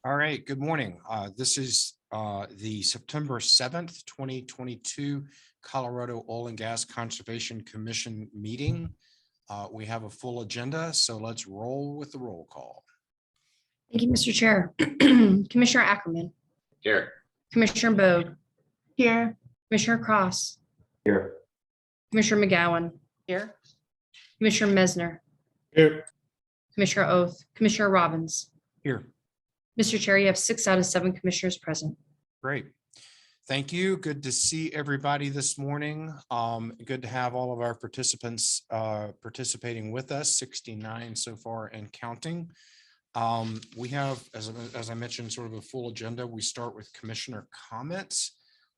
All right, good morning. This is the September 7th, 2022 Colorado Oil and Gas Conservation Commission meeting. We have a full agenda, so let's roll with the roll call. Thank you, Mr. Chair. Commissioner Ackerman. Here. Commissioner Bogue. Here. Commissioner Cross. Here. Commissioner McGowan. Here. Commissioner Mesner. Here. Commissioner Oath. Commissioner Robbins. Here. Mr. Chair, you have 6 out of 7 commissioners present. Great. Thank you. Good to see everybody this morning. Good to have all of our participants participating with us, 69 so far and counting. We have, as I mentioned, sort of a full agenda. We start with commissioner comments.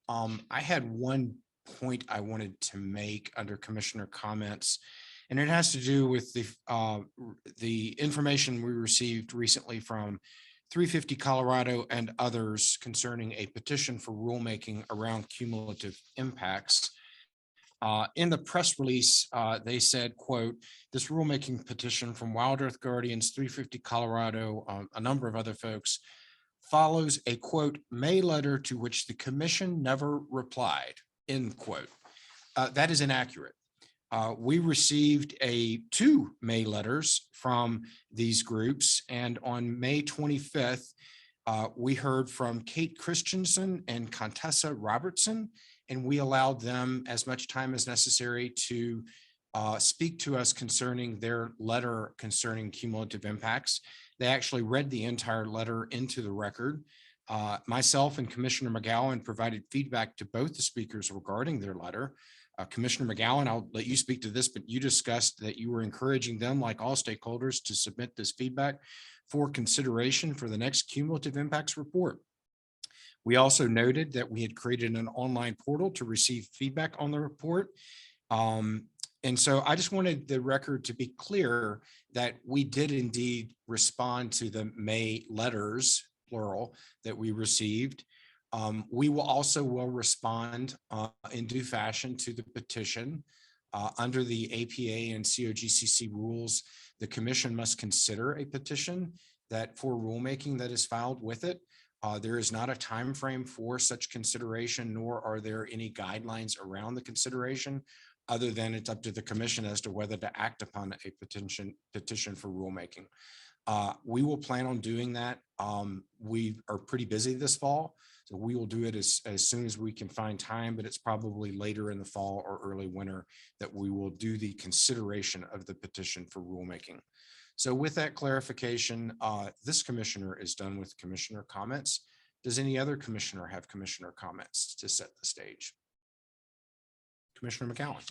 I had one point I wanted to make under commissioner comments, and it has to do with the information we received recently from 350 Colorado and others concerning a petition for rulemaking around cumulative impacts. In the press release, they said, quote, "This rulemaking petition from Wild Earth Guardians, 350 Colorado, a number of other folks, follows a, quote, May letter to which the commission never replied," end quote. That is inaccurate. We received 2 May letters from these groups, and on May 25th, we heard from Kate Christensen and Contessa Robertson, and we allowed them as much time as necessary to speak to us concerning their letter concerning cumulative impacts. They actually read the entire letter into the record. Myself and Commissioner McGowan provided feedback to both the speakers regarding their letter. Commissioner McGowan, I'll let you speak to this, but you discussed that you were encouraging them, like all stakeholders, to submit this feedback for consideration for the next cumulative impacts report. We also noted that we had created an online portal to receive feedback on the report. And so I just wanted the record to be clear that we did indeed respond to the May letters, plural, that we received. We will also respond in due fashion to the petition. Under the APA and COGCC rules, the commission must consider a petition that for rulemaking that is filed with it. There is not a time frame for such consideration, nor are there any guidelines around the consideration, other than it's up to the commission as to whether to act upon a petition for rulemaking. We will plan on doing that. We are pretty busy this fall, so we will do it as soon as we can find time, but it's probably later in the fall or early winter that we will do the consideration of the petition for rulemaking. So with that clarification, this commissioner is done with commissioner comments. Does any other commissioner have commissioner comments to set the stage? Commissioner McGowan.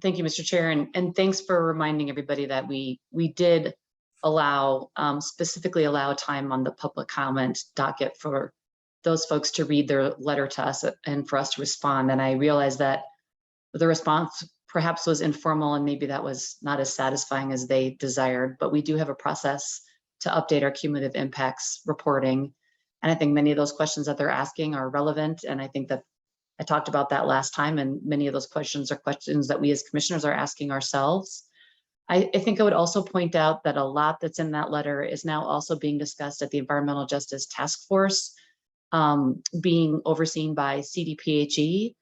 Thank you, Mr. Chair, and thanks for reminding everybody that we did allow, specifically allow time on the public comment docket for those folks to read their letter to us and for us to respond. And I realized that the response perhaps was informal and maybe that was not as satisfying as they desired, but we do have a process to update our cumulative impacts reporting. And I think many of those questions that they're asking are relevant. And I think that I talked about that last time, and many of those questions are questions that we as commissioners are asking ourselves. I think I would also point out that a lot that's in that letter is now also being discussed at the Environmental Justice Task Force, being overseen by CDPHE.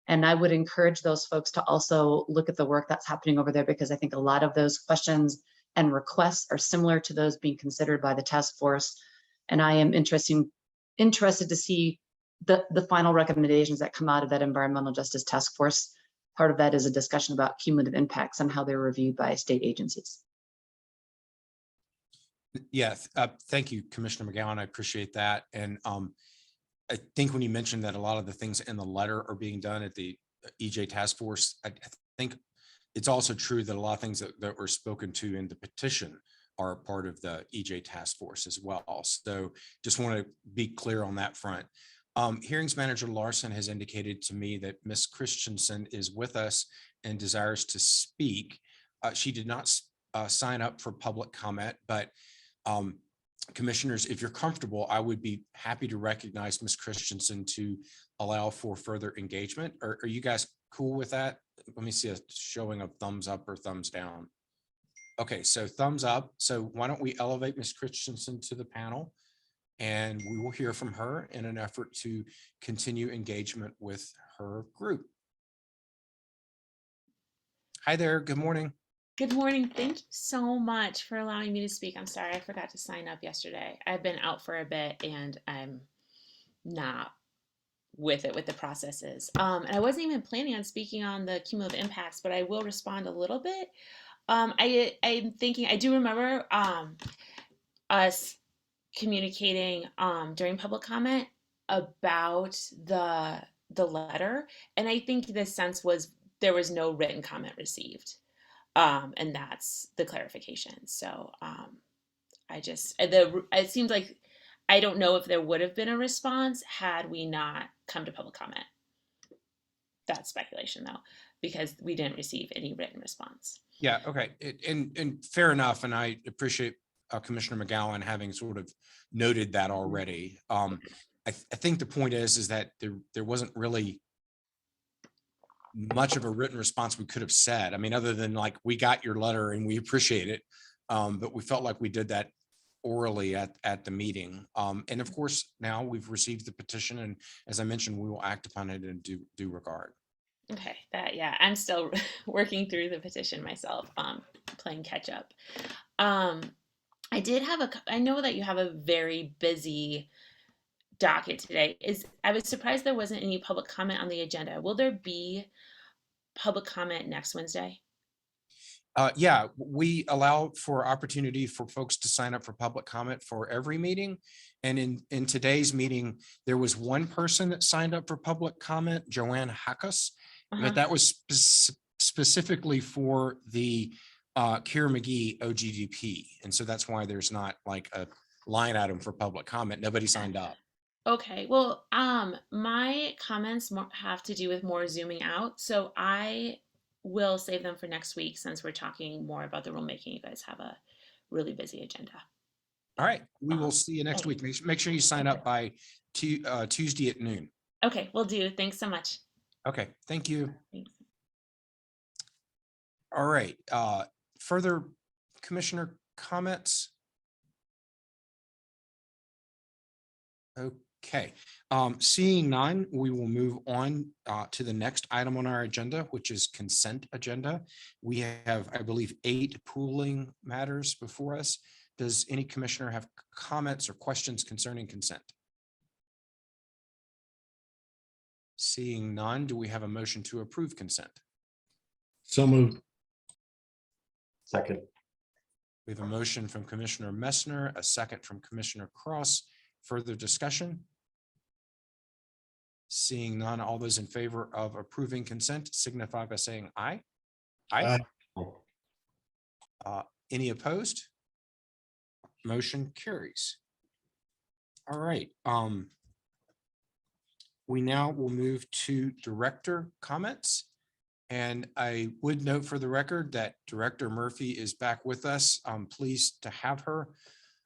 And I would encourage those folks to also look at the work that's happening over there, because I think a lot of those questions and requests are similar to those being considered by the task force. And I am interested to see the final recommendations that come out of that Environmental Justice Task Force. Part of that is a discussion about cumulative impacts and how they're reviewed by state agencies. Yeah, thank you, Commissioner McGowan. I appreciate that. And I think when you mentioned that a lot of the things in the letter are being done at the EJ Task Force, I think it's also true that a lot of things that were spoken to in the petition are part of the EJ Task Force as well. So just want to be clear on that front. Hearings Manager Larson has indicated to me that Ms. Christensen is with us and desires to speak. She did not sign up for public comment, but commissioners, if you're comfortable, I would be happy to recognize Ms. Christensen to allow for further engagement. Are you guys cool with that? Let me see a showing of thumbs up or thumbs down. Okay, so thumbs up. So why don't we elevate Ms. Christensen to the panel? And we will hear from her in an effort to continue engagement with her group. Hi there, good morning. Good morning. Thank you so much for allowing me to speak. I'm sorry I forgot to sign up yesterday. I've been out for a bit and I'm not with the processes. And I wasn't even planning on speaking on the cumulative impacts, but I will respond a little bit. I'm thinking, I do remember us communicating during public comment about the letter. And I think the sense was there was no written comment received. And that's the clarification. So it seems like I don't know if there would have been a response had we not come to public comment. That's speculation though, because we didn't receive any written response. Yeah, okay, and fair enough, and I appreciate Commissioner McGowan having sort of noted that already. I think the point is that there wasn't really much of a written response we could have said. I mean, other than like, we got your letter and we appreciate it, but we felt like we did that orally at the meeting. And of course, now we've received the petition, and as I mentioned, we will act upon it in due regard. Okay, I'm still working through the petition myself, playing catch up. I know that you have a very busy docket today. I was surprised there wasn't any public comment on the agenda. Will there be public comment next Wednesday? Yeah, we allow for opportunity for folks to sign up for public comment for every meeting. And in today's meeting, there was one person that signed up for public comment, Joanne Hackus, but that was specifically for the Keir McGee OGDP. And so that's why there's not like a line item for public comment. Nobody signed up. Okay, well, my comments have to do with more zooming out. So I will save them for next week since we're talking more about the rulemaking. You guys have a really busy agenda. All right, we will see you next week. Make sure you sign up by Tuesday at noon. Okay, will do. Thanks so much. Okay, thank you. Thanks. All right, further commissioner comments? Okay, seeing none, we will move on to the next item on our agenda, which is consent agenda. We have, I believe, 8 pooling matters before us. Does any commissioner have comments or questions concerning consent? Seeing none, do we have a motion to approve consent? So moved. Second. We have a motion from Commissioner Messner, a second from Commissioner Cross. Further discussion? Seeing none, all those in favor of approving consent signify by saying aye. Aye. Any opposed? Motion carries. All right. We now will move to director comments. And I would note for the record that Director Murphy is back with us. I'm pleased to have her.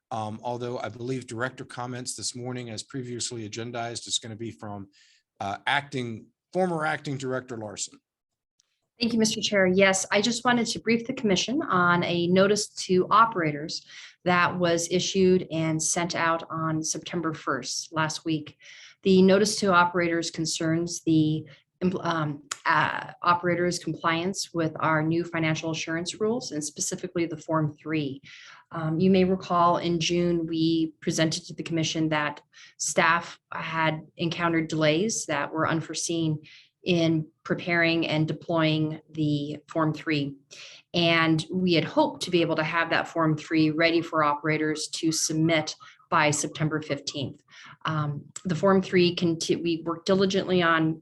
Although I believe director comments this morning, as previously agendized, is going to be from former acting Director Larson. Thank you, Mr. Chair. Yes, I just wanted to brief the commission on a notice to operators that was issued and sent out on September 1st, last week. The notice to operators concerns the operators' compliance with our new financial assurance rules, and specifically the Form 3. You may recall in June, we presented to the commission that staff had encountered delays that were unforeseen in preparing and deploying the Form 3. And we had hoped to be able to have that Form 3 ready for operators to submit by September 15th. The Form 3, we worked diligently on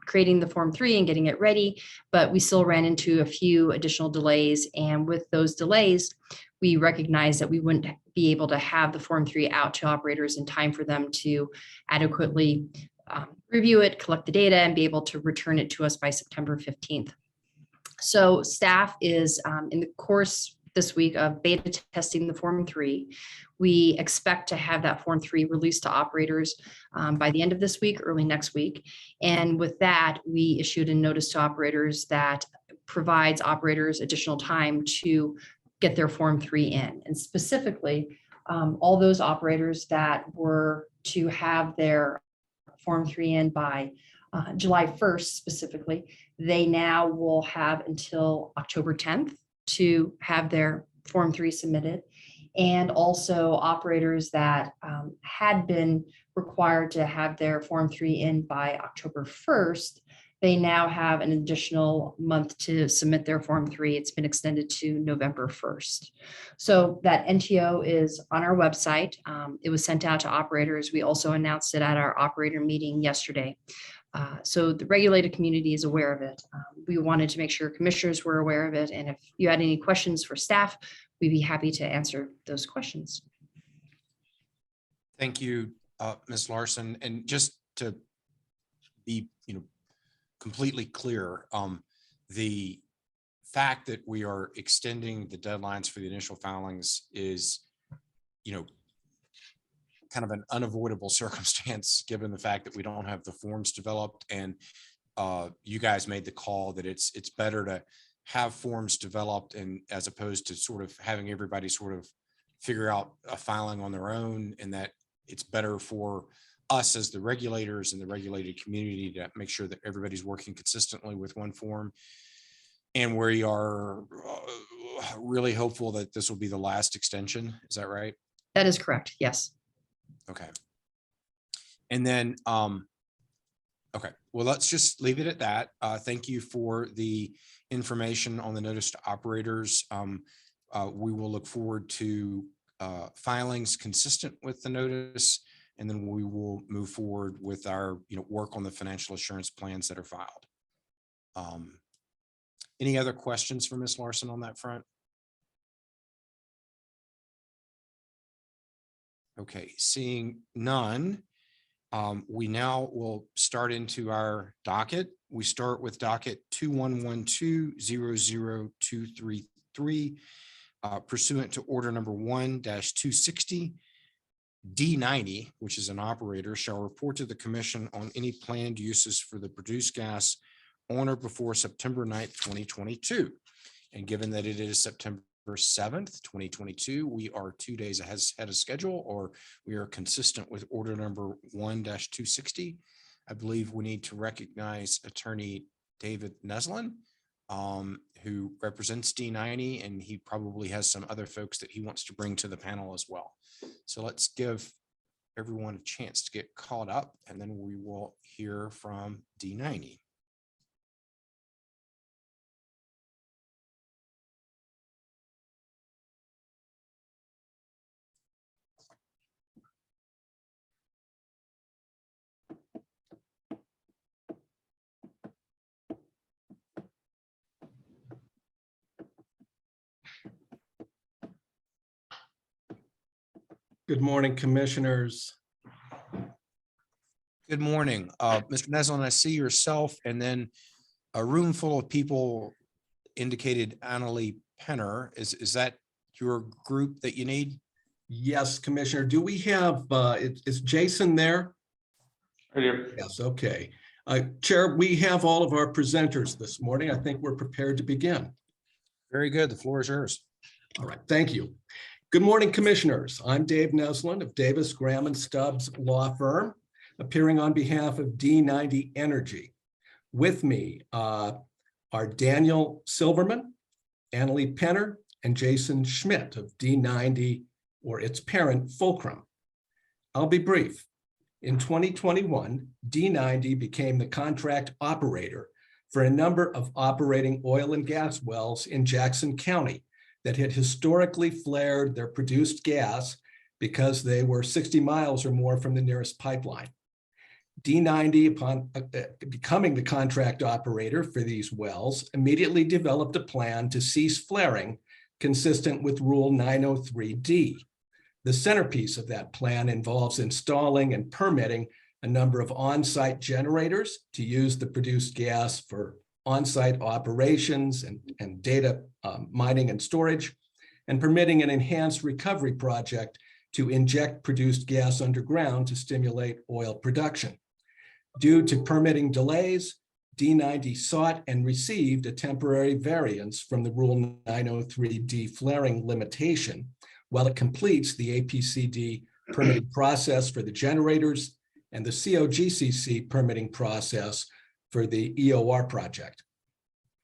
creating the Form 3 and getting it ready, but we still ran into a few additional delays. And with those delays, we recognized that we wouldn't be able to have the Form 3 out to operators in time for them to adequately review it, collect the data, and be able to return it to us by September 15th. So staff is in the course this week of beta testing the Form 3. We expect to have that Form 3 released to operators by the end of this week, early next week. And with that, we issued a notice to operators that provides operators additional time to get their Form 3 in. And specifically, all those operators that were to have their Form 3 in by July 1st specifically, they now will have until October 10th to have their Form 3 submitted. And also operators that had been required to have their Form 3 in by October 1st, they now have an additional month to submit their Form 3. It's been extended to November 1st. So that NTO is on our website. It was sent out to operators. We also announced it at our operator meeting yesterday. So the regulated community is aware of it. We wanted to make sure commissioners were aware of it. And if you had any questions for staff, we'd be happy to answer those questions. Thank you, Ms. Larson. And just to be, completely clear, the fact that we are extending the deadlines for the initial filings is, kind of an unavoidable circumstance, given the fact that we don't have the forms developed. And you guys made the call that it's better to have forms developed, and as opposed to sort of having everybody sort of figure out a filing on their own, and that it's better for us as the regulators and the regulated community to make sure that everybody's working consistently with one form. And we are really hopeful that this will be the last extension. Is that right? That is correct. Yes. Okay. And then, okay, well, let's just leave it at that. Thank you for the information on the notice to operators. We will look forward to filings consistent with the notice, and then we will move forward with our work on the financial assurance plans that are filed. Any other questions for Ms. Larson on that front? Okay, seeing none, we now will start into our docket. We start with docket 2112-00233 pursuant to order number 1-260. D90, which is an operator, shall report to the commission on any planned uses for the produced gas on or before September 9th, 2022. And given that it is September 7th, 2022, we are 2 days ahead of schedule, or we are consistent with order number 1-260. I believe we need to recognize Attorney David Neslin, who represents D90, and he probably has some other folks that he wants to bring to the panel as well. So let's give everyone a chance to get caught up, and then we will hear from D90. Good morning, commissioners. Good morning, Mr. Neslin. I see yourself, and then a room full of people indicated Annalie Penner. Is that your group that you need? Yes, Commissioner. Do we have, is Jason there? Yes, okay. Chair, we have all of our presenters this morning. I think we're prepared to begin. Very good. The floor is yours. All right, thank you. Good morning, commissioners. I'm Dave Neslin of Davis, Graham & Stubbs Law Firm, appearing on behalf of D90 Energy. With me are Daniel Silverman, Annalie Penner, and Jason Schmidt of D90, or its parent, Fulcrum. I'll be brief. In 2021, D90 became the contract operator for a number of operating oil and gas wells in Jackson County that had historically flared their produced gas because they were 60 miles or more from the nearest pipeline. D90, upon becoming the contract operator for these wells, immediately developed a plan to cease flaring consistent with Rule 903D. The centerpiece of that plan involves installing and permitting a number of on-site generators to use the produced gas for on-site operations and data mining and storage, and permitting an enhanced recovery project to inject produced gas underground to stimulate oil production. Due to permitting delays, D90 sought and received a temporary variance from the Rule 903D flaring limitation while it completes the APCD permitting process for the generators and the COGCC permitting process for the EOR project.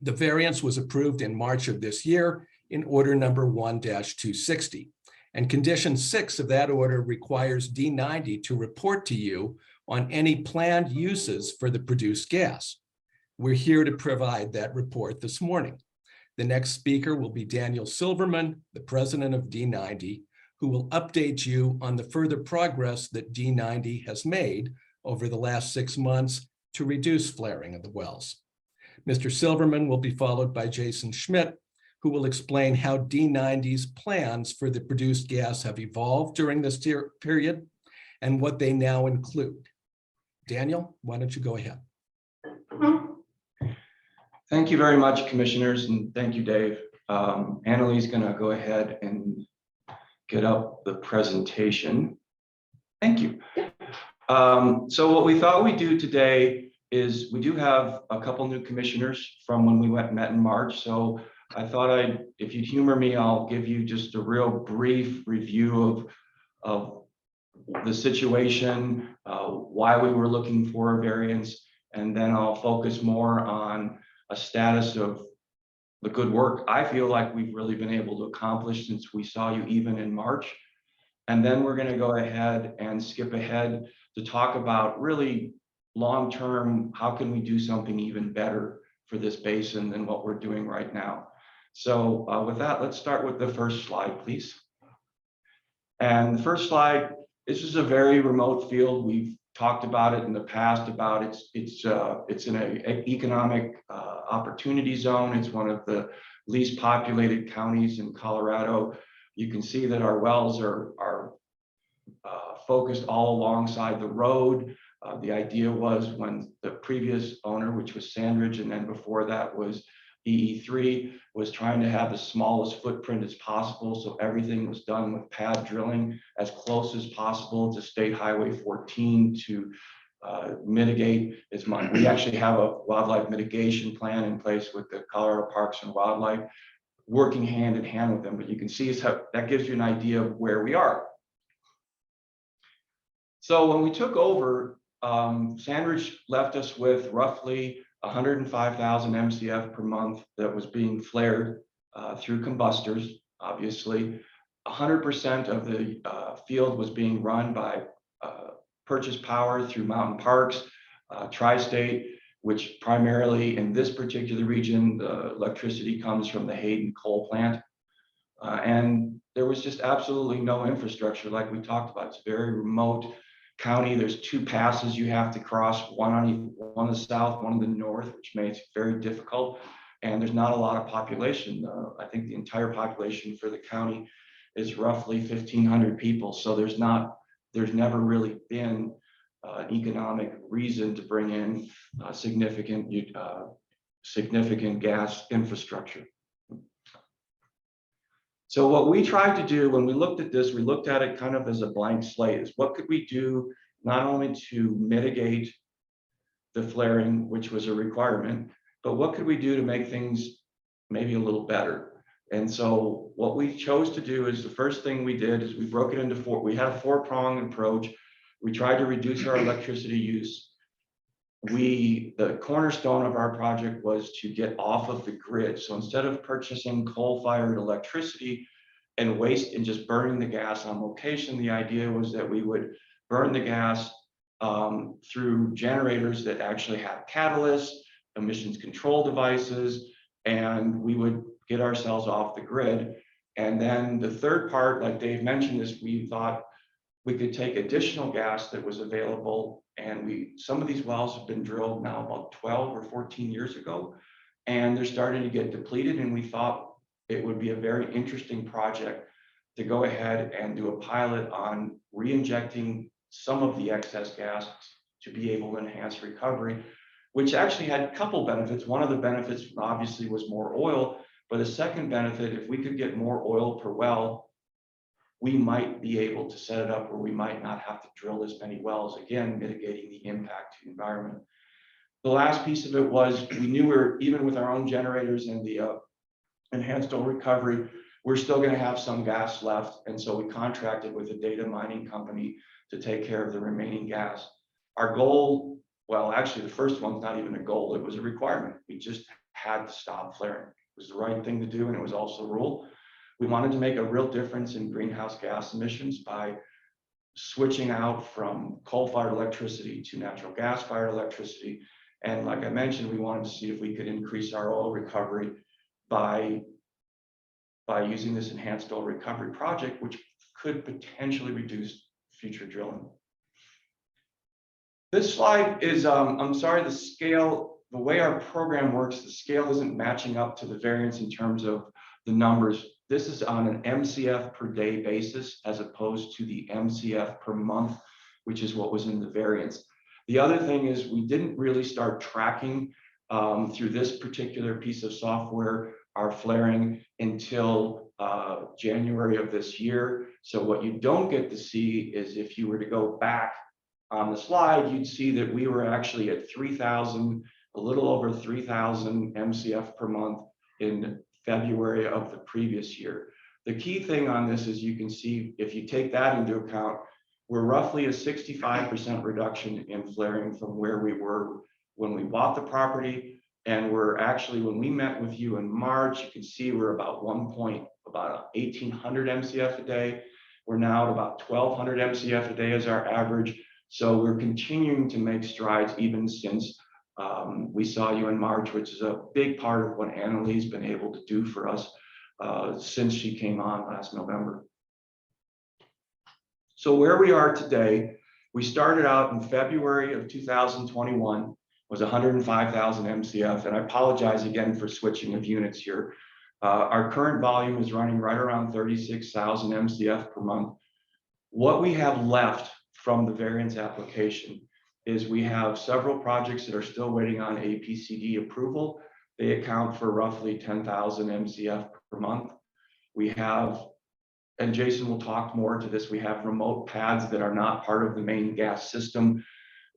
The variance was approved in March of this year in order number 1-260. And condition 6 of that order requires D90 to report to you on any planned uses for the produced gas. We're here to provide that report this morning. The next speaker will be Daniel Silverman, the president of D90, who will update you on the further progress that D90 has made over the last 6 months to reduce flaring of the wells. Mr. Silverman will be followed by Jason Schmidt, who will explain how D90's plans for the produced gas have evolved during this period and what they now include. Daniel, why don't you go ahead? Thank you very much, commissioners, and thank you, Dave. Annalie's going to go ahead and get up the presentation. Thank you. So what we thought we'd do today is we do have a couple new commissioners from when we met in March. So I thought if you'd humor me, I'll give you just a real brief review of the situation, why we were looking for a variance, and then I'll focus more on a status of the good work I feel like we've really been able to accomplish since we saw you even in March. And then we're going to go ahead and skip ahead to talk about really long-term, how can we do something even better for this basin than what we're doing right now. So with that, let's start with the first slide, please. And the first slide, this is a very remote field. We've talked about it in the past about it's in an economic opportunity zone. It's one of the least populated counties in Colorado. You can see that our wells are focused all alongside the road. The idea was when the previous owner, which was Sandridge, and then before that was EE3, was trying to have the smallest footprint as possible. So everything was done with pad drilling as close as possible to State Highway 14 to mitigate as much. We actually have a wildlife mitigation plan in place with the Colorado Parks and Wildlife, working hand in hand with them. But you can see how that gives you an idea of where we are. So when we took over, Sandridge left us with roughly 105,000 MCF per month that was being flared through combustors. Obviously, 100% of the field was being run by purchase power through Mountain Parks, Tri-State, which primarily in this particular region, the electricity comes from the Hayden coal plant. And there was just absolutely no infrastructure like we talked about. It's a very remote county. There's 2 passes you have to cross, one on the south, one on the north, which makes it very difficult. And there's not a lot of population. I think the entire population for the county is roughly 1,500 people. So there's never really been an economic reason to bring in significant gas infrastructure. So what we tried to do when we looked at this, we looked at it kind of as a blank slate, is what could we do not only to mitigate the flaring, which was a requirement, but what could we do to make things maybe a little better? And so what we chose to do is the first thing we did is we broke it into 4. We had a 4-pronged approach. We tried to reduce our electricity use. The cornerstone of our project was to get off of the grid. So instead of purchasing coal-fired electricity and waste and just burning the gas on location, the idea was that we would burn the gas through generators that actually have catalysts, emissions control devices, and we would get ourselves off the grid. And then the third part, like Dave mentioned, is we thought we could take additional gas that was available. And some of these wells have been drilled now about 12 or 14 years ago, and they're starting to get depleted. And we thought it would be a very interesting project to go ahead and do a pilot on re-injecting some of the excess gas to be able to enhance recovery, which actually had a couple benefits. One of the benefits obviously was more oil, but a second benefit, if we could get more oil per well, we might be able to set it up where we might not have to drill as many wells, again, mitigating the impact to the environment. The last piece of it was we knew even with our own generators and the enhanced oil recovery, we're still going to have some gas left. And so we contracted with a data mining company to take care of the remaining gas. Our goal, well, actually, the first one's not even a goal, it was a requirement. We just had to stop flaring. It was the right thing to do, and it was also a rule. We wanted to make a real difference in greenhouse gas emissions by switching out from coal-fired electricity to natural gas-fired electricity. And like I mentioned, we wanted to see if we could increase our oil recovery by using this enhanced oil recovery project, which could potentially reduce future drilling. This slide is, I'm sorry, the scale, the way our program works, the scale isn't matching up to the variance in terms of the numbers. This is on an MCF per day basis as opposed to the MCF per month, which is what was in the variance. The other thing is we didn't really start tracking through this particular piece of software our flaring until January of this year. So what you don't get to see is if you were to go back on the slide, you'd see that we were actually at 3,000, a little over 3,000 MCF per month in February of the previous year. The key thing on this is you can see, if you take that into account, we're roughly a 65% reduction in flaring from where we were when we bought the property. And we're actually, when we met with you in March, you can see we're about 1,800 MCF a day. We're now at about 1,200 MCF a day as our average. So we're continuing to make strides even since we saw you in March, which is a big part of what Annalee's been able to do for us since she came on last November. So where we are today, we started out in February of 2021, was 105,000 MCF. And I apologize again for switching of units here. Our current volume is running right around 36,000 MCF per month. What we have left from the variance application is we have several projects that are still waiting on APCD approval. They account for roughly 10,000 MCF per month. We have, and Jason will talk more to this, we have remote pads that are not part of the main gas system.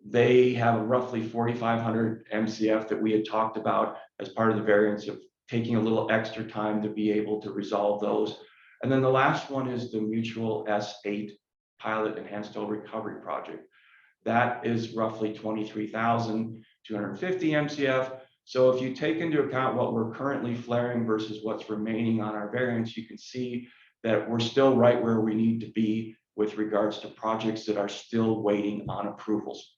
They have roughly 4,500 MCF that we had talked about as part of the variance of taking a little extra time to be able to resolve those. And then the last one is the mutual S8 pilot enhanced oil recovery project. That is roughly 23,250 MCF. So if you take into account what we're currently flaring versus what's remaining on our variance, you can see that we're still right where we need to be with regards to projects that are still waiting on approvals.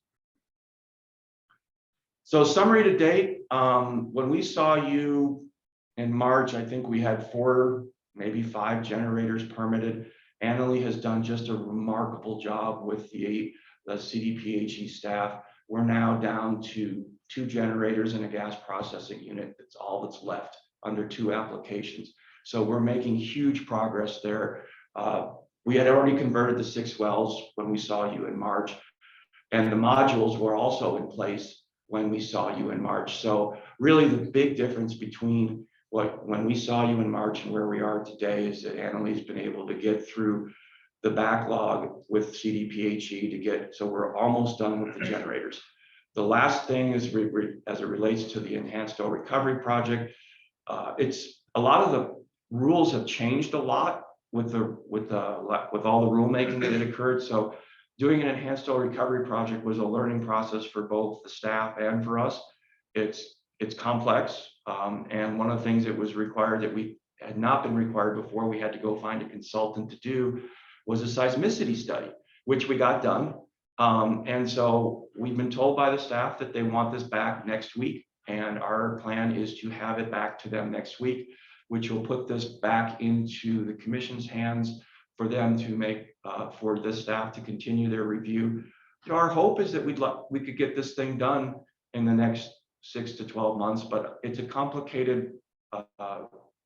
So summary to date, when we saw you in March, I think we had 4, maybe 5 generators permitted. Annalee has done just a remarkable job with the CDPHE staff. We're now down to 2 generators and a gas processing unit. That's all that's left under 2 applications. So we're making huge progress there. We had already converted the 6 wells when we saw you in March, and the modules were also in place when we saw you in March. So really the big difference between when we saw you in March and where we are today is that Annalee's been able to get through the backlog with CDPHE to get, so we're almost done with the generators. The last thing is as it relates to the enhanced oil recovery project, it's a lot of the rules have changed a lot with all the rulemaking that had occurred. So doing an enhanced oil recovery project was a learning process for both the staff and for us. It's complex, and one of the things that was required that we had not been required before, we had to go find a consultant to do, was a seismicity study, which we got done. And so we've been told by the staff that they want this back next week, and our plan is to have it back to them next week, which will put this back into the commission's hands for them to make, for the staff to continue their review. You know, our hope is that we could get this thing done in the next 6 to 12 months, but it's a complicated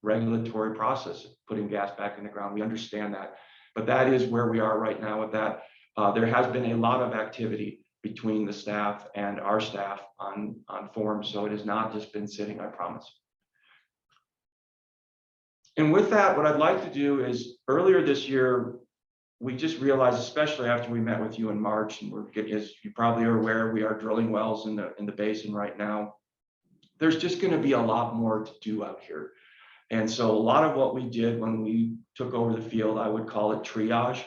regulatory process, putting gas back in the ground. We understand that, but that is where we are right now with that. There has been a lot of activity between the staff and our staff on forms, so it has not just been sitting, I promise. And with that, what I'd like to do is, earlier this year, we just realized, especially after we met with you in March, and as you probably are aware, we are drilling wells in the basin right now. There's just going to be a lot more to do out here. And so a lot of what we did when we took over the field, I would call it triage.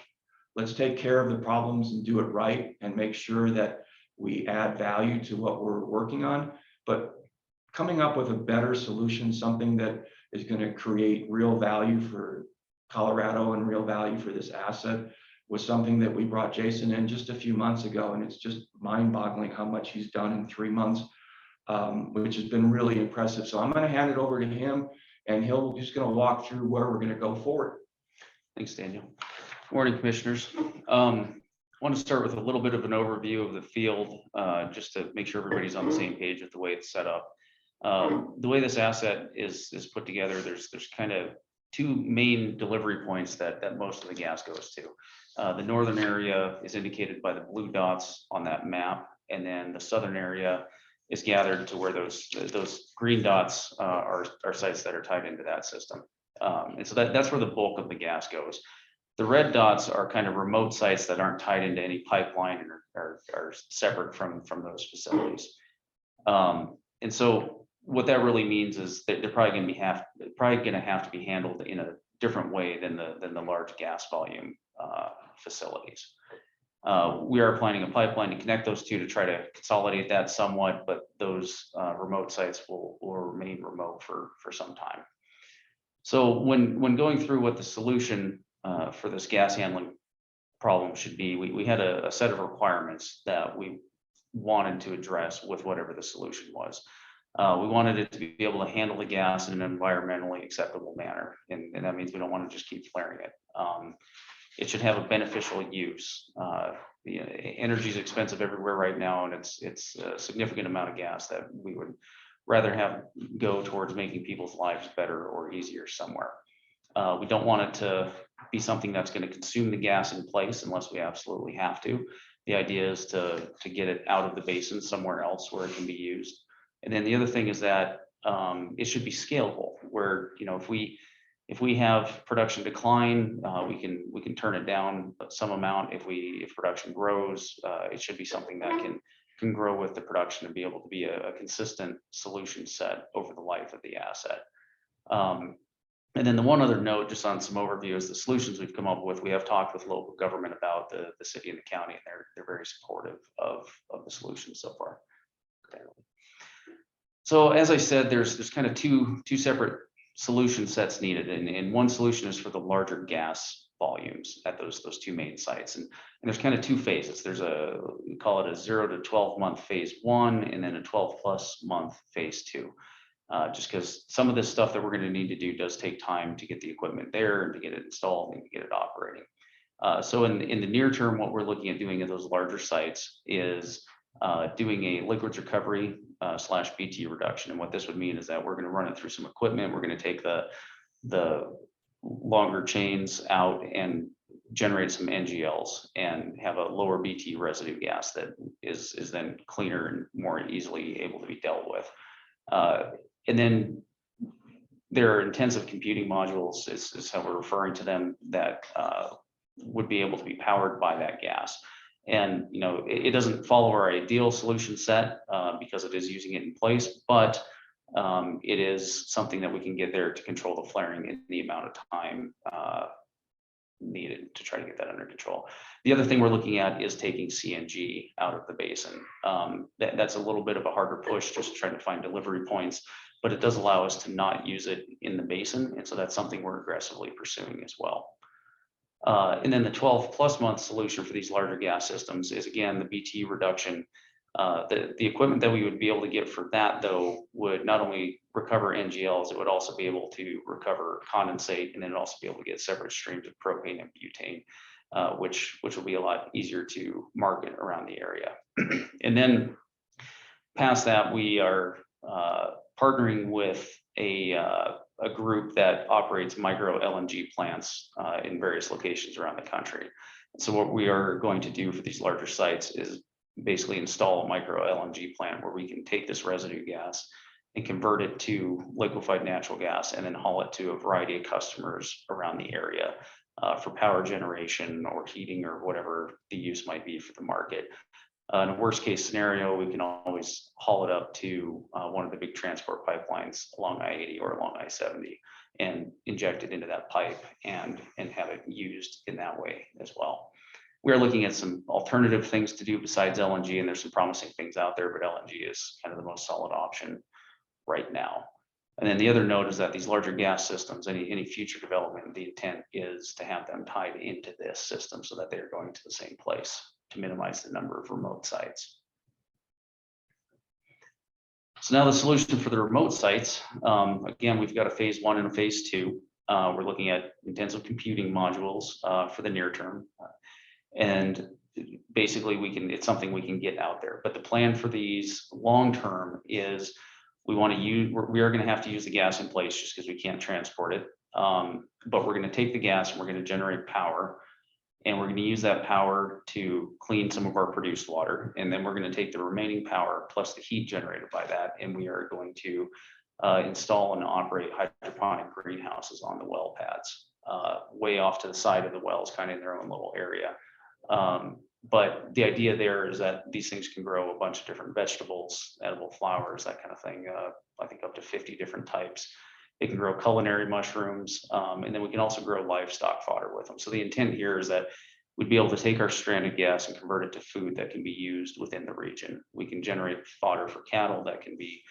Let's take care of the problems and do it right and make sure that we add value to what we're working on. But coming up with a better solution, something that is going to create real value for Colorado and real value for this asset, was something that we brought Jason in just a few months ago. And it's just mind-boggling how much he's done in 3 months, which has been really impressive. So I'm going to hand it over to him, and he'll just going to walk through where we're going to go forward. Thanks, Daniel. Morning, commissioners. Want to start with a little bit of an overview of the field, just to make sure everybody's on the same page with the way it's set up. The way this asset is put together, there's kind of two main delivery points that most of the gas goes to. The northern area is indicated by the blue dots on that map, and then the southern area is gathered to where those green dots are sites that are tied into that system. And so that's where the bulk of the gas goes. The red dots are kind of remote sites that aren't tied into any pipeline and are separate from those facilities. And so what that really means is that they're probably going to have to be handled in a different way than the large gas volume facilities. We are planning a pipeline to connect those two to try to consolidate that somewhat, but those remote sites will remain remote for some time. So when going through what the solution for this gas handling problem should be, we had a set of requirements that we wanted to address with whatever the solution was. We wanted it to be able to handle the gas in an environmentally acceptable manner, and that means we don't want to just keep flaring it. It should have a beneficial use. Energy is expensive everywhere right now, and it's a significant amount of gas that we would rather have go towards making people's lives better or easier somewhere. We don't want it to be something that's going to consume the gas in place unless we absolutely have to. The idea is to get it out of the basin somewhere else where it can be used. And then the other thing is that it should be scalable, where if we have production decline, we can turn it down some amount. If production grows, it should be something that can grow with the production and be able to be a consistent solution set over the life of the asset. And then the one other note, just on some overview, is the solutions we've come up with. We have talked with local government about the city and the county, and they're very supportive of the solution so far. So as I said, there's kind of two separate solution sets needed, and one solution is for the larger gas volumes at those two main sites, and there's kind of two phases. We call it a 0 to 12 month phase 1, and then a 12+ month phase 2. Just because some of this stuff that we're going to need to do does take time to get the equipment there and to get it installed and to get it operating. So in the near term, what we're looking at doing at those larger sites is doing a liquids recovery / BT reduction. And what this would mean is that we're going to run it through some equipment. We're going to take the longer chains out and generate some NGLs and have a lower BT residue gas that is then cleaner and more easily able to be dealt with. And then there are intensive computing modules, is how we're referring to them, that would be able to be powered by that gas. And it doesn't follow our ideal solution set because it is using it in place, but it is something that we can get there to control the flaring in the amount of time needed to try to get that under control. The other thing we're looking at is taking CNG out of the basin. That's a little bit of a harder push, just trying to find delivery points, but it does allow us to not use it in the basin. And so that's something we're aggressively pursuing as well. And then the 12+ month solution for these larger gas systems is, again, the BT reduction. The equipment that we would be able to get for that, though, would not only recover NGLs, it would also be able to recover condensate, and then also be able to get separate streams of propane and butane, which will be a lot easier to market around the area. And then past that, we are partnering with a group that operates micro LNG plants in various locations around the country. So what we are going to do for these larger sites is basically install a micro LNG plant where we can take this residue gas and convert it to liquefied natural gas and then haul it to a variety of customers around the area. for power generation or heating or whatever the use might be for the market. In a worst case scenario, we can always haul it up to one of the big transport pipelines along I-80 or along I-70 and inject it into that pipe and have it used in that way as well. We're looking at some alternative things to do besides LNG, and there's some promising things out there, but LNG is kind of the most solid option right now. And then the other note is that these larger gas systems, any future development, the intent is to have them tied into this system so that they're going to the same place to minimize the number of remote sites. So now the solution for the remote sites, again, we've got a phase 1 and a phase 2. We're looking at intensive computing modules for the near term. And basically it's something we can get out there. But the plan for these long term is we are going to have to use the gas in place just because we can't transport it. But we're going to take the gas and we're going to generate power. And we're going to use that power to clean some of our produced water. And then we're going to take the remaining power plus the heat generated by that. And we are going to install and operate hydroponic greenhouses on the well pads, way off to the side of the wells, kind of in their own little area. But the idea there is that these things can grow a bunch of different vegetables, edible flowers, that kind of thing. I think up to 50 different types. They can grow culinary mushrooms, and then we can also grow livestock fodder with them. So the intent here is that we'd be able to take our stranded gas and convert it to food that can be used within the region. We can generate fodder for cattle that can be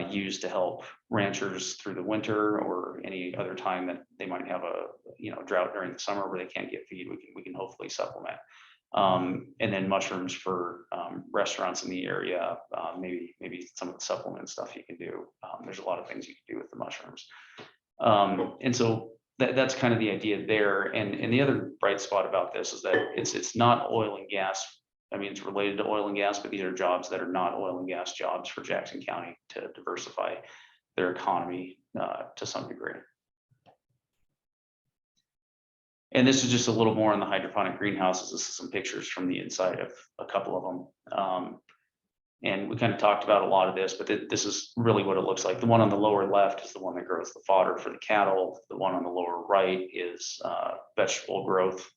used to help ranchers through the winter or any other time that they might have a drought during the summer where they can't get feed. We can hopefully supplement. And then mushrooms for restaurants in the area, maybe some of the supplement stuff you can do. There's a lot of things you can do with the mushrooms. And so that's kind of the idea there. And the other bright spot about this is that it's not oil and gas. I mean, it's related to oil and gas, but these are jobs that are not oil and gas jobs for Jackson County to diversify their economy to some degree. And this is just a little more on the hydroponic greenhouses. This is some pictures from the inside of a couple of them. And we kind of talked about a lot of this, but this is really what it looks like. The one on the lower left is the one that grows the fodder for the cattle. The one on the lower right is vegetable growth.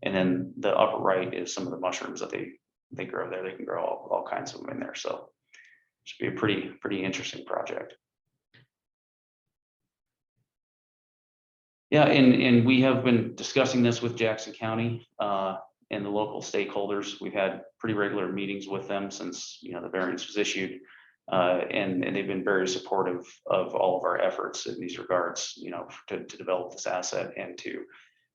And then the upper right is some of the mushrooms that they grow there. They can grow all kinds of them in there. So it should be a pretty interesting project. Yeah, and we have been discussing this with Jackson County and the local stakeholders. We've had pretty regular meetings with them since the variance was issued, and they've been very supportive of all of our efforts in these regards. To develop this asset and to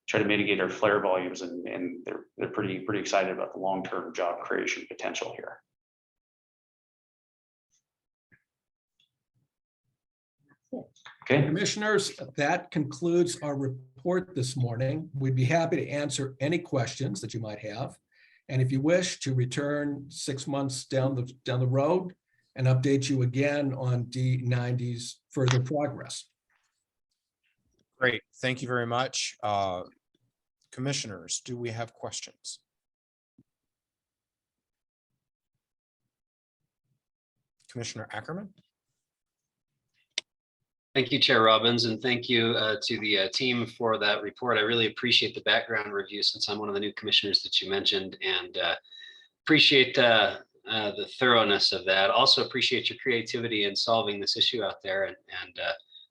try to mitigate our flare volumes, and they're pretty excited about the long-term job creation potential here. Okay. Commissioners, that concludes our report this morning. We'd be happy to answer any questions that you might have. And if you wish to return 6 months down the road and update you again on D90's further progress. Great. Thank you very much. Commissioners, do we have questions? Commissioner Ackerman? Thank you, Chair Robbins, and thank you to the team for that report. I really appreciate the background review since I'm one of the new commissioners that you mentioned, and appreciate the thoroughness of that. Also appreciate your creativity in solving this issue out there and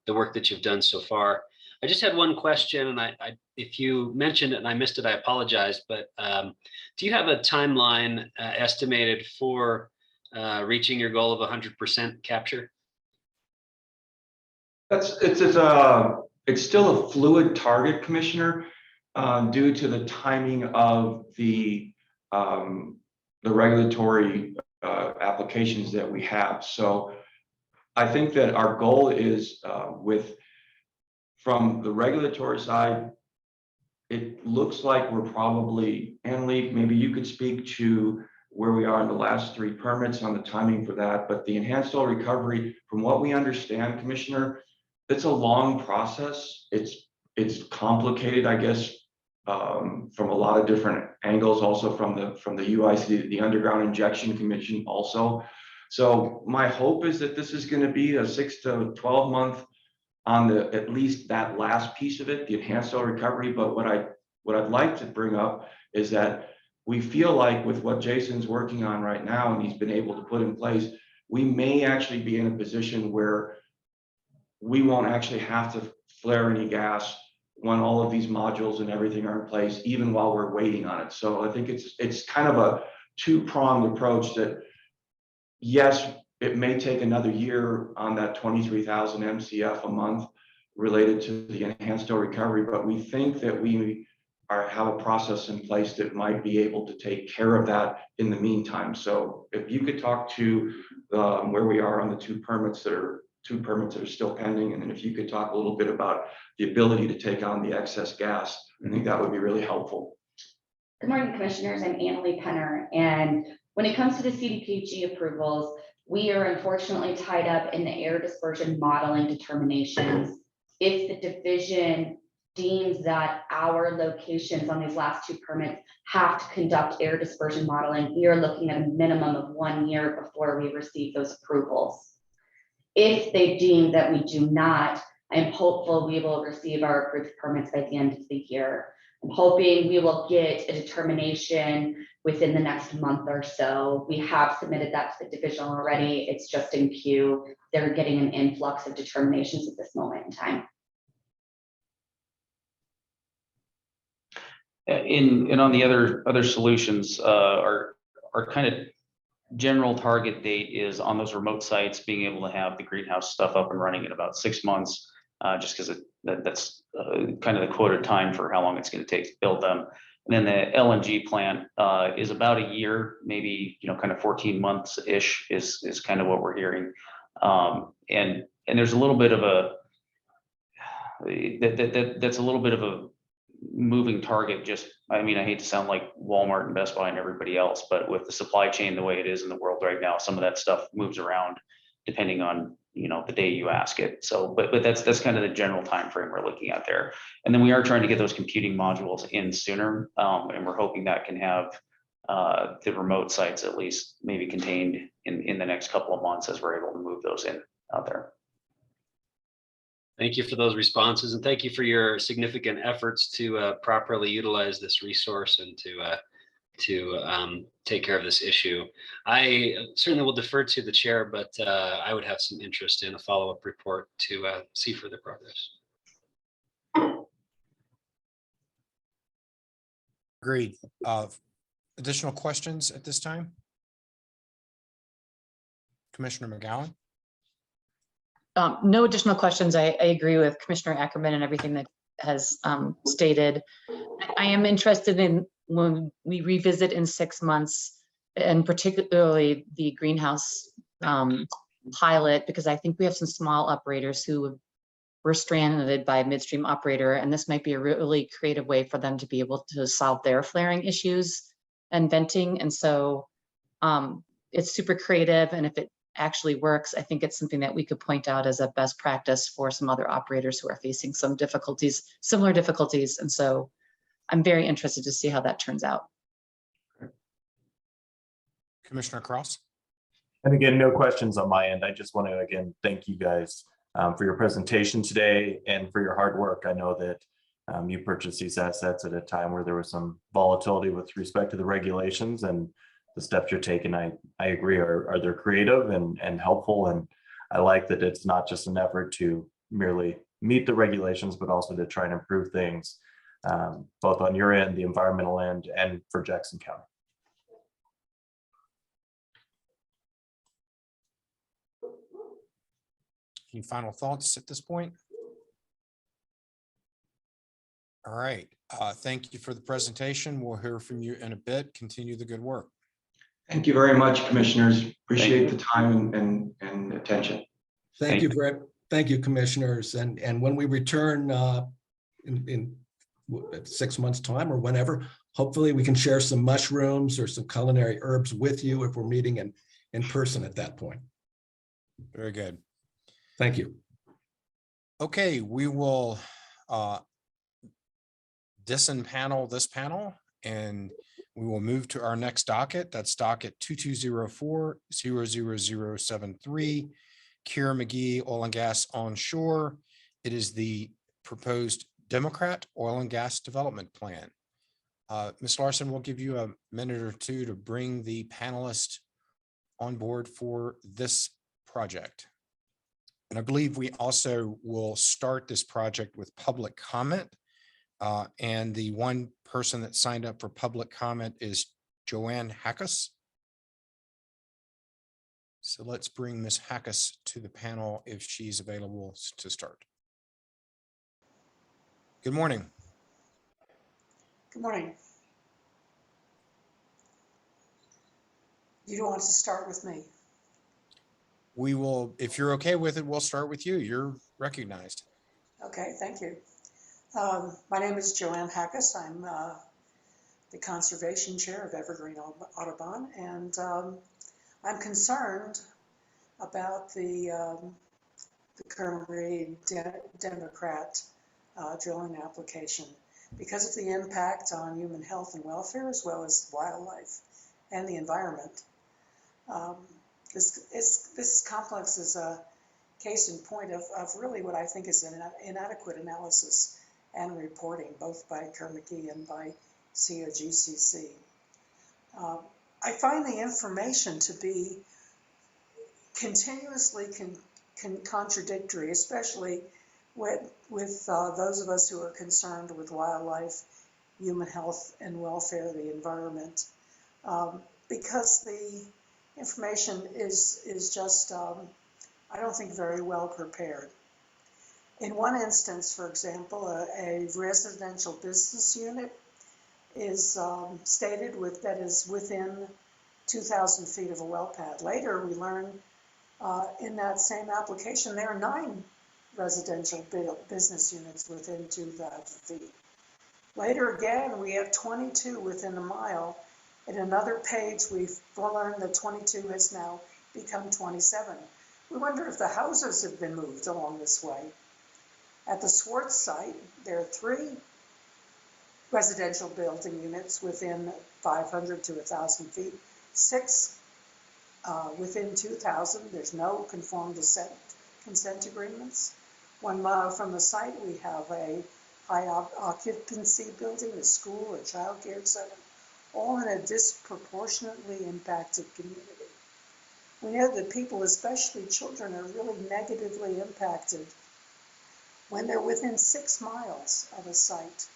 the work that you've done so far. I just had one question, and if you mentioned it and I missed it, I apologize, but do you have a timeline estimated for reaching your goal of 100% capture? It's still a fluid target, Commissioner, due to the timing of the regulatory applications that we have. So I think that our goal is from the regulatory side, it looks like we're probably, Annalee, maybe you could speak to where we are in the last 3 permits on the timing for that. But the enhanced oil recovery, from what we understand, Commissioner, it's a long process. It's complicated, I guess, from a lot of different angles, also from the UIC, the Underground Injection Commission also. So my hope is that this is going to be a 6 to 12 month on the, at least that last piece of it, the enhanced oil recovery. But what I'd like to bring up is that we feel like with what Jason's working on right now and he's been able to put in place, we may actually be in a position where we won't actually have to flare any gas when all of these modules and everything are in place, even while we're waiting on it. So I think it's kind of a two-pronged approach that, yes, it may take another year on that 23,000 MCF a month related to the enhanced oil recovery, but we think that we have a process in place that might be able to take care of that in the meantime. So if you could talk to where we are on the two permits that are still pending, and then if you could talk a little bit about the ability to take on the excess gas, I think that would be really helpful. Good morning, Commissioners. I'm Annalee Penner, and when it comes to the CDPG approvals, we are unfortunately tied up in the air dispersion modeling determinations. If the division deems that our locations on these last two permits have to conduct air dispersion modeling, we are looking at a minimum of 1 year before we receive those approvals. If they deem that we do not, I'm hopeful we will receive our approved permits by the end of the year. I'm hoping we will get a determination within the next month or so. We have submitted that to the division already. It's just in queue. They're getting an influx of determinations at this moment in time. And on the other solutions, our kind of general target date is on those remote sites, being able to have the greenhouse stuff up and running in about 6 months, just because that's kind of the quoted time for how long it's going to take to build them. And then the LNG plant is about a year, maybe, kind of 14 months ish is kind of what we're hearing. And there's a little bit of that's a little bit of a moving target. I hate to sound like Walmart and Best Buy and everybody else, but with the supply chain the way it is in the world right now, some of that stuff moves around depending on the day you ask it. So but that's kind of the general time frame we're looking at there. And then we are trying to get those computing modules in sooner, and we're hoping that can have the remote sites at least maybe contained in the next couple of months as we're able to move those in out there. Thank you for those responses, and thank you for your significant efforts to properly utilize this resource and to take care of this issue. I certainly will defer to the chair, but I would have some interest in a follow-up report to see further progress. Agreed. Additional questions at this time? Commissioner McGowan? No additional questions. I agree with Commissioner Ackerman and everything that has stated. I am interested in when we revisit in 6 months, and particularly the greenhouse pilot, because I think we have some small operators who were stranded by a midstream operator, and this might be a really creative way for them to be able to solve their flaring issues and venting. And so it's super creative, and if it actually works, I think it's something that we could point out as a best practice for some other operators who are facing some difficulties, similar difficulties. And so I'm very interested to see how that turns out. Commissioner Cross? And again, no questions on my end. I just want to, again, thank you guys for your presentation today and for your hard work. I know that you purchased these assets at a time where there was some volatility with respect to the regulations, and the steps you're taking, I agree, are they're creative and helpful. And I like that it's not just an effort to merely meet the regulations, but also to try and improve things, both on your end, the environmental end, and for Jackson County. Any final thoughts at this point? All right. Thank you for the presentation. We'll hear from you in a bit. Continue the good work. Thank you very much, Commissioners. Appreciate the time and attention. Thank you, Commissioners. And when we return in 6 months' time or whenever, hopefully we can share some mushrooms or some culinary herbs with you if we're meeting in person at that point. Very good. Thank you. Okay, we will disempanel this panel, and we will move to our next docket. That's docket 2204-00073, Kier McGee Oil and Gas Onshore, It is the proposed Democrat Oil and Gas Development Plan. Ms. Larson, we'll give you a minute or two to bring the panelists on board for this project. And I believe we also will start this project with public comment. And the one person that signed up for public comment is Joanne Hackus. So let's bring Ms. Hackus to the panel if she's available to start. Good morning. Good morning. You want to start with me? We will, if you're okay with it, we'll start with you. You're recognized. Okay, thank you. My name is Joanne Hackus. I'm the Conservation Chair of Evergreen Audubon, and I'm concerned about the Kerr-McGee Democrat drilling application because of the impact on human health and welfare, as well as wildlife and the environment. This complex is a case in point of really what I think is an inadequate analysis and reporting, both by Kerr-McGee and by COGCC. I find the information to be continuously contradictory, especially with those of us who are concerned with wildlife, human health and welfare, the environment, because the information is just, I don't think, very well prepared. In one instance, for example, a residential business unit is stated that is within 2,000 feet of a well pad. Later, we learn in that same application, there are 9 residential business units within 2,000 feet. Later again, we have 22 within a mile. In another page, we've learned that 22 has now become 27. We wonder if the houses have been moved along this way. At the Swartz site, there are 3 residential building units within 500 to 1,000 feet, 6 within 2,000. There's no conformed consent agreements. 1 mile from the site, we have a high occupancy building, a school, a child care center, all in a disproportionately impacted community. We know that people, especially children, are really negatively impacted when they're within 6 miles of a site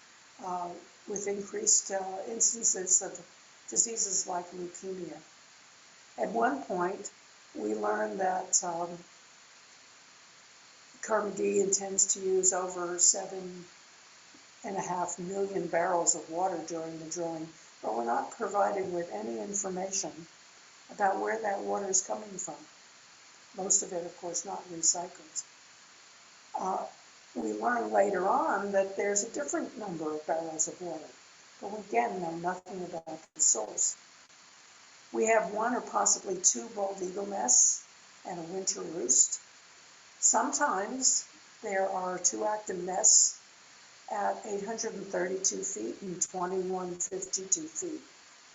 with increased instances of diseases like leukemia. At one point, we learned that Kerr-McGee intends to use over 7.5 million barrels of water during the drilling, but we're not provided with any information about where that water is coming from. Most of it, of course, not recycled. We learn later on that there's a different number of barrels of water, but we again know nothing about the source. We have 1 or possibly 2 bald eagle nests and a winter roost. Sometimes there are 2 active nests at 832 feet and 2152 feet,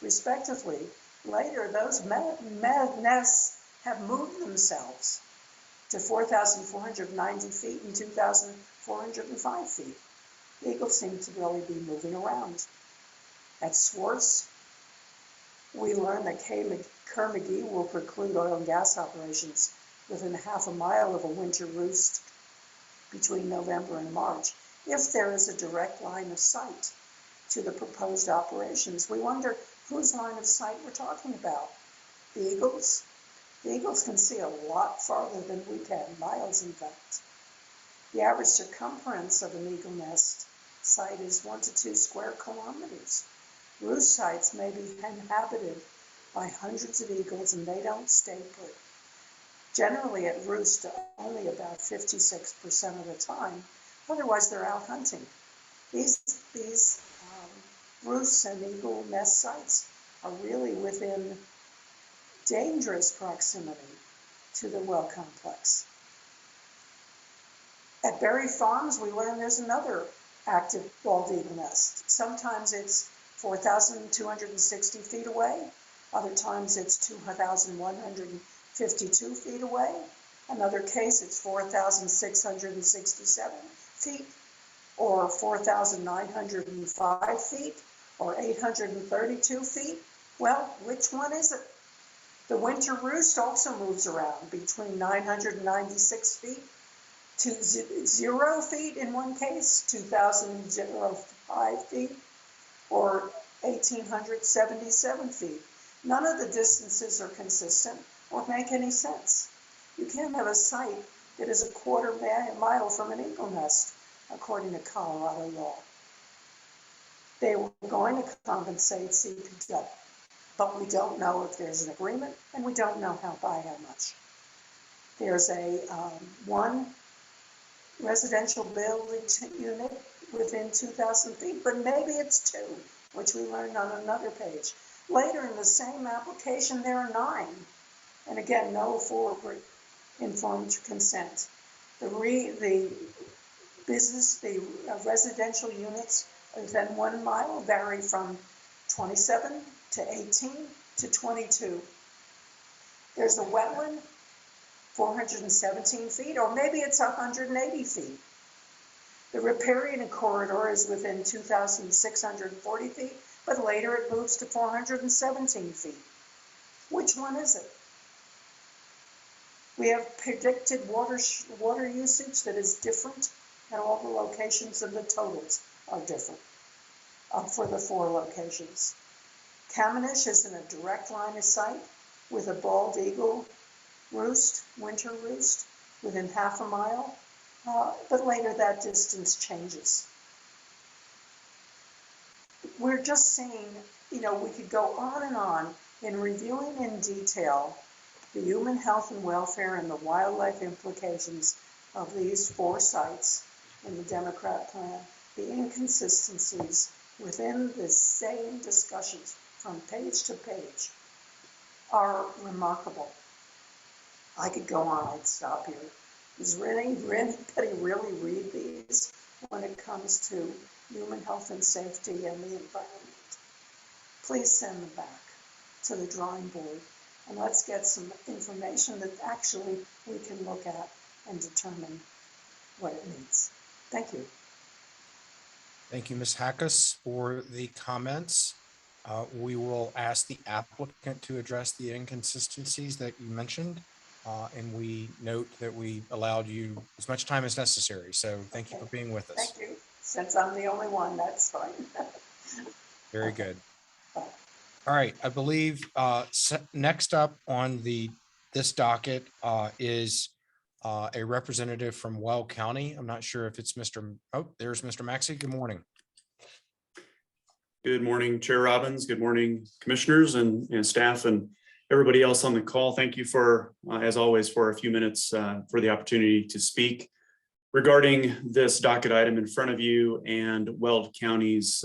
respectively. Later, those nests have moved themselves to 4,490 feet and 2,405 feet. The eagles seem to really be moving around. At Swartz, we learned that Kerr-McGee will preclude oil and gas operations within half a mile of a winter roost between November and March, if there is a direct line of sight to the proposed operations. We wonder whose line of sight we're talking about. The eagles? The eagles can see a lot farther than we can, miles in fact. The average circumference of an eagle nest site is 1 to 2 square kilometers. Roost sites may be inhabited by hundreds of eagles and they don't stay put. Generally at roost only about 56% of the time, otherwise they're out hunting. These roosts and eagle nest sites are really within dangerous proximity to the well complex. At Berry Farms, we learn there's another active bald eagle nest. Sometimes it's 4,260 feet away. Other times it's 2,152 feet away. Another case, it's 4,667 feet, or 4,905 feet, or 832 feet. Well, which one is it? The winter roost also moves around between 996 feet to 0 feet in one case, 2,005 feet, or 1,877 feet. None of the distances are consistent or make any sense. You can't have a site that is a quarter mile from an eagle nest, according to Colorado law. They were going to compensate CPW, but we don't know if there's an agreement, and we don't know by how much. There's a one residential building unit within 2,000 feet, but maybe it's 2, which we learned on another page. Later in the same application, there are 9. And again, no informed consent. The residential units within 1 mile vary from 27 to 18 to 22. There's a wetland, 417 feet, or maybe it's 180 feet. The riparian corridor is within 2,640 feet, but later it moves to 417 feet. Which one is it? We have predicted water usage that is different at all the locations, and the totals are different for the 4 locations. Kamenish is in a direct line of sight with a bald eagle roost, winter roost, within half a mile, but later that distance changes. We're just saying, we could go on and on in reviewing in detail the human health and welfare and the wildlife implications of these 4 sites in the Democrat plan, the inconsistencies within the same discussions from page to page are remarkable. I could go on, I'd stop here. Does anybody really read these when it comes to human health and safety and the environment? Please send them back to the drawing board, and let's get some information that actually we can look at and determine what it means. Thank you. Thank you, Ms. Hackus, for the comments. We will ask the applicant to address the inconsistencies that you mentioned. And we note that we allowed you as much time as necessary. So thank you for being with us. Thank you. Since I'm the only one, that's fine. Very good. All right, I believe next up on this docket is a representative from Weld County. I'm not sure if it's there's Mr. Maxey. Good morning. Good morning, Chair Robbins. Good morning, commissioners and staff and everybody else on the call. Thank you for, as always, for a few minutes for the opportunity to speak regarding this docket item in front of you and Weld County's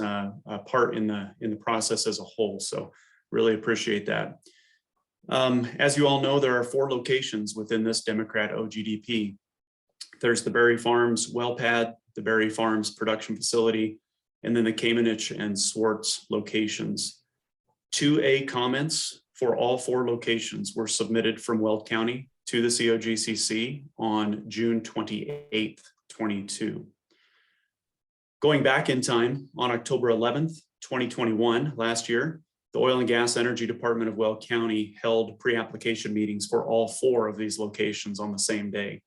part in the process as a whole. So really appreciate that. As you all know, there are 4 locations within this Democrat OGDP. There's the Berry Farms well pad, the Berry Farms production facility, and then the Kamenish and Swartz locations. 2A comments for all 4 locations were submitted from Weld County to the COGCC on June 28th, 22. Going back in time, on October 11th, 2021, last year, the Oil and Gas Energy Department of Weld County held pre-application meetings for all 4 of these locations on the same day.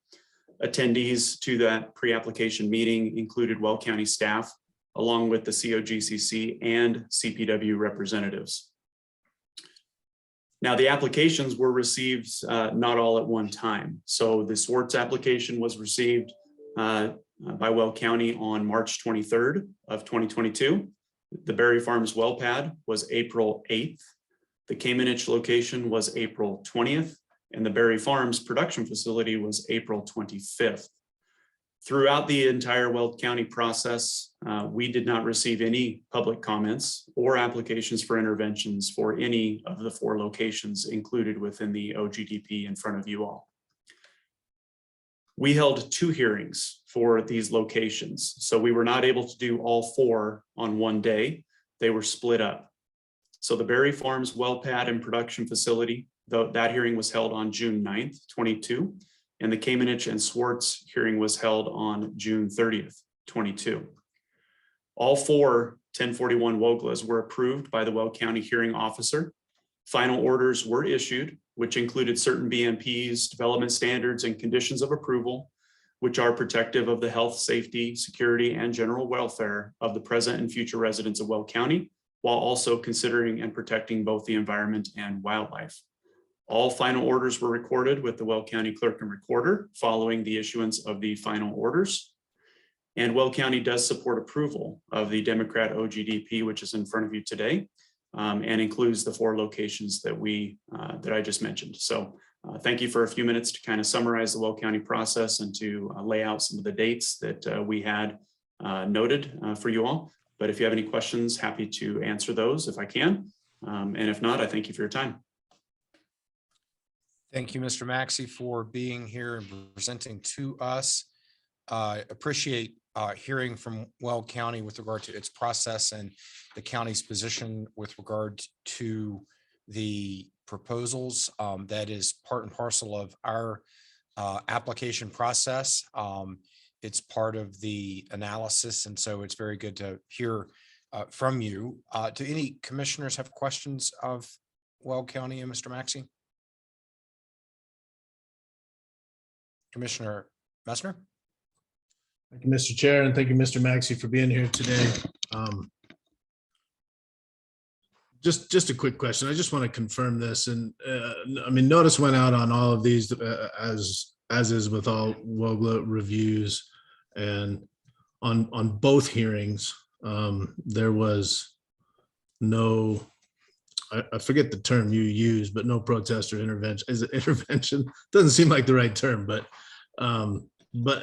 Attendees to that pre-application meeting included Weld County staff, along with the COGCC and CPW representatives. Now, the applications were received not all at one time. So the Swartz application was received by Weld County on March 23rd of 2022. The Berry Farms well pad was April 8th. The Kamenish location was April 20th, and the Berry Farms production facility was April 25th. Throughout the entire Weld County process, we did not receive any public comments or applications for interventions for any of the 4 locations included within the OGDP in front of you all. We held 2 hearings for these locations, so we were not able to do all 4 on one day. They were split up. So the Berry Farms well pad and production facility, that hearing was held on June 9th, 22. and the Kamenich and Swartz hearing was held on June 30th, 22. All four 1041 WOGLAs were approved by the Weld County hearing officer. Final orders were issued, which included certain BMPs, development standards, and conditions of approval, which are protective of the health, safety, security, and general welfare of the present and future residents of Weld County, while also considering and protecting both the environment and wildlife. All final orders were recorded with the Weld County Clerk and Recorder following the issuance of the final orders. And Weld County does support approval of the Democrat OGDP, which is in front of you today, and includes the four locations that I just mentioned. So thank you for a few minutes to kind of summarize the Weld County process and to lay out some of the dates that we had noted for you all. But if you have any questions, happy to answer those if I can. And if not, I thank you for your time. Thank you, Mr. Maxey, for being here and presenting to us. I appreciate hearing from Weld County with regard to its process and the county's position with regard to the proposals. That is part and parcel of our application process. It's part of the analysis, and so it's very good to hear from you. Do any commissioners have questions of Weld County and Mr. Maxey? Commissioner Messner? Thank you, Mr. Chair, and thank you, Mr. Maxey, for being here today. Just a quick question. I just want to confirm this, and I mean, notice went out on all of these as is with all WOGLA reviews, and on both hearings, there was no, I forget the term you use, but no protest or intervention. Is it intervention? Doesn't seem like the right term, but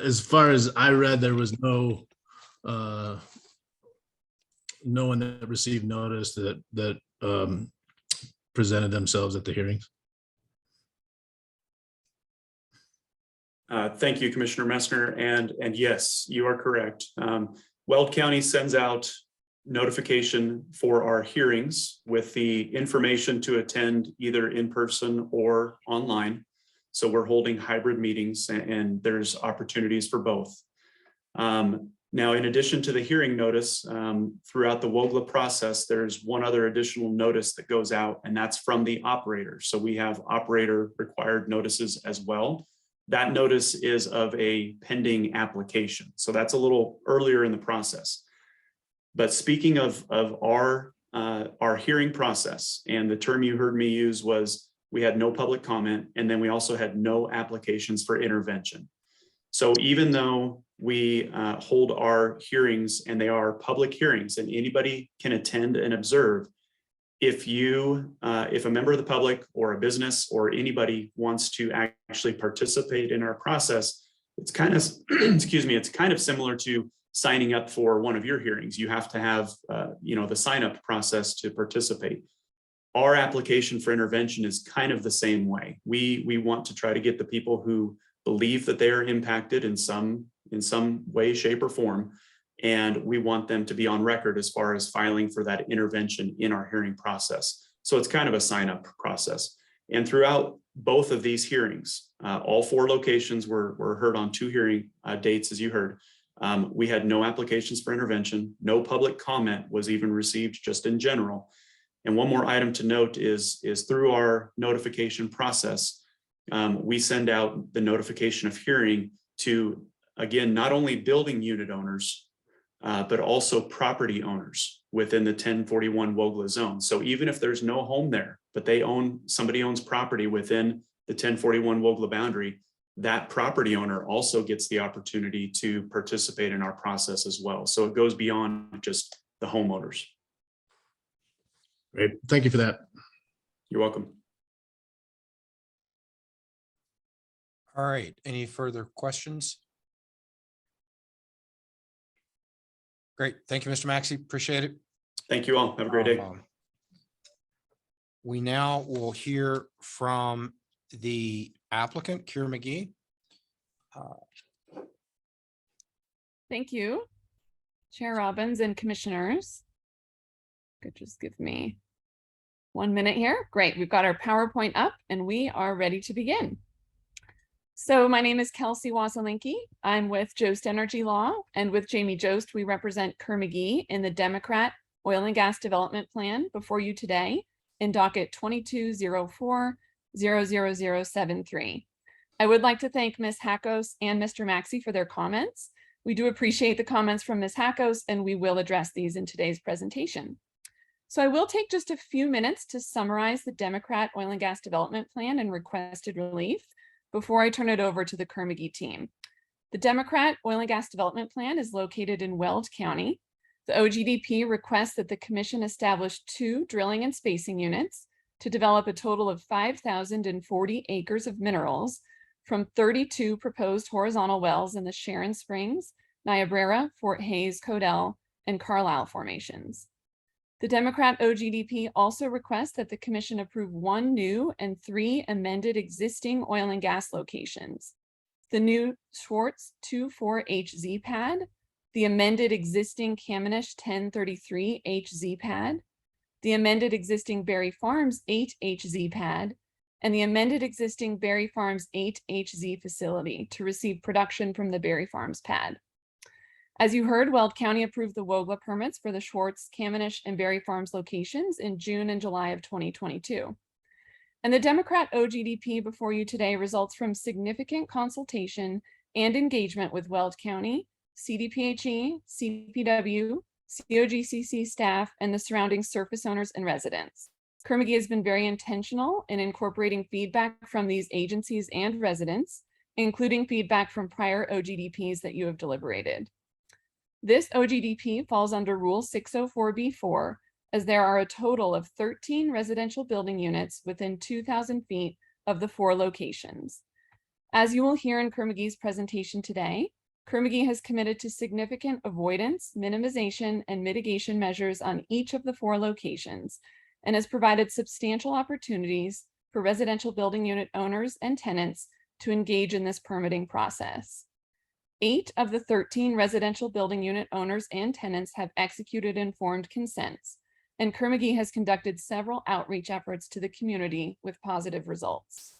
as far as I read, there was no one that received notice that presented themselves at the hearings. Thank you, Commissioner Messner. And yes, you are correct. Weld County sends out notification for our hearings with the information to attend either in person or online. So we're holding hybrid meetings, and there's opportunities for both. Now, in addition to the hearing notice, throughout the WOGLA process, there's one other additional notice that goes out, and that's from the operator. So we have operator required notices as well. That notice is of a pending application. So that's a little earlier in the process. But speaking of our hearing process, and the term you heard me use was we had no public comment, and then we also had no applications for intervention. So even though we hold our hearings and they are public hearings and anybody can attend and observe, if a member of the public or a business or anybody wants to actually participate in our process, it's kind of, excuse me, it's kind of similar to signing up for one of your hearings. You have to have, the sign up process to participate. Our application for intervention is kind of the same way. We want to try to get the people who believe that they are impacted in some way, shape, or form, and we want them to be on record as far as filing for that intervention in our hearing process. So it's kind of a sign up process. And throughout both of these hearings, all four locations were heard on two hearing dates, as you heard. We had no applications for intervention. No public comment was even received, just in general. And one more item to note is through our notification process, we send out the notification of hearing to, again, not only building unit owners, but also property owners within the 1041 WOGLA zone. So even if there's no home there, but somebody owns property within the 1041 WOGLA boundary, that property owner also gets the opportunity to participate in our process as well. So it goes beyond just the homeowners. Great, thank you for that. You're welcome. All right, any further questions? Great, thank you, Mr. Maxey, appreciate it. Thank you all, have a great day. We now will hear from the applicant, Kira McGee. Thank you, Chair Robbins and commissioners. Could just give me 1 minute here. Great, we've got our PowerPoint up and we are ready to begin. So my name is Kelsey Wasalinki. I'm with Jost Energy Law, and with Jamie Jost, we represent Kerr-McGee in the Democrat Oil and Gas Development Plan before you today in docket 2204-00073. I would like to thank Ms. Hackos and Mr. Maxey for their comments. We do appreciate the comments from Ms. Hackos, and we will address these in today's presentation. So I will take just a few minutes to summarize the Democrat Oil and Gas Development Plan and requested relief before I turn it over to the Kerr-McGee team. The Democrat Oil and Gas Development Plan is located in Weld County. The OGDP requests that the commission establish 2 drilling and spacing units to develop a total of 5,040 acres of minerals from 32 proposed horizontal wells in the Sharon Springs, Niobrara, Fort Hays, Codell, and Carlisle formations. The Democrat OGDP also requests that the commission approve 1 new and 3 amended existing oil and gas locations. The new Schwartz 24HZ pad, the amended existing Kamenish 1033HZ pad, the amended existing Berry Farms 8HZ pad, and the amended existing Berry Farms 8HZ facility to receive production from the Berry Farms pad. As you heard, Weld County approved the WOGLA permits for the Schwartz, Kamenish, and Berry Farms locations in June and July of 2022. And the Democrat OGDP before you today results from significant consultation and engagement with Weld County, CDPHE, CPW, COGCC staff, and the surrounding surface owners and residents. Kerr-McGee has been very intentional in incorporating feedback from these agencies and residents, including feedback from prior OGDPs that you have deliberated. This OGDP falls under Rule 604B4, as there are a total of 13 residential building units within 2,000 feet of the 4 locations. As you will hear in Kerr-McGee's presentation today, Kerr-McGee has committed to significant avoidance, minimization, and mitigation measures on each of the 4 locations, and has provided substantial opportunities for residential building unit owners and tenants to engage in this permitting process. 8 of the 13 residential building unit owners and tenants have executed informed consents, and Kerr-McGee has conducted several outreach efforts to the community with positive results.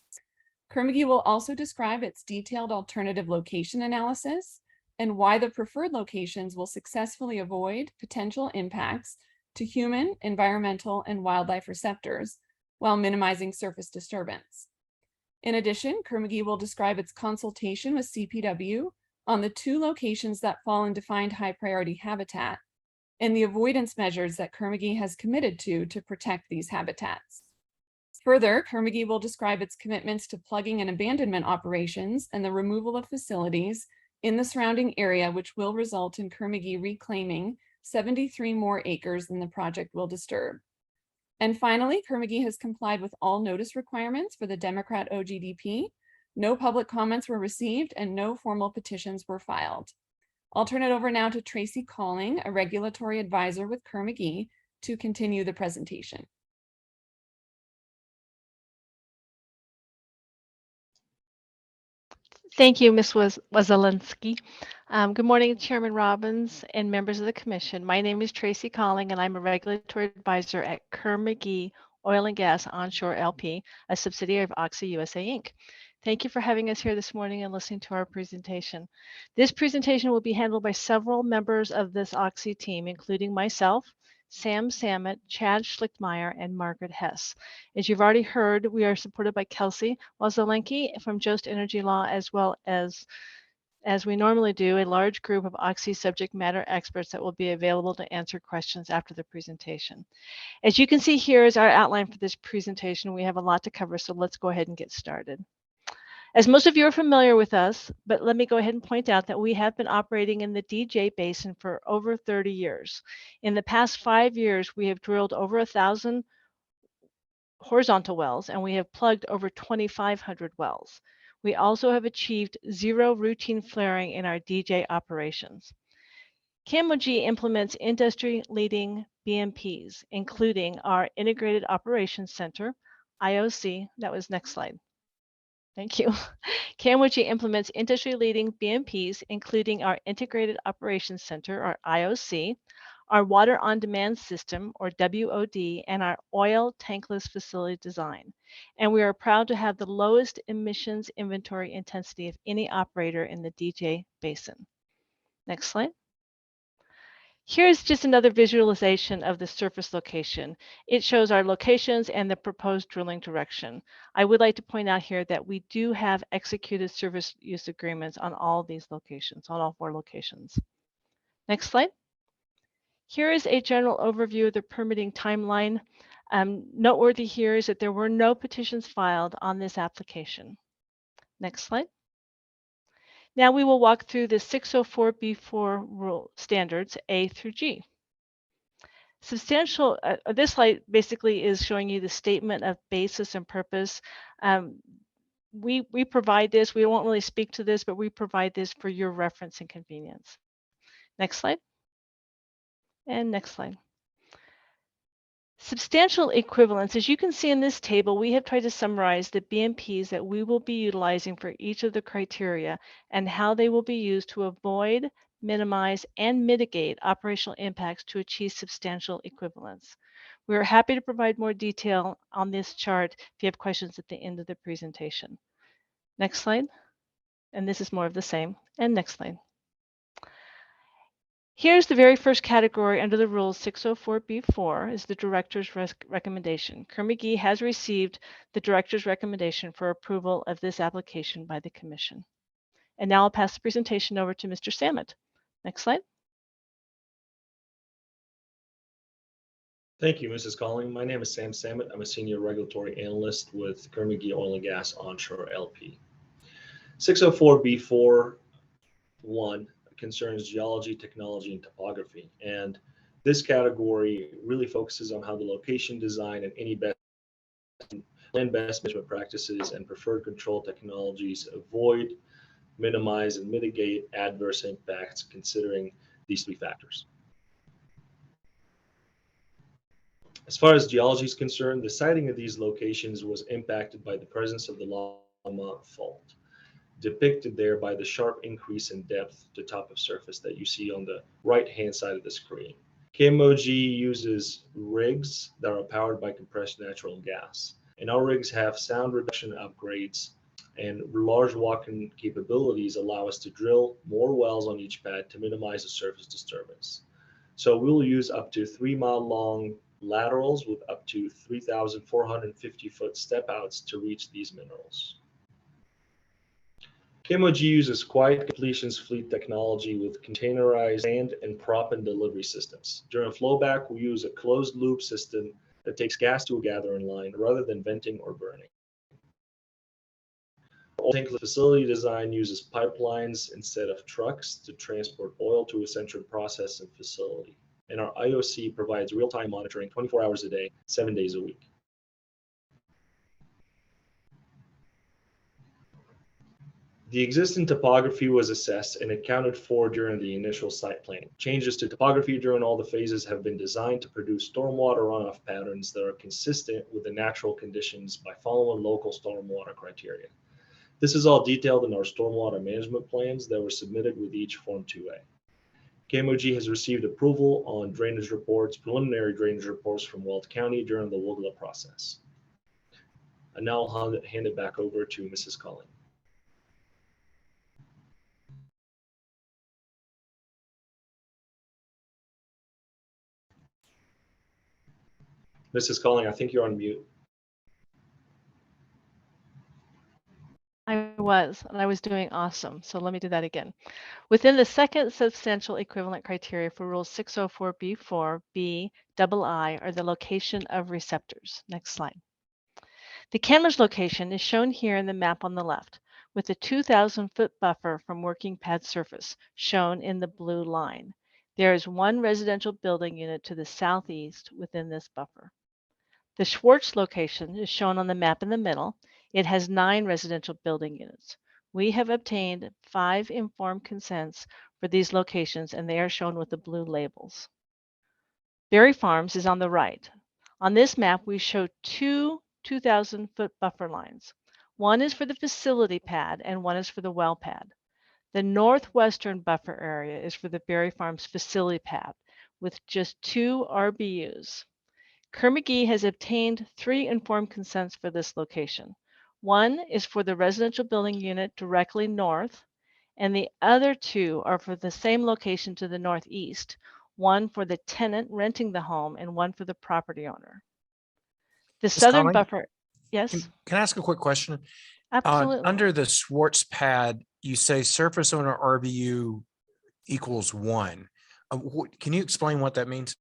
Kerr-McGee will also describe its detailed alternative location analysis and why the preferred locations will successfully avoid potential impacts to human, environmental, and wildlife receptors while minimizing surface disturbance. In addition, Kerr-McGee will describe its consultation with CPW on the 2 locations that fall in defined high priority habitat and the avoidance measures that Kerr-McGee has committed to protect these habitats. Further, Kerr-McGee will describe its commitments to plugging and abandonment operations and the removal of facilities in the surrounding area, which will result in Kerr-McGee reclaiming 73 more acres than the project will disturb. And finally, Kerr-McGee has complied with all notice requirements for the Democrat OGDP. No public comments were received and no formal petitions were filed. I'll turn it over now to Tracy Calling, a regulatory advisor with Kerr-McGee, to continue the presentation. Thank you, Ms. Wasalinski. Good morning, Chairman Robbins and members of the Commission. My name is Tracy Calling, and I'm a regulatory advisor at Kerr-McGee Oil and Gas Onshore LP, a subsidiary of Oxy USA Inc. Thank you for having us here this morning and listening to our presentation. This presentation will be handled by several members of this Oxy team, including myself, Sam Samet, Chad Schlichtmeyer, and Margaret Hess. As you've already heard, we are supported by Kelsey Wasalinki from Jost Energy Law, as well as we normally do, a large group of Oxy subject matter experts that will be available to answer questions after the presentation. As you can see here is our outline for this presentation. We have a lot to cover, so let's go ahead and get started. As most of you are familiar with us, but let me go ahead and point out that we have been operating in the DJ Basin for over 30 years. In the past 5 years, we have drilled over 1,000 horizontal wells, and we have plugged over 2,500 wells. We also have achieved 0 routine flaring in our DJ operations. CAMOG implements industry-leading BMPs, including our Integrated Operations Center, IOC. That was next slide. Thank you. CAMOG implements industry-leading BMPs, including our Integrated Operations Center, or IOC, our water on demand system, or WOD, and our oil tankless facility design. And we are proud to have the lowest emissions inventory intensity of any operator in the DJ Basin. Next slide. Here's just another visualization of the surface location. It shows our locations and the proposed drilling direction. I would like to point out here that we do have executed service use agreements on all these locations, on all 4 locations. Next slide. Here is a general overview of the permitting timeline. Noteworthy here is that there were no petitions filed on this application. Next slide. Now we will walk through the 604B4 rule standards A through G. Substantial, this slide basically is showing you the statement of basis and purpose. We provide this, we won't really speak to this, but we provide this for your reference and convenience. Next slide. And next slide. Substantial equivalence. As you can see in this table, we have tried to summarize the BMPs that we will be utilizing for each of the criteria and how they will be used to avoid, minimize, and mitigate operational impacts to achieve substantial equivalence. We are happy to provide more detail on this chart if you have questions at the end of the presentation. Next slide. And this is more of the same. And next slide. Here's the very first category under the rules 604B4 is the director's recommendation. Kerr-McGee has received the director's recommendation for approval of this application by the commission. And now I'll pass the presentation over to Mr. Samet. Next slide. Thank you, Mrs. Calling. My name is Sam Samet. I'm a senior regulatory analyst with Kerr-McGee Oil and Gas Onshore LP. 604B4.1 concerns geology, technology, and topography. And this category really focuses on how the location design and any land best management practices and preferred control technologies avoid, minimize, and mitigate adverse impacts considering these 3 factors. As far as geology is concerned, the siting of these locations was impacted by the presence of the Longmont Fault, depicted there by the sharp increase in depth to top of surface that you see on the right-hand side of the screen. KMOG uses rigs that are powered by compressed natural gas, and our rigs have sound reduction upgrades and large walk-in capabilities allow us to drill more wells on each pad to minimize the surface disturbance. So we'll use up to 3-mile-long laterals with up to 3,450-foot step-outs to reach these minerals. KMOG uses quiet completions fleet technology with containerized sand and proppant delivery systems. During flowback, we use a closed loop system that takes gas to a gathering line rather than venting or burning. Our tank facility design uses pipelines instead of trucks to transport oil to a central processing facility. And our IOC provides real-time monitoring 24 hours a day, 7 days a week. The existing topography was assessed and accounted for during the initial site planning. Changes to topography during all the phases have been designed to produce stormwater runoff patterns that are consistent with the natural conditions by following local stormwater criteria. This is all detailed in our stormwater management plans that were submitted with each Form 2A. KMOG has received approval on drainage reports, preliminary drainage reports from Weld County during the WGLA process. And now I'll hand it back over to Mrs. Collin. Mrs. Calling, I think you're on mute. I was doing awesome. So let me do that again. Within the second substantial equivalent criteria for Rule 604B4, B, double I are the location of receptors. Next slide. The camera's location is shown here in the map on the left, with a 2,000-foot buffer from working pad surface, shown in the blue line. There is one residential building unit to the southeast within this buffer. The Schwartz location is shown on the map in the middle. It has 9 residential building units. We have obtained 5 informed consents for these locations, and they are shown with the blue labels. Berry Farms is on the right. On this map, we show 2 2,000-foot buffer lines. One is for the facility pad and one is for the well pad. The northwestern buffer area is for the Berry Farms facility pad, with just 2 RBUs. Kerr-McGee has obtained 3 informed consents for this location. One is for the residential building unit directly north, and the other 2 are for the same location to the northeast, one for the tenant renting the home and one for the property owner. The Ms. southern Conley, buffer, yes, Can I ask a quick question? absolutely. Under the Schwartz pad, you say surface owner RBU equals 1. Can you explain what that means?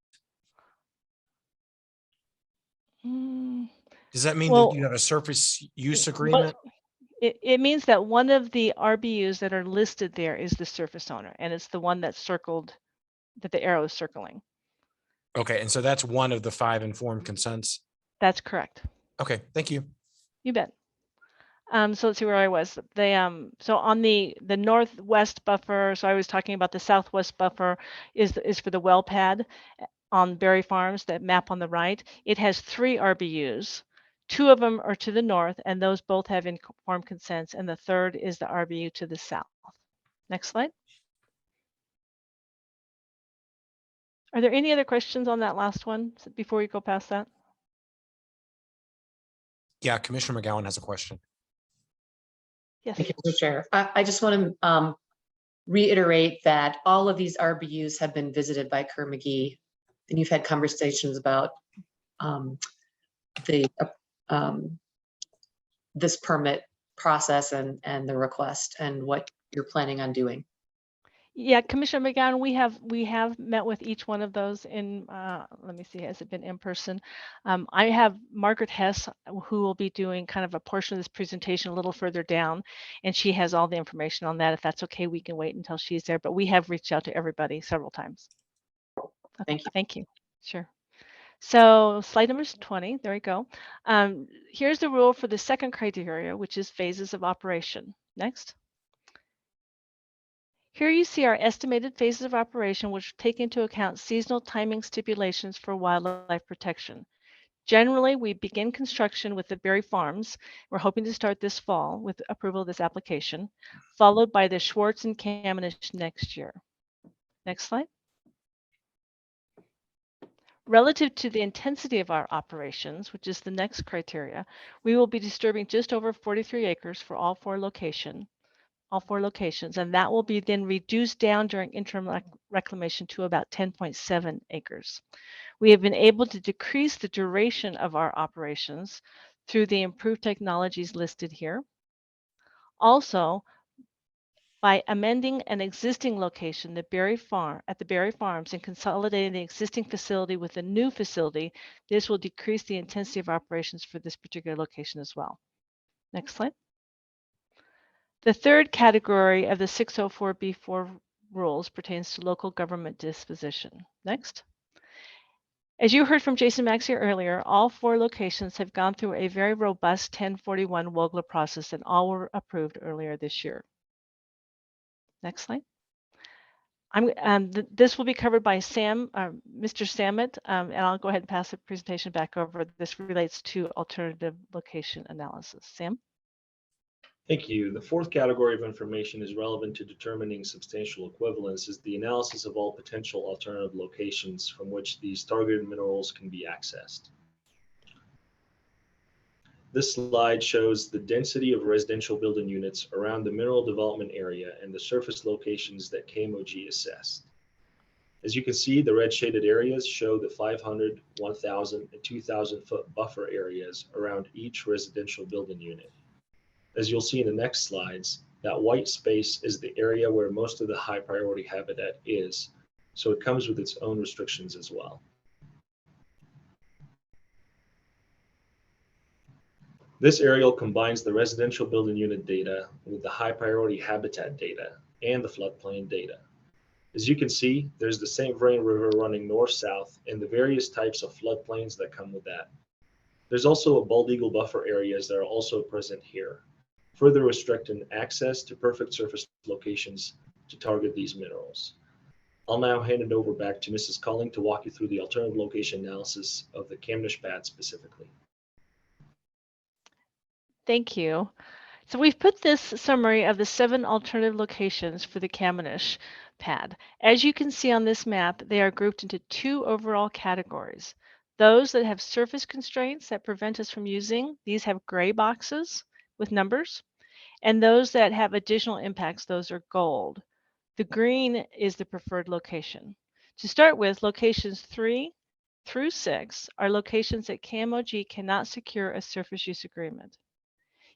Mm, Does that mean that Well, you have a surface use what agreement? it means that one of the RBUs that are listed there is the surface owner, and it's the one that's circled, that the arrow is circling. Okay, and so that's one of the 5 informed consents. That's correct. Okay, thank you. You bet. So let's see where I was. So on the northwest buffer, so I was talking about the southwest buffer is for the well pad on Berry Farms, that map on the right. It has 3 RBUs. 2 of them are to the north, and those both have informed consents, and the third is the RBU to the south. Next slide. Are there any other questions on that last one before we go past that? Yeah, Commissioner McGowan has a question. Yes. Thank you, Mr. Chair. I just want to reiterate that all of these RBUs have been visited by Kerr-McGee, and you've had conversations about the this permit process and the request and what you're planning on doing. Yeah, Commissioner McGowan, we have met with each one of those in, let me see, has it been in person? I have Margaret Hess, who will be doing kind of a portion of this presentation a little further down, and she has all the information on that. If that's okay, we can wait until she's there, but we have reached out to everybody several times. Okay, Thank you. Thank you. Sure. So slide number 20, there we go. Here's the rule for the second criteria, which is phases of operation. Next. Here you see our estimated phases of operation, which take into account seasonal timing stipulations for wildlife protection. Generally, we begin construction with the Berry Farms. We're hoping to start this fall with approval of this application, followed by the Schwartz and Kamenish next year. Next slide. Relative to the intensity of our operations, which is the next criteria, we will be disturbing just over 43 acres for all 4 locations, and that will be then reduced down during interim reclamation to about 10.7 acres. We have been able to decrease the duration of our operations through the improved technologies listed here. Also, by amending an existing location, at the Berry Farms, and consolidating the existing facility with a new facility, this will decrease the intensity of operations for this particular location as well. Next slide. The third category of the 604B4 rules pertains to local government disposition. Next. As you heard from Jason Maxey earlier, all 4 locations have gone through a very robust 1041 WOGLA process, and all were approved earlier this year. Next slide. This will be covered by Mr. Samet, and I'll go ahead and pass the presentation back over. This relates to alternative location analysis. Sam? Thank you. The fourth category of information is relevant to determining substantial equivalence is the analysis of all potential alternative locations from which these targeted minerals can be accessed. This slide shows the density of residential building units around the mineral development area and the surface locations that KMOG assessed. As you can see, the red shaded areas show the 500, 1,000, and 2,000 foot buffer areas around each residential building unit. As you'll see in the next slides, that white space is the area where most of the high priority habitat is, so it comes with its own restrictions as well. This aerial combines the residential building unit data with the high priority habitat data and the floodplain data. As you can see, there's the St. Vrain River running north-south and the various types of floodplains that come with that. There's also a bald eagle buffer areas that are also present here, further restricting access to perfect surface locations to target these minerals. I'll now hand it over back to Mrs. Culling to walk you through the alternative location analysis of the Kamenish pad specifically. Thank you. So we've put this summary of the 7 alternative locations for the Kamanish pad. As you can see on this map, they are grouped into 2 overall categories. Those that have surface constraints that prevent us from using, these have gray boxes with numbers, and those that have additional impacts, those are gold. The green is the preferred location. To start with, locations 3 through 6 are locations that KMOG cannot secure a surface use agreement.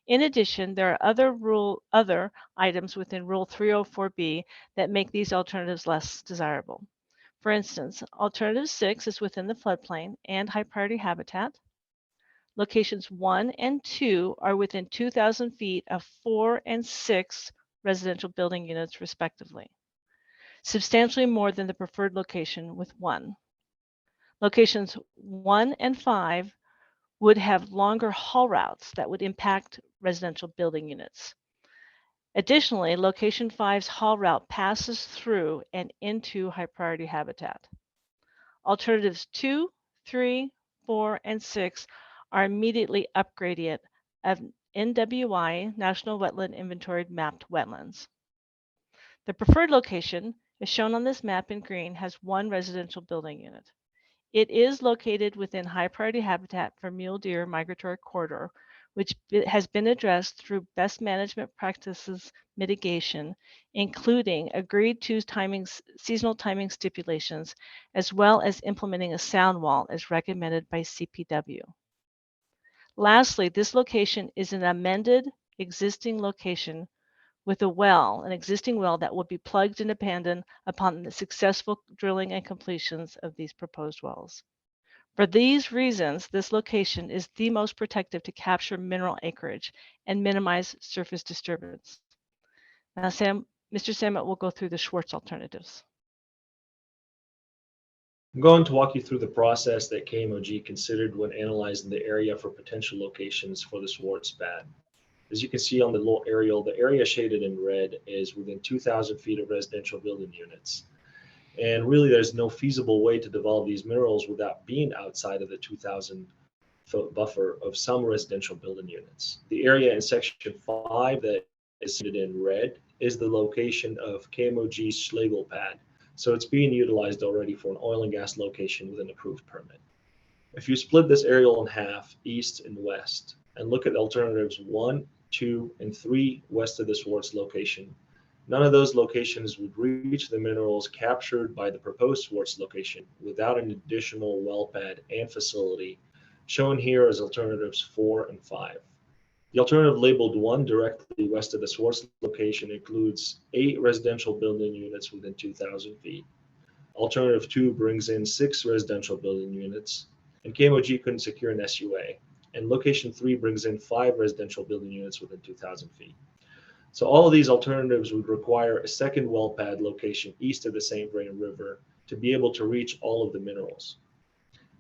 In addition, there are other items within Rule 304B that make these alternatives less desirable. For instance, Alternative 6 is within the floodplain and high priority habitat. Locations 1 and 2 are within 2,000 feet of 4 and 6 residential building units, respectively, substantially more than the preferred location with 1. Locations 1 and 5 would have longer haul routes that would impact residential building units. Additionally, location 5's haul route passes through and into high priority habitat. Alternatives 2, 3, 4, and 6 are immediately upgradient of NWI, National Wetland Inventory mapped wetlands. The preferred location, as shown on this map in green, has 1 residential building unit. It is located within high priority habitat for mule deer migratory corridor, which has been addressed through best management practices mitigation, including agreed to seasonal timing stipulations, as well as implementing a sound wall as recommended by CPW. Lastly, this location is an amended existing location with an existing well that will be plugged and abandoned upon the successful drilling and completions of these proposed wells. For these reasons, this location is the most protective to capture mineral acreage and minimize surface disturbance. Now, Mr. Samet will go through the Schwartz alternatives. I'm going to walk you through the process that KMOG considered when analyzing the area for potential locations for the Schwartz pad. As you can see on the little aerial, the area shaded in red is within 2,000 feet of residential building units. And really, there's no feasible way to develop these minerals without being outside of the 2,000 foot buffer of some residential building units. The area in section 5 that is shaded in red is the location of KMOG's Schlegel pad. So it's being utilized already for an oil and gas location with an approved permit. If you split this aerial in half, east and west, and look at alternatives 1, 2, and 3 west of the Schwartz location, none of those locations would reach the minerals captured by the proposed Schwartz location without an additional well pad and facility, shown here as alternatives 4 and 5. The alternative labeled 1 directly west of the Schwartz location includes 8 residential building units within 2,000 feet. Alternative 2 brings in 6 residential building units, and KMOG couldn't secure an SUA. And location 3 brings in 5 residential building units within 2,000 feet. So all of these alternatives would require a second well pad location east of the St. Vrain River to be able to reach all of the minerals.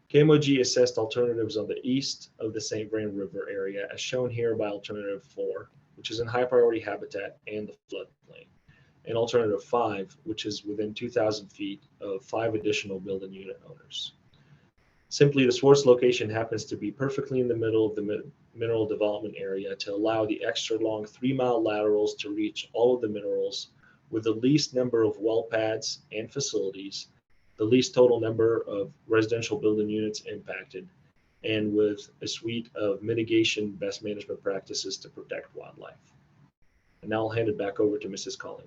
KMOG assessed alternatives on the east of the St. Vrain River area, as shown here by alternative 4, which is in high priority habitat and the floodplain, and alternative 5, which is within 2,000 feet of 5 additional building unit owners. Simply, the Schwartz location happens to be perfectly in the middle of the mineral development area to allow the extra long 3-mile laterals to reach all of the minerals with the least number of well pads and facilities, the least total number of residential building units impacted, and with a suite of mitigation best management practices to protect wildlife. And now I'll hand it back over to Mrs. Colling.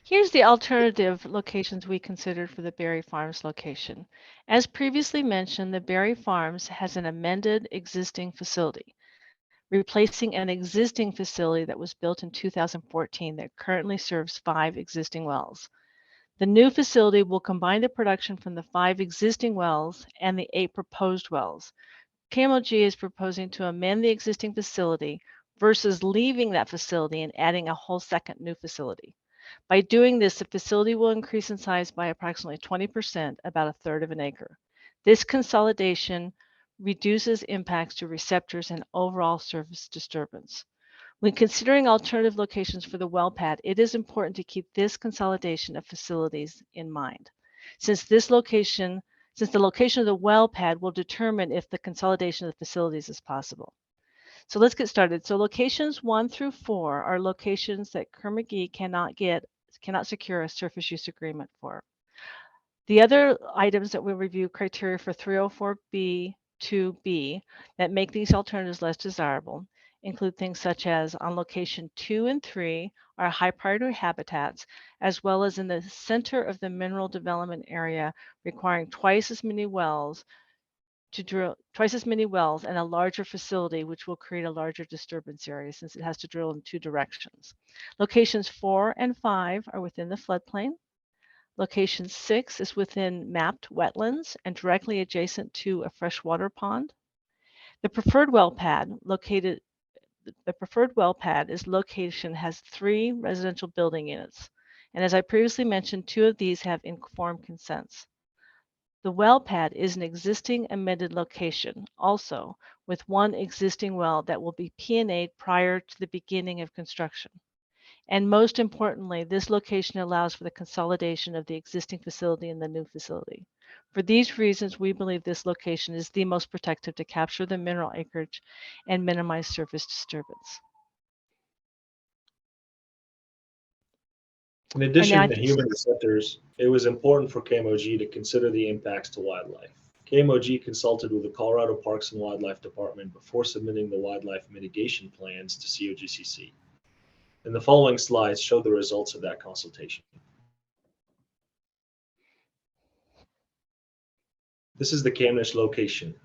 Here's the alternative locations we considered for the Berry Farms location. As previously mentioned, the Berry Farms has an amended existing facility, replacing an existing facility that was built in 2014 that currently serves 5 existing wells. The new facility will combine the production from the 5 existing wells and the 8 proposed wells. KMOG is proposing to amend the existing facility versus leaving that facility and adding a whole second new facility. By doing this, the facility will increase in size by approximately 20%, about 1/3 of an acre. This consolidation reduces impacts to receptors and overall surface disturbance. When considering alternative locations for the well pad, it is important to keep this consolidation of facilities in mind, since the location of the well pad will determine if the consolidation of the facilities is possible. So let's get started. So locations 1 through 4 are locations that Kerr-McGee cannot secure a surface use agreement for. The other items that we'll review criteria for 304B 2B that make these alternatives less desirable include things such as on location 2 and 3 are high priority habitats, as well as in the center of the mineral development area, requiring twice as many wells and a larger facility, which will create a larger disturbance area since it has to drill in 2 directions. Locations 4 and 5 are within the floodplain. Location 6 is within mapped wetlands and directly adjacent to a freshwater pond. The preferred well pad location has 3 residential building units. And as I previously mentioned, 2 of these have informed consents. The well pad is an existing amended location, also with 1 existing well that will be P&A'd prior to the beginning of construction. And most importantly, this location allows for the consolidation of the existing facility and the new facility. For these reasons, we believe this location is the most protective to capture the mineral acreage and minimize surface disturbance. In addition to human receptors, it was important for COGCC to consider the impacts to wildlife. COGCC consulted with the Colorado Parks and Wildlife Department before submitting the wildlife mitigation plans to COGCC. And the following slides show the results of that consultation. This is the Kamnish location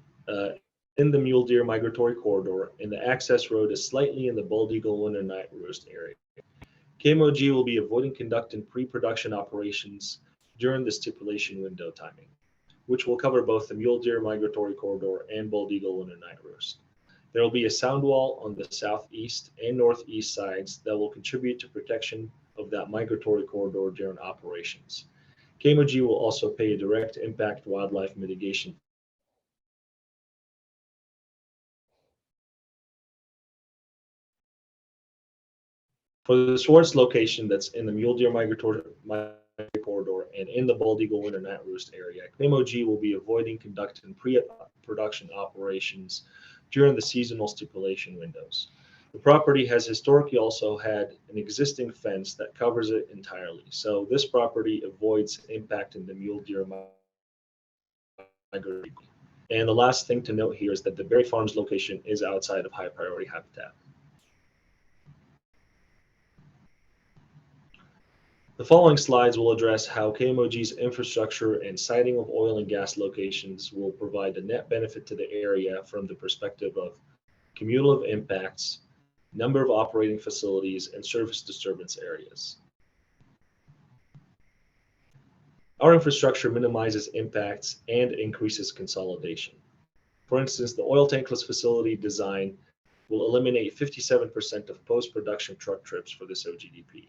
in the mule deer migratory corridor, and the access road is slightly in the bald eagle winter night roost area. COGCC will be avoiding conducting pre-production operations during the stipulation window timing, which will cover both the mule deer migratory corridor and bald eagle winter night roost. There will be a sound wall on the southeast and northeast sides that will contribute to protection of that migratory corridor during operations. COGCC will also pay a direct impact wildlife mitigation. For the Swartz location that's in the mule deer migratory corridor and in the bald eagle winter night roost area, COGCC will be avoiding conducting pre-production operations during the seasonal stipulation windows. The property has historically also had an existing fence that covers it entirely, so this property avoids impacting the mule deer migration. And the last thing to note here is that the Berry Farms location is outside of high priority habitat. The following slides will address how COGCC's infrastructure and siting of oil and gas locations will provide a net benefit to the area from the perspective of cumulative impacts, number of operating facilities, and surface disturbance areas. Our infrastructure minimizes impacts and increases consolidation. For instance, the oil tankless facility design will eliminate 57% of post-production truck trips for this OGDP.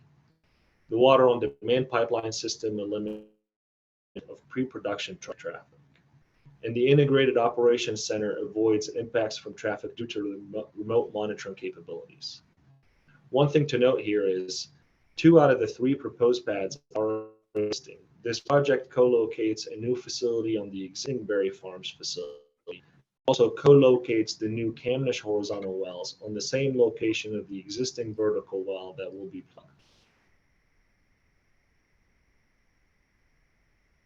The water on demand pipeline system eliminates of pre-production truck traffic. And the integrated operations center avoids impacts from traffic due to remote monitoring capabilities. One thing to note here is 2 out of the 3 proposed pads are existing. This project co-locates a new facility on the existing Berry Farms facility. Also co-locates the new Kamnish horizontal wells on the same location of the existing vertical well that will be plugged.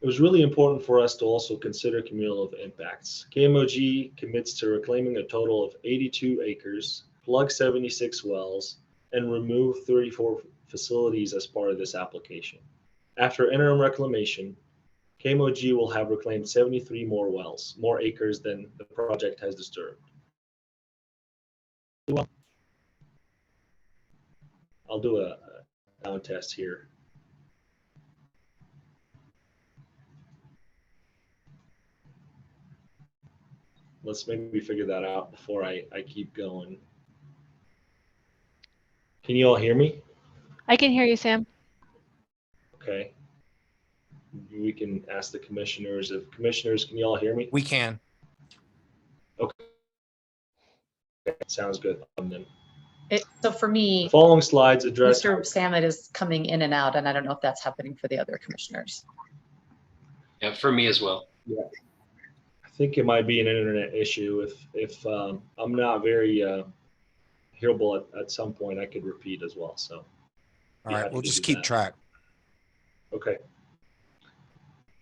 It was really important for us to also consider cumulative impacts. COGCC commits to reclaiming a total of 82 acres, plug 76 wells, and remove 34 facilities as part of this application. After interim reclamation, COGCC will have reclaimed 73 more wells, more acres than the project has disturbed. I'll do a sound test here. Let's maybe figure that out before I keep going. Can you all hear me? I can hear you, Sam. Okay. We can ask the commissioners. If commissioners, can you all hear me? We can. Okay. Sounds good. Then. So for me, the following slides address Mr. Samet is coming in and out, and I don't know if that's happening for the other commissioners. Yeah, for me as well. Yeah. I think it might be an internet issue. If I'm not very hearable at some point, I could repeat as well. So. All be right, happy we'll to just do keep that. track. Okay.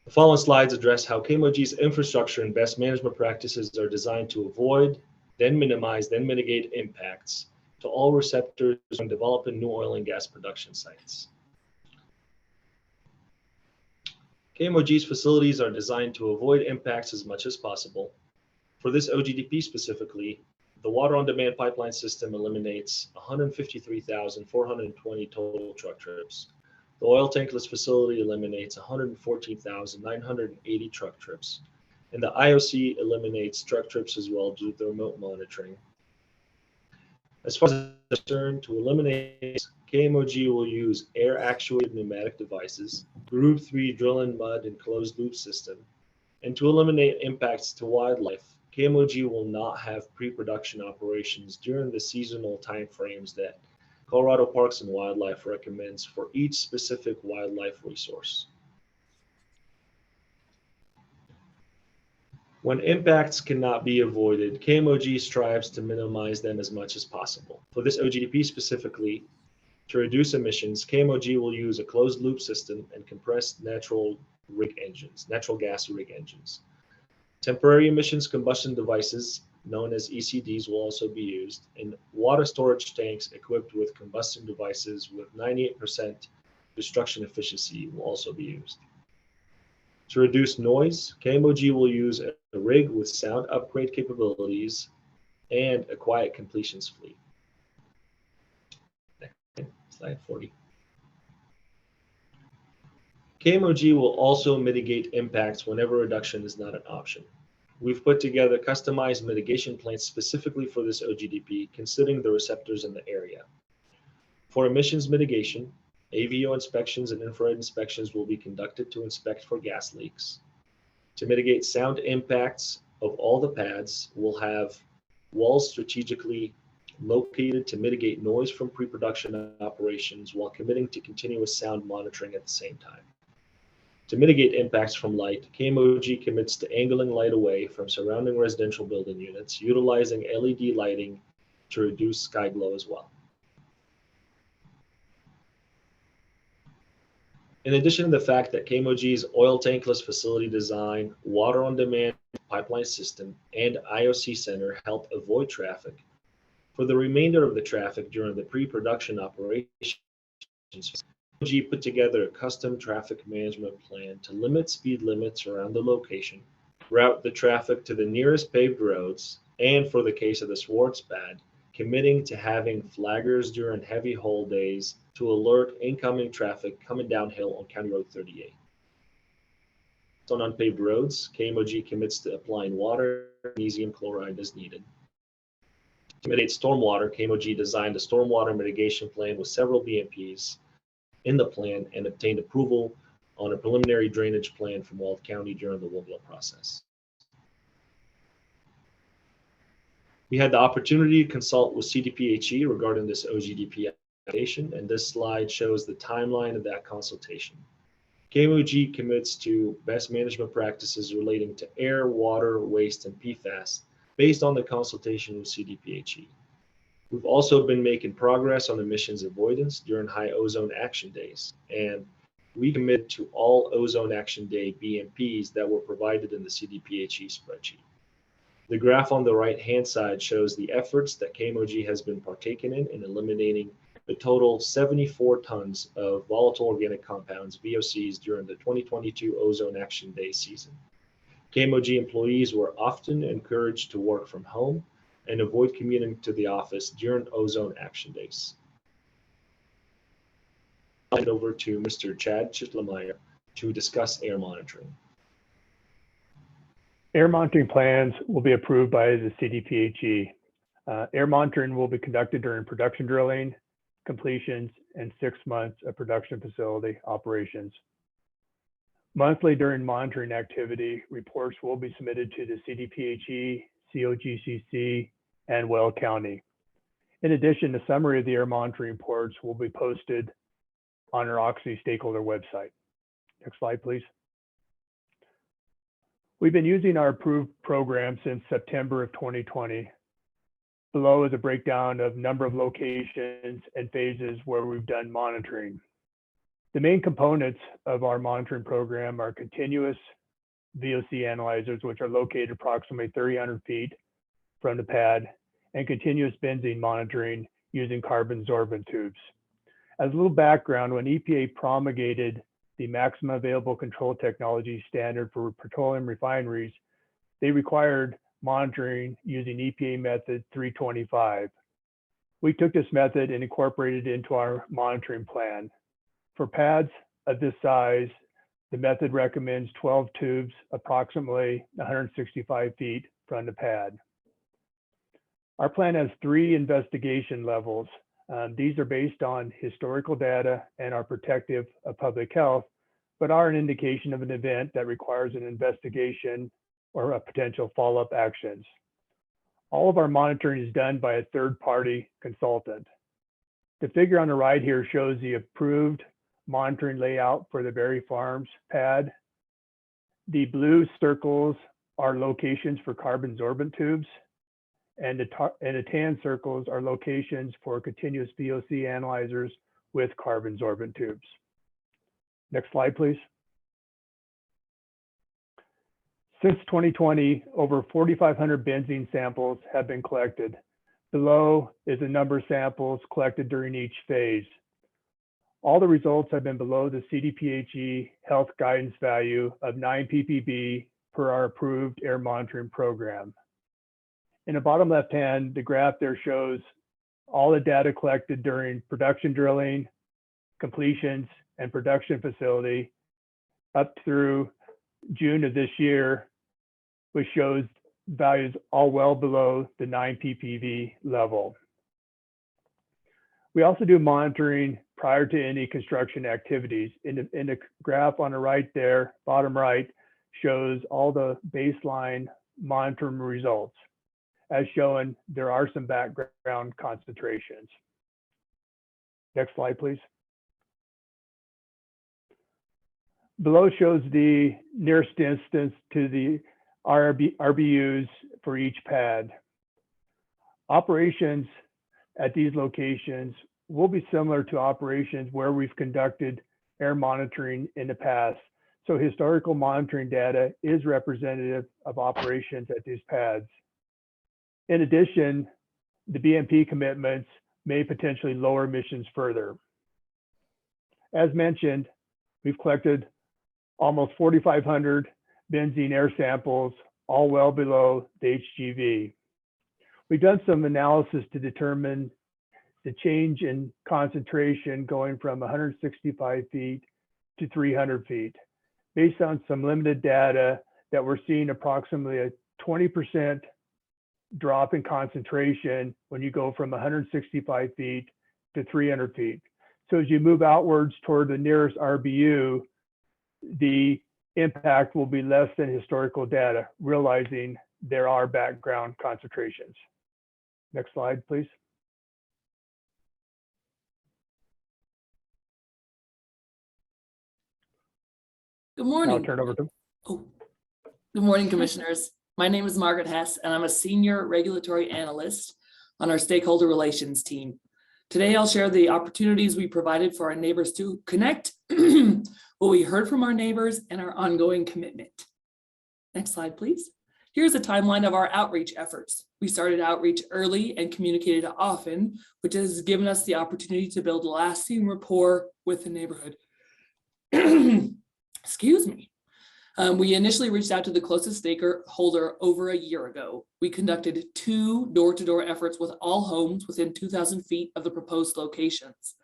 The following slides address how KMOG's infrastructure and best management practices are designed to avoid, then minimize, then mitigate impacts to all receptors when developing new oil and gas production sites. KMOG's facilities are designed to avoid impacts as much as possible. For this OGDP specifically, the water on demand pipeline system eliminates 153,420 total truck trips. The oil tankless facility eliminates 114,980 truck trips. And the IOC eliminates truck trips as well due to remote monitoring. As far as concerned, to eliminate, KMOG will use air actuated pneumatic devices, Group 3 drill and mud and closed loop system. And to eliminate impacts to wildlife, KMOG will not have pre-production operations during the seasonal timeframes that Colorado Parks and Wildlife recommends for each specific wildlife resource. When impacts cannot be avoided, KMOG strives to minimize them as much as possible. For this OGDP specifically, to reduce emissions, KMOG will use a closed loop system and compressed natural gas rig engines. Temporary emissions combustion devices, known as ECDs, will also be used, and water storage tanks equipped with combustion devices with 98% destruction efficiency will also be used. To reduce noise, KMOG will use a rig with sound upgrade capabilities and a quiet completions fleet. Slide 40. KMOG will also mitigate impacts whenever reduction is not an option. We've put together customized mitigation plans specifically for this OGDP, considering the receptors in the area. For emissions mitigation, AVO inspections and infrared inspections will be conducted to inspect for gas leaks. To mitigate sound impacts of all the pads, we'll have walls strategically located to mitigate noise from pre-production operations while committing to continuous sound monitoring at the same time. To mitigate impacts from light, KMOG commits to angling light away from surrounding residential building units, utilizing LED lighting to reduce sky glow as well. In addition to the fact that KMOG's oil tankless facility design, water on demand pipeline system, and IOC center help avoid traffic, for the remainder of the traffic during the pre-production operations, KMOG put together a custom traffic management plan to limit speed limits around the location, route the traffic to the nearest paved roads, and for the case of the Swartz pad, committing to having flaggers during heavy haul days to alert incoming traffic coming downhill on County Road 38. On unpaved roads, KMOG commits to applying water and magnesium chloride as needed. To mitigate stormwater, KMOG designed a stormwater mitigation plan with several BMPs in the plan and obtained approval on a preliminary drainage plan from Weld County during the WOGLA process. We had the opportunity to consult with CDPHE regarding this OGDP application, and this slide shows the timeline of that consultation. KMOG commits to best management practices relating to air, water, waste, and PFAS based on the consultation with CDPHE. We've also been making progress on emissions avoidance during high ozone action days, and we commit to all ozone action day BMPs that were provided in the CDPHE spreadsheet. The graph on the right-hand side shows the efforts that KMOG has been partaking in eliminating the total 74 tons of volatile organic compounds, VOCs, during the 2022 Ozone Action Day season. KMOG employees were often encouraged to work from home and avoid commuting to the office during Ozone Action Days. I'll hand over to Mr. Chad Chitlemeyer to discuss air monitoring. Air monitoring plans will be approved by the CDPHE. Air monitoring will be conducted during production drilling, completions, and 6 months of production facility operations. Monthly during monitoring activity, reports will be submitted to the CDPHE, COGCC, and Weld County. In addition, a summary of the air monitoring reports will be posted on our Oxy stakeholder website. Next slide, please. We've been using our approved program since September of 2020. Below is a breakdown of number of locations and phases where we've done monitoring. The main components of our monitoring program are continuous VOC analyzers, which are located approximately 300 feet from the pad, and continuous benzene monitoring using carbon sorbent tubes. As a little background, when EPA promulgated the maximum available control technology standard for petroleum refineries, they required monitoring using EPA method 325. We took this method and incorporated it into our monitoring plan. For pads of this size, the method recommends 12 tubes, approximately 165 feet from the pad. Our plan has 3 investigation levels. These are based on historical data and are protective of public health, but are an indication of an event that requires an investigation or a potential follow-up actions. All of our monitoring is done by a third-party consultant. The figure on the right here shows the approved monitoring layout for the Berry Farms pad. The blue circles are locations for carbon sorbent tubes, and the tan circles are locations for continuous VOC analyzers with carbon sorbent tubes. Next slide, please. Since 2020, over 4,500 benzene samples have been collected. Below is the number of samples collected during each phase. All the results have been below the CDPHE health guidance value of 9 ppb per our approved air monitoring program. In the bottom left hand, the graph there shows all the data collected during production drilling, completions, and production facility up through June of this year, which shows values all well below the 9 ppb level. We also do monitoring prior to any construction activities. In the graph on the right there, bottom right, shows all the baseline monitoring results. As shown, there are some background concentrations. Next slide, please. Below shows the nearest distance to the RBUs for each pad. Operations at these locations will be similar to operations where we've conducted air monitoring in the past. So historical monitoring data is representative of operations at these pads. In addition, the BMP commitments may potentially lower emissions further. As mentioned, we've collected almost 4,500 benzene air samples, all well below the HGV. We've done some analysis to determine the change in concentration going from 165 feet to 300 feet. Based on some limited data that we're seeing approximately a 20% drop in concentration when you go from 165 feet to 300 feet. So as you move outwards toward the nearest RBU, the impact will be less than historical data, realizing there are background concentrations. Next slide, please. Good morning. I'll turn it over to. Good morning, commissioners. My name is Margaret Hess, and I'm a senior regulatory analyst on our stakeholder relations team. Today, I'll share the opportunities we provided for our neighbors to connect, what we heard from our neighbors, and our ongoing commitment. Next slide, please. Here's a timeline of our outreach efforts. We started outreach early and communicated often, which has given us the opportunity to build lasting rapport with the neighborhood. Excuse me. We initially reached out to the closest stakeholder over a year ago. We conducted 2 door-to-door efforts with all homes within 2,000 feet of the proposed locations.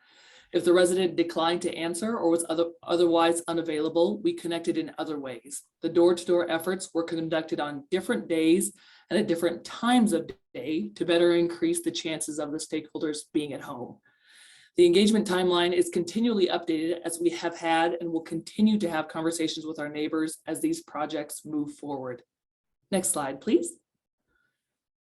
If the resident declined to answer or was otherwise unavailable, we connected in other ways. The door-to-door efforts were conducted on different days and at different times of day to better increase the chances of the stakeholders being at home. The engagement timeline is continually updated as we have had and will continue to have conversations with our neighbors as these projects move forward. Next slide, please.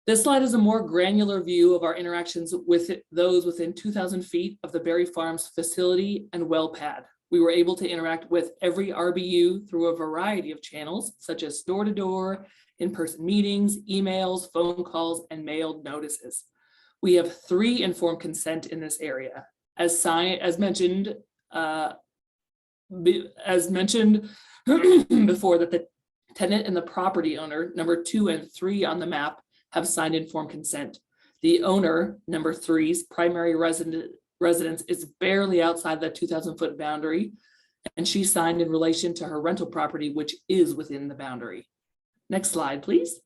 This slide is a more granular view of our interactions with those within 2,000 feet of the Berry Farms facility and well pad. We were able to interact with every RBU through a variety of channels, such as door-to-door, in-person meetings, emails, phone calls, and mailed notices. We have 3 informed consent in this area. As mentioned before, that the tenant and the property owner, number 2 and 3 on the map, have signed informed consent. The owner, number 3's primary residence is barely outside the 2,000-foot boundary, and she signed in relation to her rental property, which is within the boundary. Next slide, please.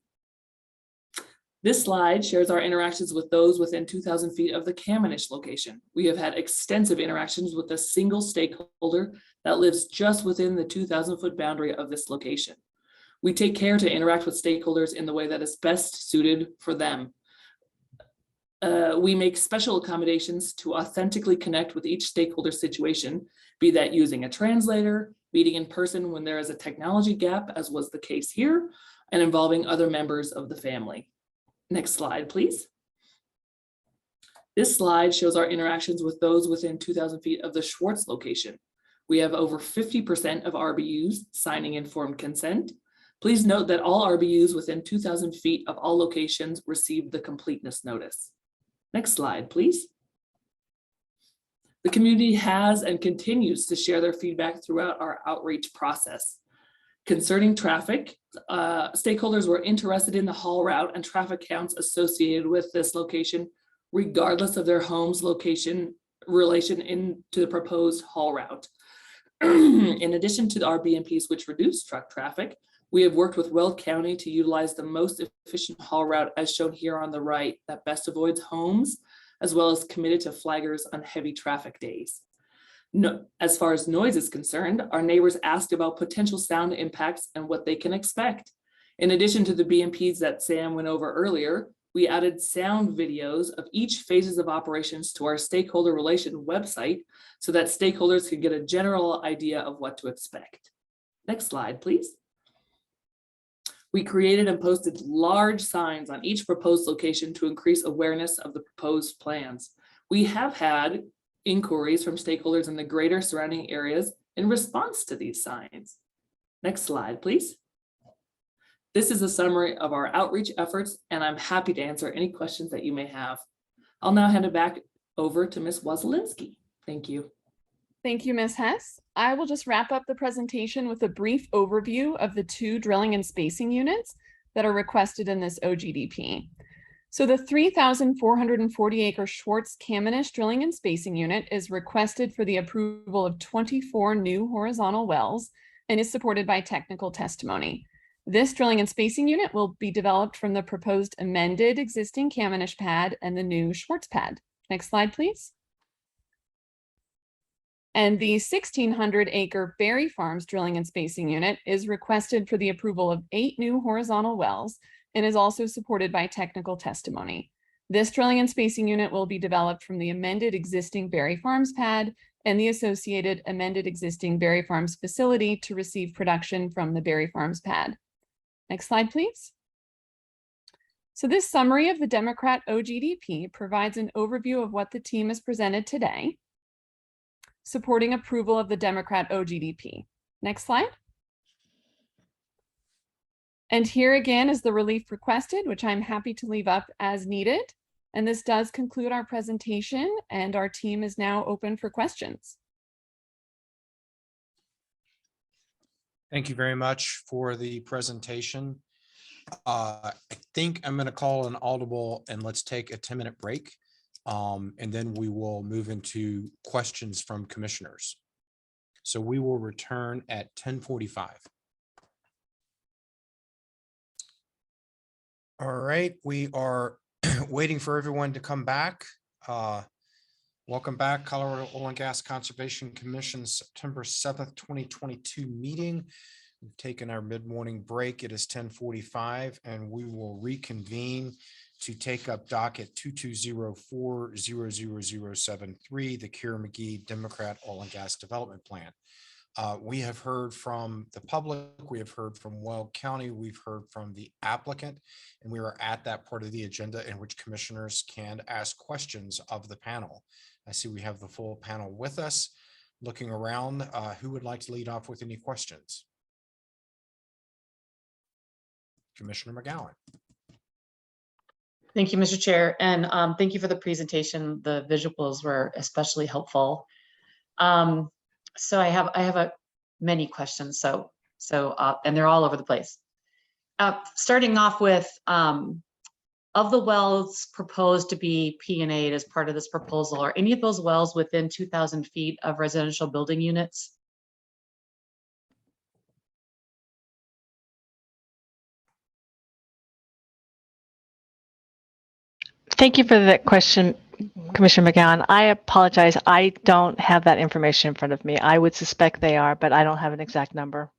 This slide shares our interactions with those within 2,000 feet of the Kamenish location. We have had extensive interactions with a single stakeholder that lives just within the 2,000-foot boundary of this location. We take care to interact with stakeholders in the way that is best suited for them. We make special accommodations to authentically connect with each stakeholder situation, be that using a translator, meeting in person when there is a technology gap, as was the case here, and involving other members of the family. Next slide, please. This slide shows our interactions with those within 2,000 feet of the Schwartz location. We have over 50% of RBUs signing informed consent. Please note that all RBUs within 2,000 feet of all locations received the completeness notice. Next slide, please. The community has and continues to share their feedback throughout our outreach process. Concerning traffic, stakeholders were interested in the haul route and traffic counts associated with this location, regardless of their home's location relation into the proposed haul route. In addition to our BMPs, which reduce truck traffic, we have worked with Weld County to utilize the most efficient haul route, as shown here on the right, that best avoids homes, as well as committed to flaggers on heavy traffic days. No, as far as noise is concerned, our neighbors asked about potential sound impacts and what they can expect. In addition to the BMPs that Sam went over earlier, we added sound videos of each phases of operations to our stakeholder relation website so that stakeholders could get a general idea of what to expect. Next slide, please. We created and posted large signs on each proposed location to increase awareness of the proposed plans. We have had inquiries from stakeholders in the greater surrounding areas in response to these signs. Next slide, please. This is a summary of our outreach efforts, and I'm happy to answer any questions that you may have. I'll now hand it back over to Ms. Wazelinski. Thank you. Thank you, Ms. Hess. I will just wrap up the presentation with a brief overview of the 2 drilling and spacing units that are requested in this OGDP. So the 3,440 acre Schwartz Kamenish drilling and spacing unit is requested for the approval of 24 new horizontal wells and is supported by technical testimony. This drilling and spacing unit will be developed from the proposed amended existing Kamenish pad and the new Schwartz pad. Next slide, please. And the 1,600 acre Berry Farms drilling and spacing unit is requested for the approval of 8 new horizontal wells and is also supported by technical testimony. This drilling and spacing unit will be developed from the amended existing Berry Farms pad and the associated amended existing Berry Farms facility to receive production from the Berry Farms pad. Next slide, please. So this summary of the Democrat OGDP provides an overview of what the team has presented today, supporting approval of the Democrat OGDP. Next slide. And here again is the relief requested, which I'm happy to leave up as needed. And this does conclude our presentation, and our team is now open for questions. Thank you very much for the presentation. I think I'm going to call an audible and let's take a 10-minute break. And then we will move into questions from commissioners. So we will return at 10:45. All right, we are waiting for everyone to come back. Welcome back, Colorado Oil and Gas Conservation Commission, September 7th, 2022 meeting. We've taken our mid-morning break. It is 10:45, and we will reconvene to take up docket 2204-00073, the Kira-McGee Democrat Oil and Gas Development Plan. We have heard from the public, we have heard from Weld County, we've heard from the applicant, and we are at that part of the agenda in which commissioners can ask questions of the panel. I see we have the full panel with us. Looking around, who would like to lead off with any questions? Commissioner McGowan. Thank you, Mr. Chair, and thank you for the presentation. The visuals were especially helpful. So I have many questions. And they're all over the place. Starting off with of the wells proposed to be P&A'd as part of this proposal, are any of those wells within 2,000 feet of residential building units? Thank you for that question, Commissioner McGowan. I apologize. I don't have that information in front of me. I would suspect they are, but I don't have an exact number.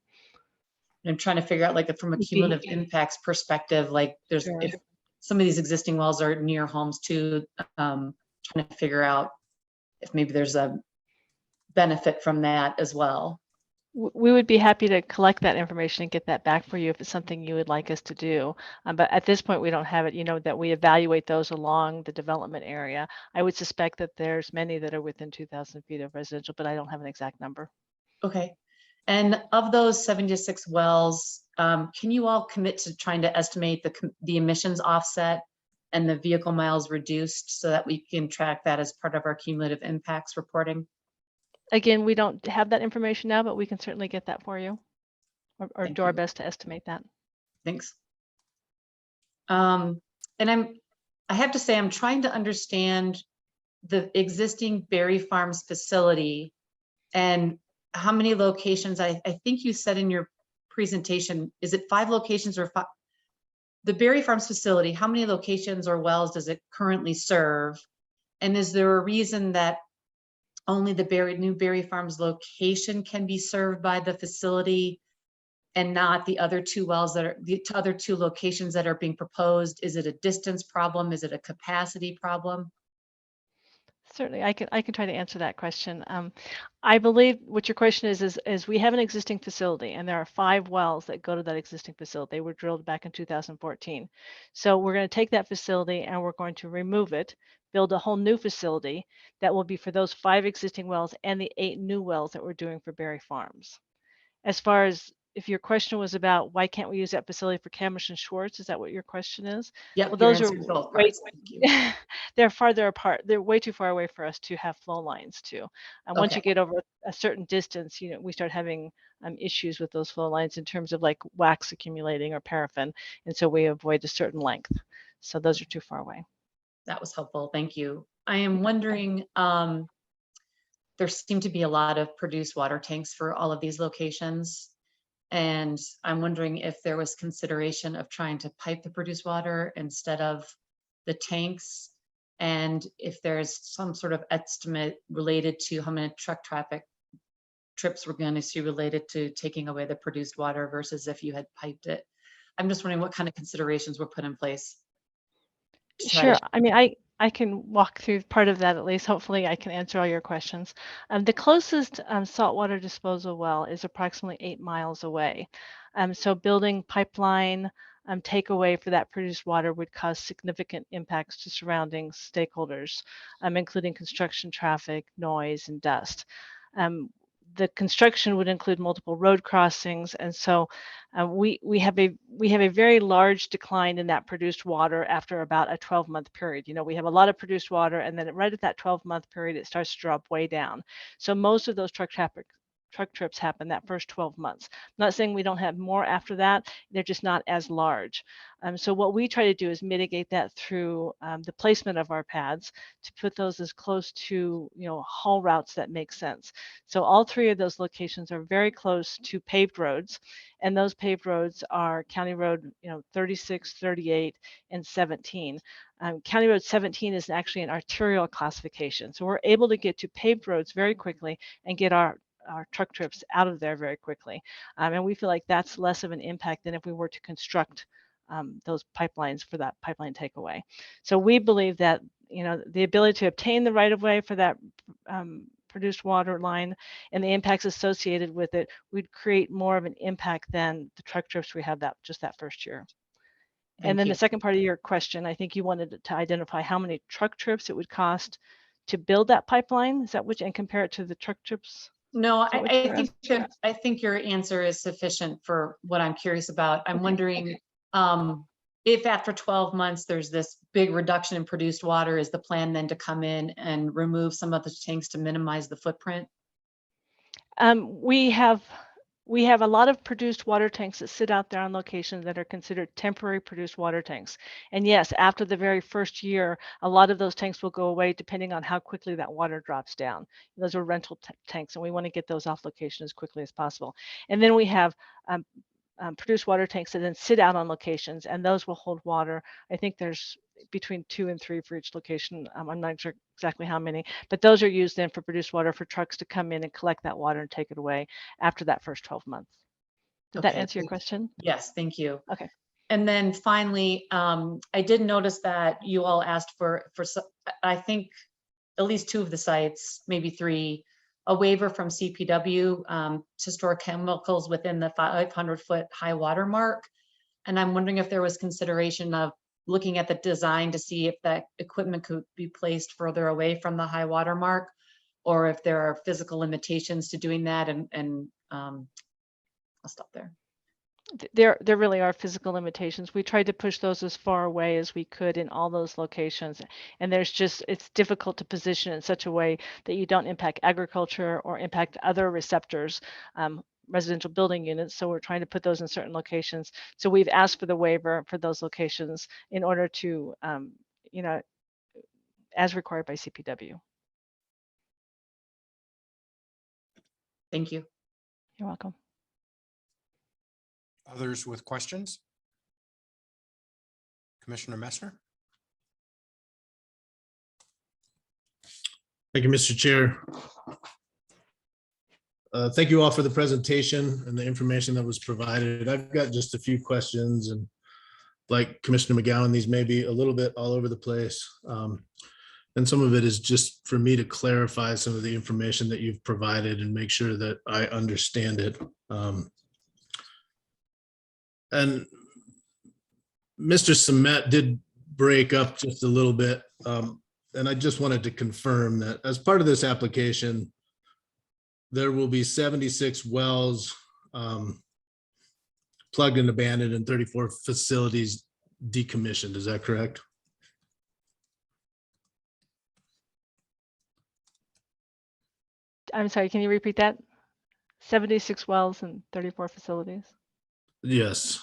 I'm trying to figure out, like, from a cumulative impacts perspective, like there's, Sure. if some of these existing wells are near homes too, trying to figure out if maybe there's a benefit from that as well. We would be happy to collect that information and get that back for you if it's something you would like us to do. But at this point, we don't have it. You know that we evaluate those along the development area. I would suspect that there's many that are within 2,000 feet of residential, but I don't have an exact number. Okay. And of those 76 wells, can you all commit to trying to estimate the emissions offset and the vehicle miles reduced so that we can track that as part of our cumulative impacts reporting? Again, we don't have that information now, but we can certainly get that for you or do our best to estimate that. Thanks. And I have to say, I'm trying to understand the existing Berry Farms facility and how many locations. I think you said in your presentation, is it 5 locations or 5? The Berry Farms facility, how many locations or wells does it currently serve? And is there a reason that only the new Berry Farms location can be served by the facility and not the other 2 wells that are the other 2 locations that are being proposed? Is it a distance problem? Is it a capacity problem? Certainly, I can try to answer that question. I believe what your question is we have an existing facility and there are 5 wells that go to that existing facility. They were drilled back in 2014. So we're going to take that facility and we're going to remove it, build a whole new facility that will be for those 5 existing wells and the 8 new wells that we're doing for Berry Farms. As far as if your question was about why can't we use that facility for Camish and Schwartz, is that what your question is? Yep, Well, those are both way, parts. Thank you. they're farther apart. They're way too far away for us to have flow lines to. And once you Okay. get over a certain distance, we start having issues with those flow lines in terms of like wax accumulating or paraffin. And so we avoid a certain length. So those are too far away. That was helpful. Thank you. I am wondering, there seem to be a lot of produced water tanks for all of these locations. And I'm wondering if there was consideration of trying to pipe the produced water instead of the tanks. And if there's some sort of estimate related to how many truck traffic trips we're going to see related to taking away the produced water versus if you had piped it. I'm just wondering what kind of considerations were put in place. Sure. I mean, I can walk through part of that at least. Hopefully, I can answer all your questions. The closest saltwater disposal well is approximately 8 miles away. So building pipeline takeaway for that produced water would cause significant impacts to surrounding stakeholders, including construction traffic, noise, and dust. The construction would include multiple road crossings, and so we have a very large decline in that produced water after about a 12-month period. We have a lot of produced water, and then right at that 12-month period, it starts to drop way down. So most of those truck trips happen that first 12 months. I'm not saying we don't have more after that, they're just not as large. So what we try to do is mitigate that through the placement of our pads to put those as close to haul routes that make sense. So all 3 of those locations are very close to paved roads, and those paved roads are County Road 36, 38, and 17. County Road 17 is actually an arterial classification. So we're able to get to paved roads very quickly and get our truck trips out of there very quickly. And we feel like that's less of an impact than if we were to construct those pipelines for that pipeline takeaway. So we believe that, the ability to obtain the right of way for that produced water line and the impacts associated with it would create more of an impact than the truck trips we had just that first year. And then the second part of your question, I think you wanted to identify how many truck trips it would cost to build that pipeline. Is that and compare it to the truck trips? No, I think your answer is sufficient for what I'm curious about. I'm wondering If after 12 months, there's this big reduction in produced water, is the plan then to come in and remove some of the tanks to minimize the footprint? We have a lot of produced water tanks that sit out there on locations that are considered temporary produced water tanks. And yes, after the very first year, a lot of those tanks will go away depending on how quickly that water drops down. Those are rental tanks, and we want to get those off location as quickly as possible. And then we have produced water tanks that then sit out on locations, and those will hold water. I think there's between 2 and 3 for each location. I'm not sure exactly how many, but those are used then for produced water for trucks to come in and collect that water and take it away after that first 12 months. Did that answer your question? Yes, thank you. Okay. And then finally, I did notice that you all asked for I think at least 2 of the sites, maybe 3, a waiver from CPW to store chemicals within the 500-foot high water mark. And I'm wondering if there was consideration of looking at the design to see if that equipment could be placed further away from the high water mark, or if there are physical limitations to doing that. And I'll stop there. There really are physical limitations. We tried to push those as far away as we could in all those locations. And it's difficult to position in such a way that you don't impact agriculture or impact other receptors, residential building units. So we're trying to put those in certain locations. So we've asked for the waiver for those locations in order to, as required by CPW. Thank you. You're welcome. Others with questions? Commissioner Messner? Thank you, Mr. Chair. Thank you all for the presentation and the information that was provided. I've got just a few questions, and like Commissioner McGowan, these may be a little bit all over the place. And some of it is just for me to clarify some of the information that you've provided and make sure that I understand it. And Mr. Samet did break up just a little bit. And I just wanted to confirm that as part of this application, there will be 76 wells plugged and abandoned and 34 facilities decommissioned. Is that correct? I'm sorry, can you repeat that? 76 wells and 34 facilities? Yes.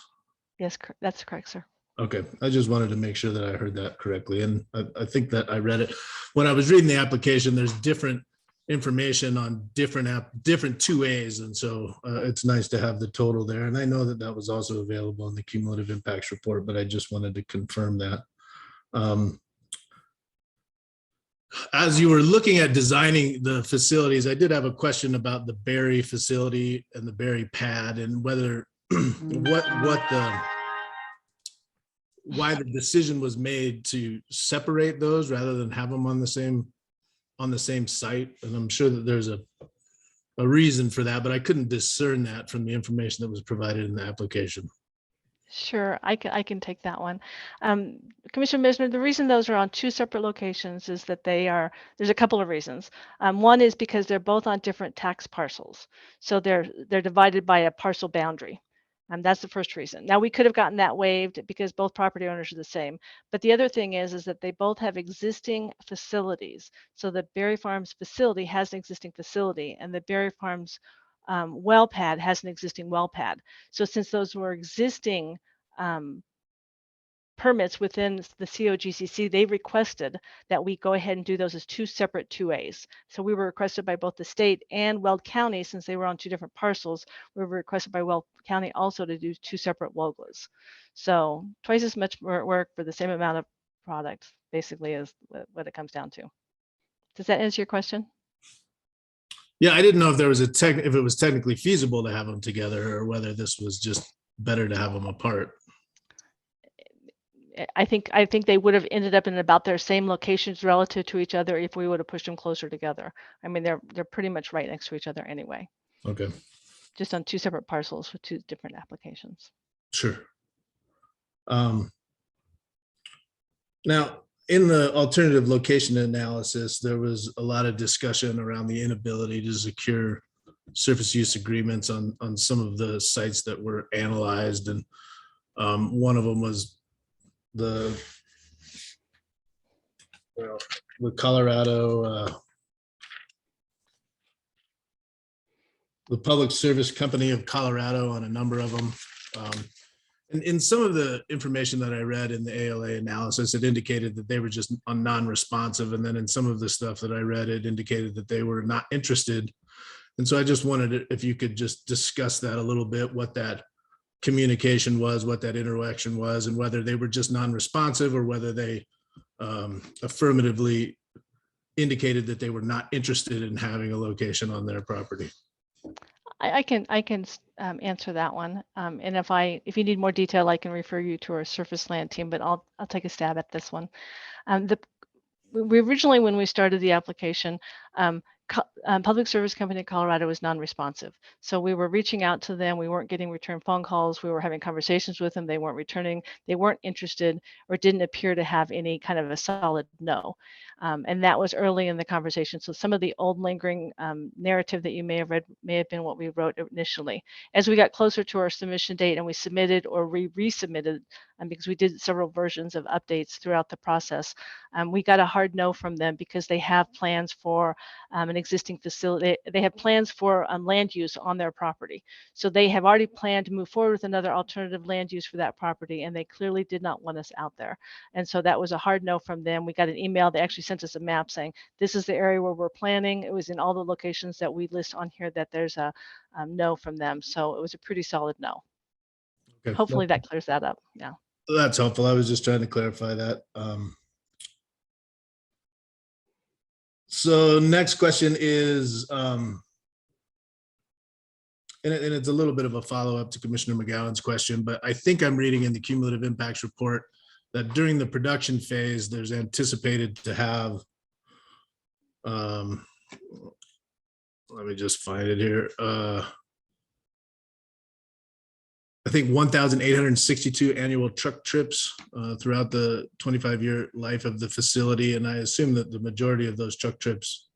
Yes, that's correct, sir. Okay, I just wanted to make sure that I heard that correctly. And I think that I read it. When I was reading the application, there's different information on different 2As. And so it's nice to have the total there. And I know that that was also available in the cumulative impacts report, but I just wanted to confirm that. As you were looking at designing the facilities, I did have a question about the Berry facility and the Berry pad and whether why the decision was made to separate those rather than have them on the same site. And I'm sure that there's a reason for that, but I couldn't discern that from the information that was provided in the application. Sure, I can take that one. Commissioner Misner, the reason those are on 2 separate locations is that there's a couple of reasons. One is because they're both on different tax parcels. So they're divided by a parcel boundary. That's the first reason. Now, we could have gotten that waived because both property owners are the same. But the other thing is that they both have existing facilities. So the Berry Farms facility has an existing facility, and the Berry Farms well pad has an existing well pad. So since those were existing permits within the COGCC, they requested that we go ahead and do those as 2 separate 2As. So we were requested by both the state and Weld County, since they were on 2 different parcels, we were requested by Weld County also to do 2 separate WOGLAs. So twice as much work for the same amount of product, basically, is what it comes down to. Does that answer your question? Yeah, I didn't know if there was if it was technically feasible to have them together or whether this was just better to have them apart. I think they would have ended up in about their same locations relative to each other if we would have pushed them closer together. I mean, they're pretty much right next to each other anyway. Okay. Just on 2 separate parcels with 2 different applications. Sure. Now, in the alternative location analysis, there was a lot of discussion around the inability to secure surface use agreements on some of the sites that were analyzed. And One of them was the Colorado, the Public Service Company of Colorado on a number of them. And in some of the information that I read in the ALA analysis, it indicated that they were just non-responsive. And then in some of the stuff that I read, it indicated that they were not interested. And so I just wanted if you could just discuss that a little bit, what that communication was, what that interaction was, and whether they were just non-responsive or whether they affirmatively indicated that they were not interested in having a location on their property. I can answer that one. And if you need more detail, I can refer you to our surface land team, but I'll take a stab at this one. We originally, when we started the application, Public Service Company of Colorado was non-responsive. So we were reaching out to them. We weren't getting return phone calls. We were having conversations with them. They weren't returning. They weren't interested or didn't appear to have any kind of a solid no. And that was early in the conversation. So some of the old lingering narrative that you may have read may have been what we wrote initially. As we got closer to our submission date and we submitted or resubmitted, because we did several versions of updates throughout the process, we got a hard no from them because they have plans for an existing facility. They have plans for land use on their property. So they have already planned to move forward with another alternative land use for that property, and they clearly did not want us out there. And so that was a hard no from them. We got an email. They actually sent us a map saying, this is the area where we're planning. It was in all the locations that we list on here that there's a no from them. So it was a pretty solid no. Okay. Hopefully that clears that up. Yeah. That's helpful. I was just trying to clarify that. So next question is, and it's a little bit of a follow-up to Commissioner McGowan's question, but I think I'm reading in the cumulative impacts report that during the production phase, there's anticipated to have, let me just find it here. I think 1,862 annual truck trips throughout the 25-year life of the facility. And I assume that the majority of those truck trips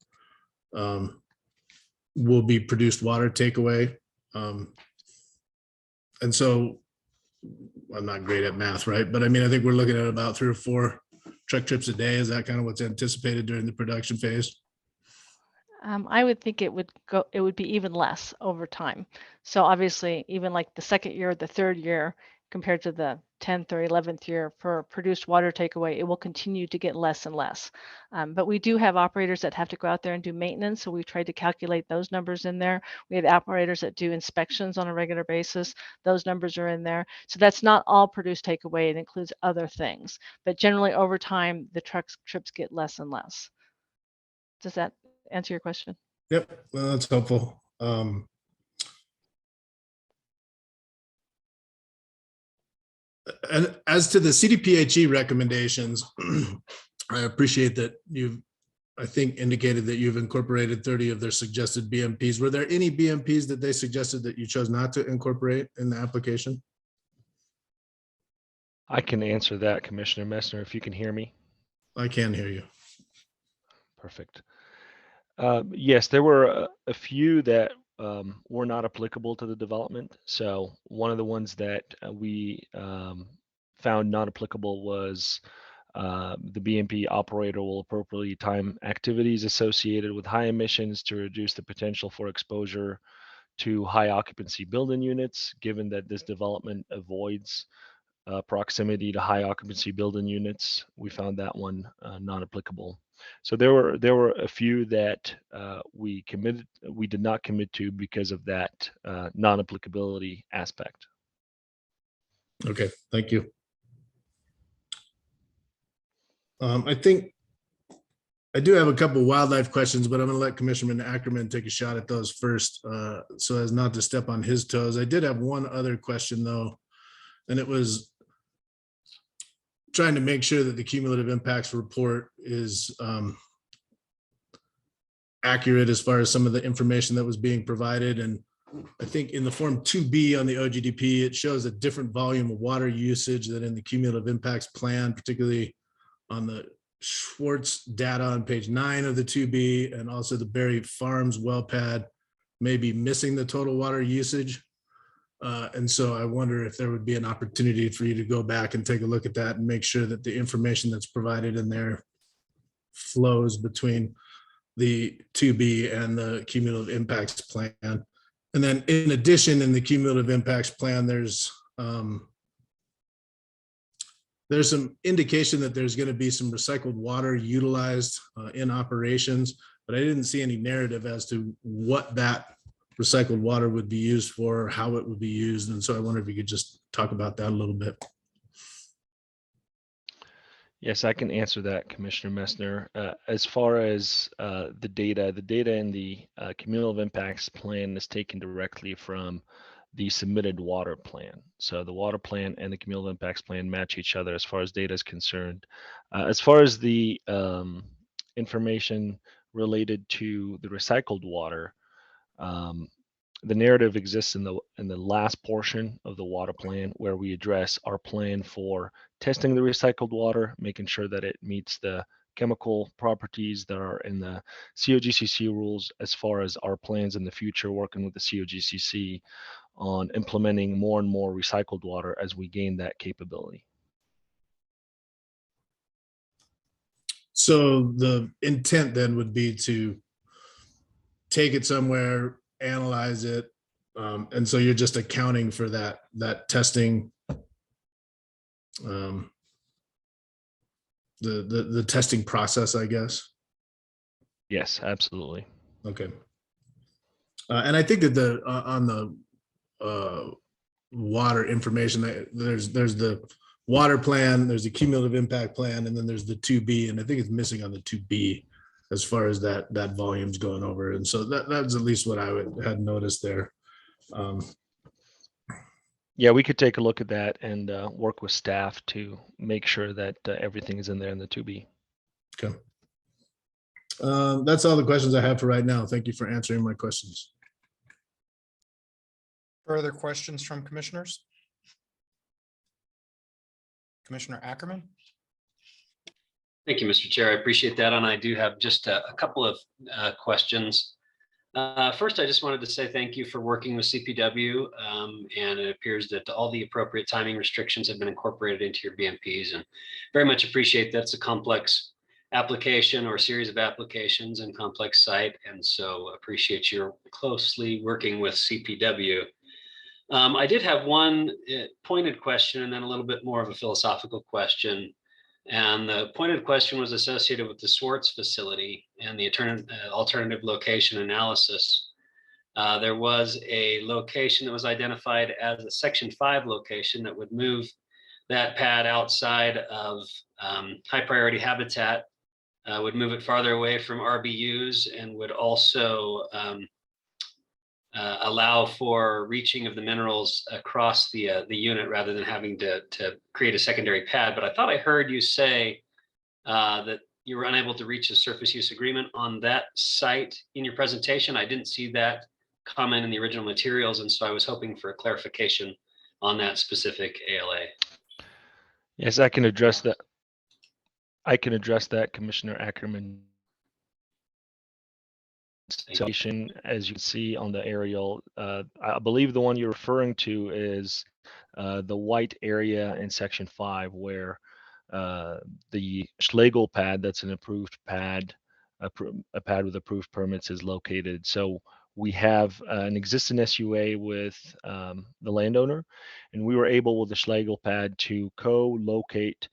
will be produced water takeaway. And so I'm not great at math, right? But I mean, I think we're looking at about 3 or 4 truck trips a day. Is that kind of what's anticipated during the production phase? I would think it would be even less over time. So obviously, even like the second year, the third year, compared to the 10th or 11th year for produced water takeaway, it will continue to get less and less. But we do have operators that have to go out there and do maintenance. So we've tried to calculate those numbers in there. We have operators that do inspections on a regular basis. Those numbers are in there. So that's not all produced takeaway. It includes other things. But generally over time, the trips get less and less. Does that answer your question? Yep, well, that's helpful. And as to the CDPHE recommendations, I appreciate that you've, I think, indicated that you've incorporated 30 of their suggested BMPs. Were there any BMPs that they suggested that you chose not to incorporate in the application? I can answer that, Commissioner Messner, if you can hear me. I can hear you. Perfect. Yes, there were a few that were not applicable to the development. So one of the ones that we found not applicable was the BMP operator will appropriately time activities associated with high emissions to reduce the potential for exposure to high occupancy building units, given that this development avoids proximity to high occupancy building units. We found that one not applicable. So there were a few that we did not commit to because of that non-applicability aspect. Okay, thank you. I think I do have a couple wildlife questions, but I'm going to let Commissioner Ackerman take a shot at those first, so as not to step on his toes. I did have one other question though, and it was trying to make sure that the cumulative impacts report is accurate as far as some of the information that was being provided. And I think in the form 2B on the OGDP, it shows a different volume of water usage than in the cumulative impacts plan, particularly on the Schwartz data on page 9 of the 2B, and also the Berry Farms well pad may be missing the total water usage. And so I wonder if there would be an opportunity for you to go back and take a look at that and make sure that the information that's provided in there flows between the 2B and the cumulative impacts plan. And then in addition, in the cumulative impacts plan, there's some indication that there's going to be some recycled water utilized in operations, but I didn't see any narrative as to what that recycled water would be used for, how it would be used. And so I wonder if you could just talk about that a little bit. Yes, I can answer that, Commissioner Messner. As far as the data in the cumulative impacts plan is taken directly from the submitted water plan. So the water plan and the cumulative impacts plan match each other as far as data is concerned. As far as the information related to the recycled water, the narrative exists in the last portion of the water plan, where we address our plan for testing the recycled water, making sure that it meets the chemical properties that are in the COGCC rules, as far as our plans in the future, working with the COGCC on implementing more and more recycled water as we gain that capability. So the intent then would be to take it somewhere, analyze it, and so you're just accounting for that testing, the testing process, I guess. Yes, absolutely. Okay. And I think that on the water information, there's the water plan, there's the cumulative impact plan, and then there's the 2B, and I think it's missing on the 2B as far as that volume's going over. And so that's at least what I had noticed there. Yeah, we could take a look at that and work with staff to make sure that everything is in there in the 2B. Okay. That's all the questions I have for right now. Thank you for answering my questions. Further questions from commissioners? Commissioner Ackerman? Thank you, Mr. Chair. I appreciate that. And I do have just a couple of questions. First, I just wanted to say thank you for working with CPW. And it appears that all the appropriate timing restrictions have been incorporated into your BMPs, and very much appreciate that's a complex application or series of applications and complex site. And so appreciate your closely working with CPW. I did have one pointed question and then a little bit more of a philosophical question. And the pointed question was associated with the Swartz facility and the alternative location analysis. There was a location that was identified as a Section 5 location that would move that pad outside of high priority habitat, would move it farther away from RBUs, and would also allow for reaching of the minerals across the unit rather than having to create a secondary pad. But I thought I heard you say that you were unable to reach a surface use agreement on that site in your presentation. I didn't see that comment in the original materials, and so I was hoping for a clarification on that specific ALA. Yes, I can address that. I can address that, Commissioner Ackerman. As you can see on the aerial, I believe the one you're referring to is the white area in Section 5, where the Schlegel pad, that's an approved pad, a pad with approved permits, is located. So we have an existing SUA with the landowner, and we were able with the Schlegel pad to co-locate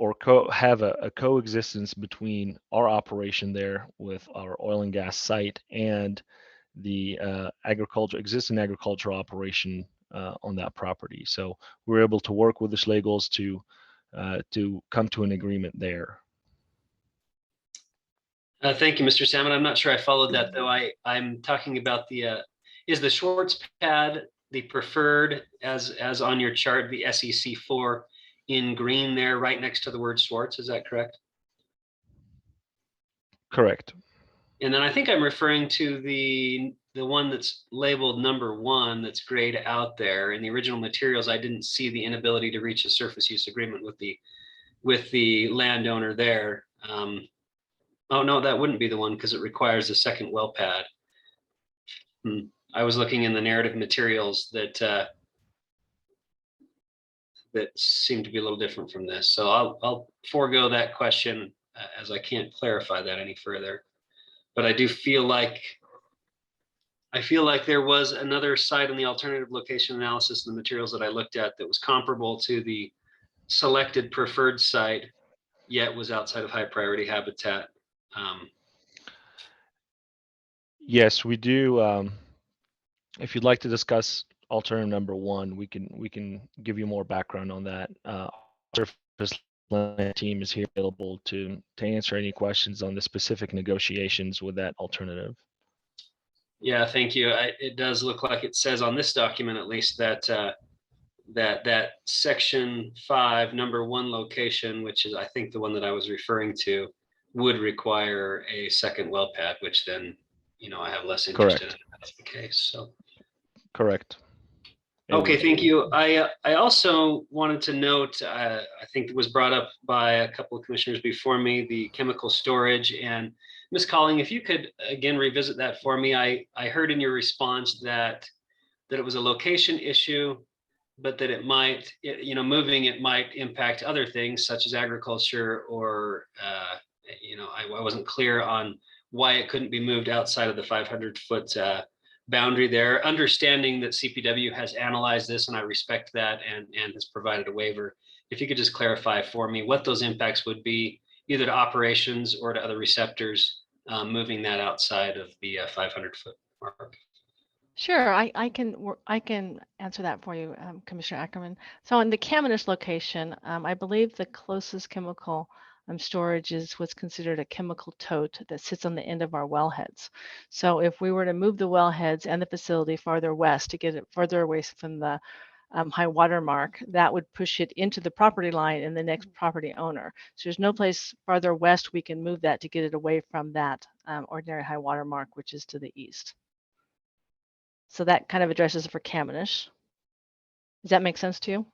or have a coexistence between our operation there with our oil and gas site and the existing agricultural operation on that property. So we're able to work with the Schlegels to come to an agreement there. Thank you, Mr. Salmon. I'm not sure I followed that, though. I'm talking about is the Schwartz pad the preferred as on your chart, the SEC4 in green there, right next to the word Schwartz? Is that correct? Correct. And then I think I'm referring to the one that's labeled number 1 that's grayed out there. In the original materials, I didn't see the inability to reach a surface use agreement with the landowner there. Oh no, that wouldn't be the one because it requires a second well pad. I was looking in the narrative materials that that seem to be a little different from this. So I'll forego that question as I can't clarify that any further. But I do feel like there was another site in the alternative location analysis in the materials that I looked at that was comparable to the selected preferred site, yet was outside of high priority habitat. Yes, we do. If you'd like to discuss alternative number one, we can give you more background on that. Surface land team is here available to answer any questions on the specific negotiations with that alternative. Yeah, thank you. It does look like it says on this document, at least, that that section 5, number 1 location, which is I think the one that I was referring to, would require a second well pad, which then, I have less interest in it if that's the case. So. Correct. Okay, thank you. I also wanted to note, I think it was brought up by a couple of commissioners before me, the chemical storage. And Ms. Colling, if you could again revisit that for me. I heard in your response that it was a location issue, but that it might, moving it might impact other things such as agriculture, or, I wasn't clear on why it couldn't be moved outside of the 500-foot boundary there, understanding that CPW has analyzed this, and I respect that, and has provided a waiver. If you could just clarify for me what those impacts would be, either to operations or to other receptors, moving that outside of the 500-foot mark. Sure, I can answer that for you, Commissioner Ackerman. So in the Camanus location, I believe the closest chemical storage is what's considered a chemical tote that sits on the end of our wellheads. So if we were to move the wellheads and the facility farther west to get it further away from the high water mark, that would push it into the property line and the next property owner. So there's no place farther west we can move that to get it away from that ordinary high water mark, which is to the east. So that kind of addresses it for Camanus. Does that make sense to you?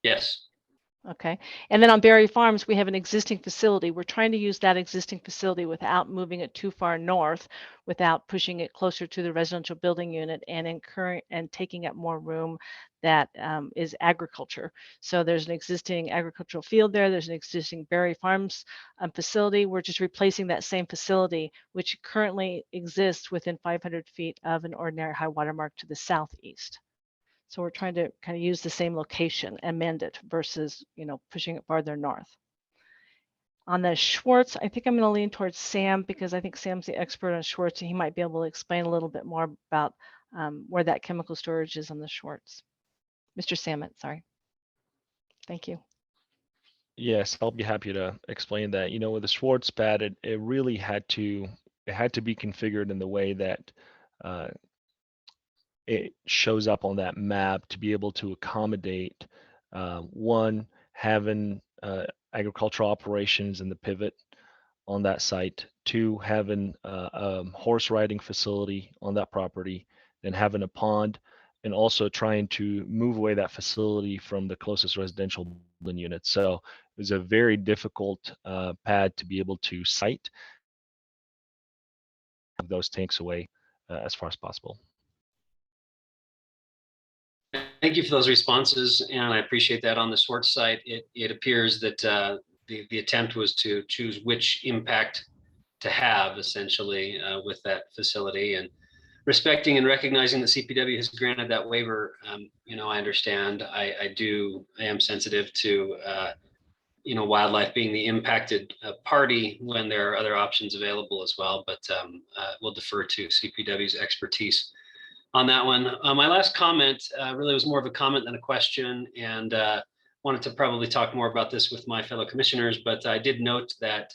Yes. Okay. And then on Berry Farms, we have an existing facility. We're trying to use that existing facility without moving it too far north, without pushing it closer to the residential building unit and incurring and taking up more room that is agriculture. So there's an existing agricultural field there. There's an existing Berry Farms facility. We're just replacing that same facility, which currently exists within 500 feet of an ordinary high water mark to the southeast. So we're trying to kind of use the same location, amend it versus, pushing it farther north. On the Schwartz, I think I'm going to lean towards Sam because I think Sam's the expert on Schwartz and he might be able to explain a little bit more about where that chemical storage is on the Schwartz. Mr. Samet, sorry. Thank you. Yes, I'll be happy to explain that. With the Schwartz pad, it really had to be configured in the way that it shows up on that map to be able to accommodate one, having agricultural operations in the pivot on that site, two, having a horse riding facility on that property, then having a pond, and also trying to move away that facility from the closest residential building unit. So it was a very difficult pad to be able to site those tanks away as far as possible. Thank you for those responses, and I appreciate that. On the Schwartz site, it appears that the attempt was to choose which impact to have, essentially, with that facility. And respecting and recognizing that CPW has granted that waiver, I understand. I am sensitive to wildlife being the impacted party when there are other options available as well. But we'll defer to CPW's expertise on that one. My last comment really was more of a comment than a question, and wanted to probably talk more about this with my fellow commissioners, but I did note that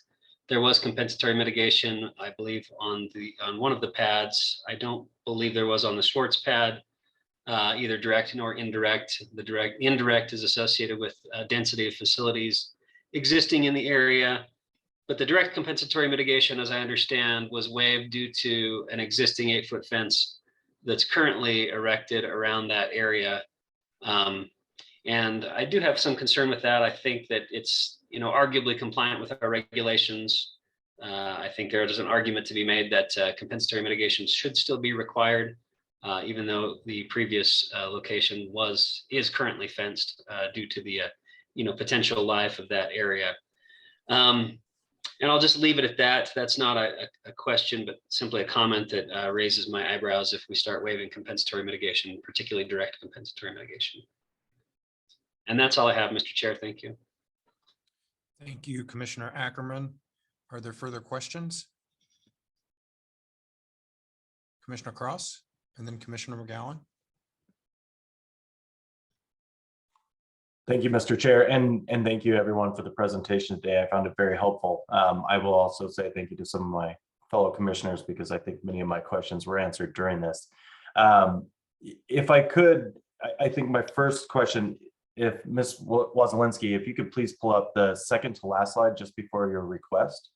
there was compensatory mitigation, I believe, on one of the pads. I don't believe there was on the Schwartz pad, either direct nor indirect. The indirect is associated with density of facilities existing in the area, but the direct compensatory mitigation, as I understand, was waived due to an existing 8-foot fence that's currently erected around that area. And I do have some concern with that. I think that it's, arguably compliant with our regulations. I think there is an argument to be made that compensatory mitigation should still be required. even though the previous location is currently fenced due to the potential life of that area. And I'll just leave it at that. That's not a question, but simply a comment that raises my eyebrows if we start waiving compensatory mitigation, particularly direct compensatory mitigation. And that's all I have, Mr. Chair. Thank you. Thank you, Commissioner Ackerman. Are there further questions? Commissioner Cross and then Commissioner McGowan. Thank you, Mr. Chair, and thank you everyone for the presentation today. I found it very helpful. I will also say thank you to some of my fellow commissioners because I think many of my questions were answered during this. If I could, I think my first question, if Ms. Wazelinski, if you could please pull up the second to last slide just before your request.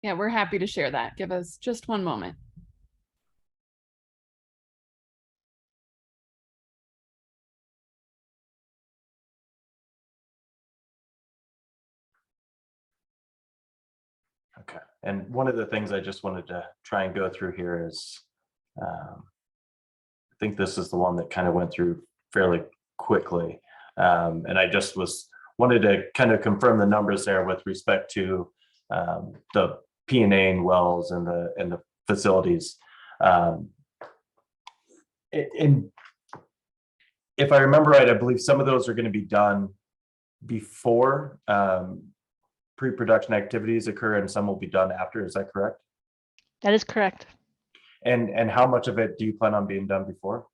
Yeah, we're happy to share that. Give us just one moment. Okay, and one of the things I just wanted to try and go through here is, I think this is the one that kind of went through fairly quickly. And I just wanted to kind of confirm the numbers there with respect to the P&A wells and the facilities. And if I remember right, I believe some of those are going to be done before pre-production activities occur and some will be done after. Is that correct? That is correct. And how much of it do you plan on being done before?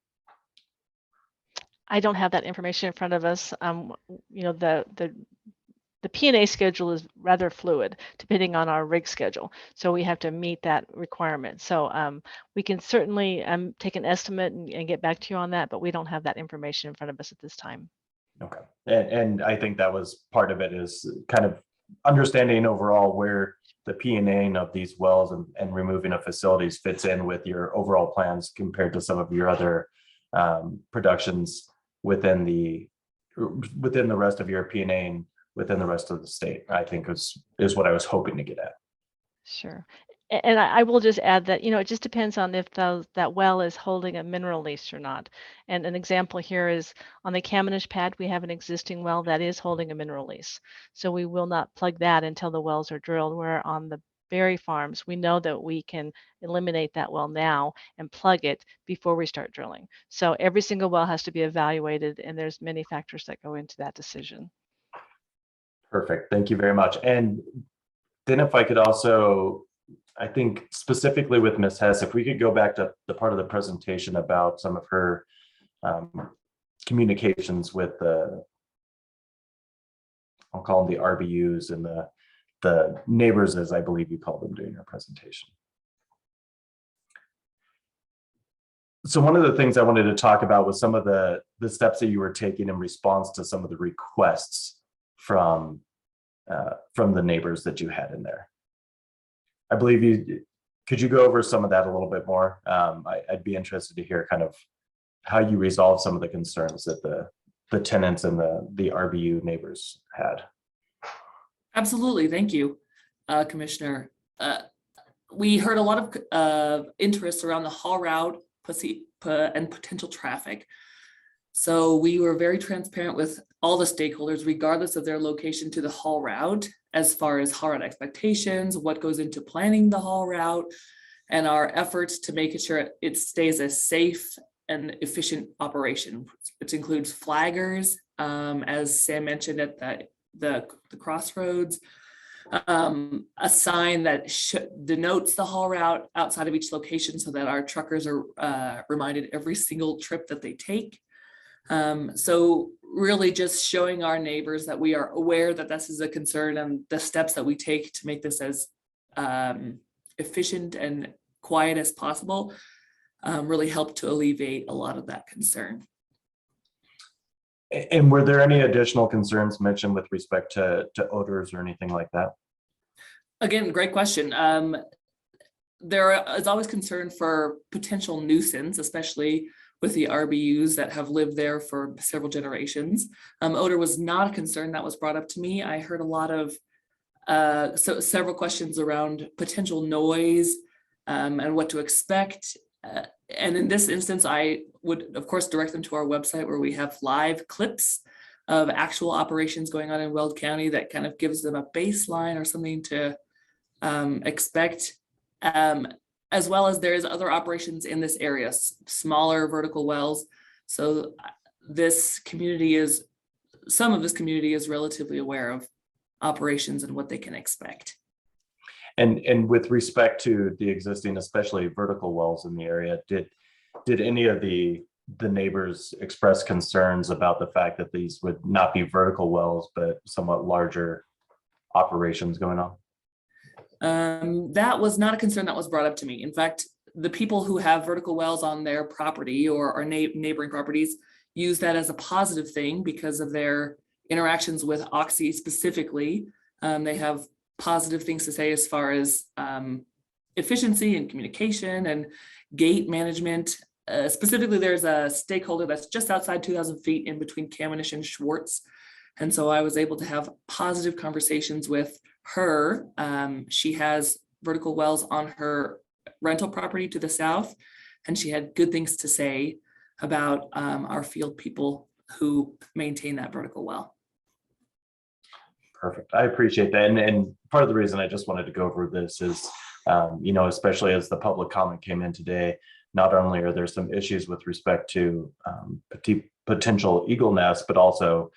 I don't have that information in front of us. You know, the P&A schedule is rather fluid depending on our rig schedule. So we have to meet that requirement. So we can certainly take an estimate and get back to you on that, but we don't have that information in front of us at this time. Okay. And I think that was part of it, is kind of understanding overall where the P&A of these wells and removing of facilities fits in with your overall plans compared to some of your other productions within the rest of your P&A and within the rest of the state, I think is what I was hoping to get at. Sure. And I will just add that, you know, it just depends on if that well is holding a mineral lease or not. And an example here is on the Kamenish pad, we have an existing well that is holding a mineral lease. So we will not plug that until the wells are drilled. Where on the Berry farms, we know that we can eliminate that well now and plug it before we start drilling. So every single well has to be evaluated, and there's many factors that go into that decision. Perfect. Thank you very much. And then if I could also, I think specifically with Ms. Hess, if we could go back to the part of the presentation about some of her communications with I'll call them the RBUs and the neighbors, as I believe you called them during your presentation. So one of the things I wanted to talk about was some of the steps that you were taking in response to some of the requests from the neighbors that you had in there. I believe could you go over some of that a little bit more? I'd be interested to hear kind of how you resolve some of the concerns that the tenants and the RBU neighbors had. Absolutely. Thank you, Commissioner. We heard a lot of interest around the haul route and potential traffic. So we were very transparent with all the stakeholders, regardless of their location, to the haul route, as far as haul route expectations, what goes into planning the haul route, and our efforts to make sure it stays a safe and efficient operation, which includes flaggers, as Sam mentioned at the crossroads, a sign that denotes the haul route outside of each location so that our truckers are reminded every single trip that they take. So really just showing our neighbors that we are aware that this is a concern and the steps that we take to make this as efficient and quiet as possible really helped to alleviate a lot of that concern. And were there any additional concerns mentioned with respect to odors or anything like that? Again, great question. There is always concern for potential nuisance, especially with the RBUs that have lived there for several generations. Odor was not a concern that was brought up to me. I heard a lot of several questions around potential noise and what to expect. And in this instance, I would, of course, direct them to our website where we have live clips of actual operations going on in Weld County that kind of gives them a baseline or something to expect. As well as there's other operations in this area, smaller vertical wells. So some of this community is relatively aware of operations and what they can expect. And with respect to the existing, especially vertical wells in the area, did any of the neighbors express concerns about the fact that these would not be vertical wells, but somewhat larger operations going on? That was not a concern that was brought up to me. In fact, the people who have vertical wells on their property or our neighboring properties use that as a positive thing because of their interactions with OXY specifically. They have positive things to say as far as efficiency and communication and gate management. Specifically, there's a stakeholder that's just outside 2,000 feet in between Kamenish and Schwartz. And so I was able to have positive conversations with her. She has vertical wells on her rental property to the south, and she had good things to say about our field people who maintain that vertical well. Perfect. I appreciate that. And part of the reason I just wanted to go over this is, especially as the public comment came in today, not only are there some issues with respect to potential eagle nests, but also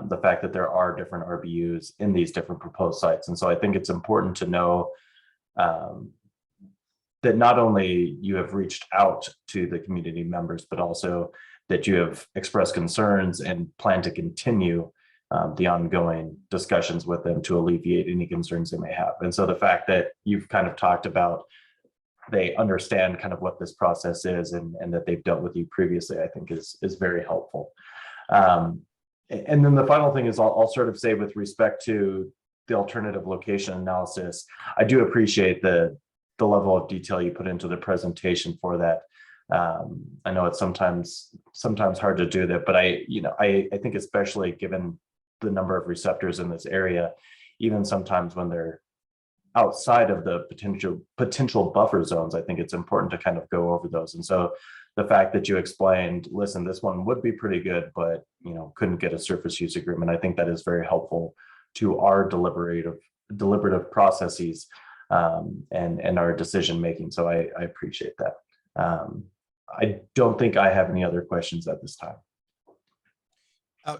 the fact that there are different RBUs in these different proposed sites. And so I think it's important to know that not only you have reached out to the community members, but also that you have expressed concerns and plan to continue the ongoing discussions with them to alleviate any concerns they may have. And so the fact that you've kind of talked about they understand kind of what this process is and that they've dealt with you previously, I think is very helpful. And then the final thing is I'll sort of say with respect to the alternative location analysis, I do appreciate the level of detail you put into the presentation for that. I know it's sometimes hard to do that, but I think especially given the number of receptors in this area, even sometimes when they're outside of the potential buffer zones, I think it's important to kind of go over those. And so the fact that you explained, listen, this one would be pretty good, but couldn't get a surface use agreement, I think that is very helpful to our deliberative processes and our decision making. So I appreciate that. I don't think I have any other questions at this time.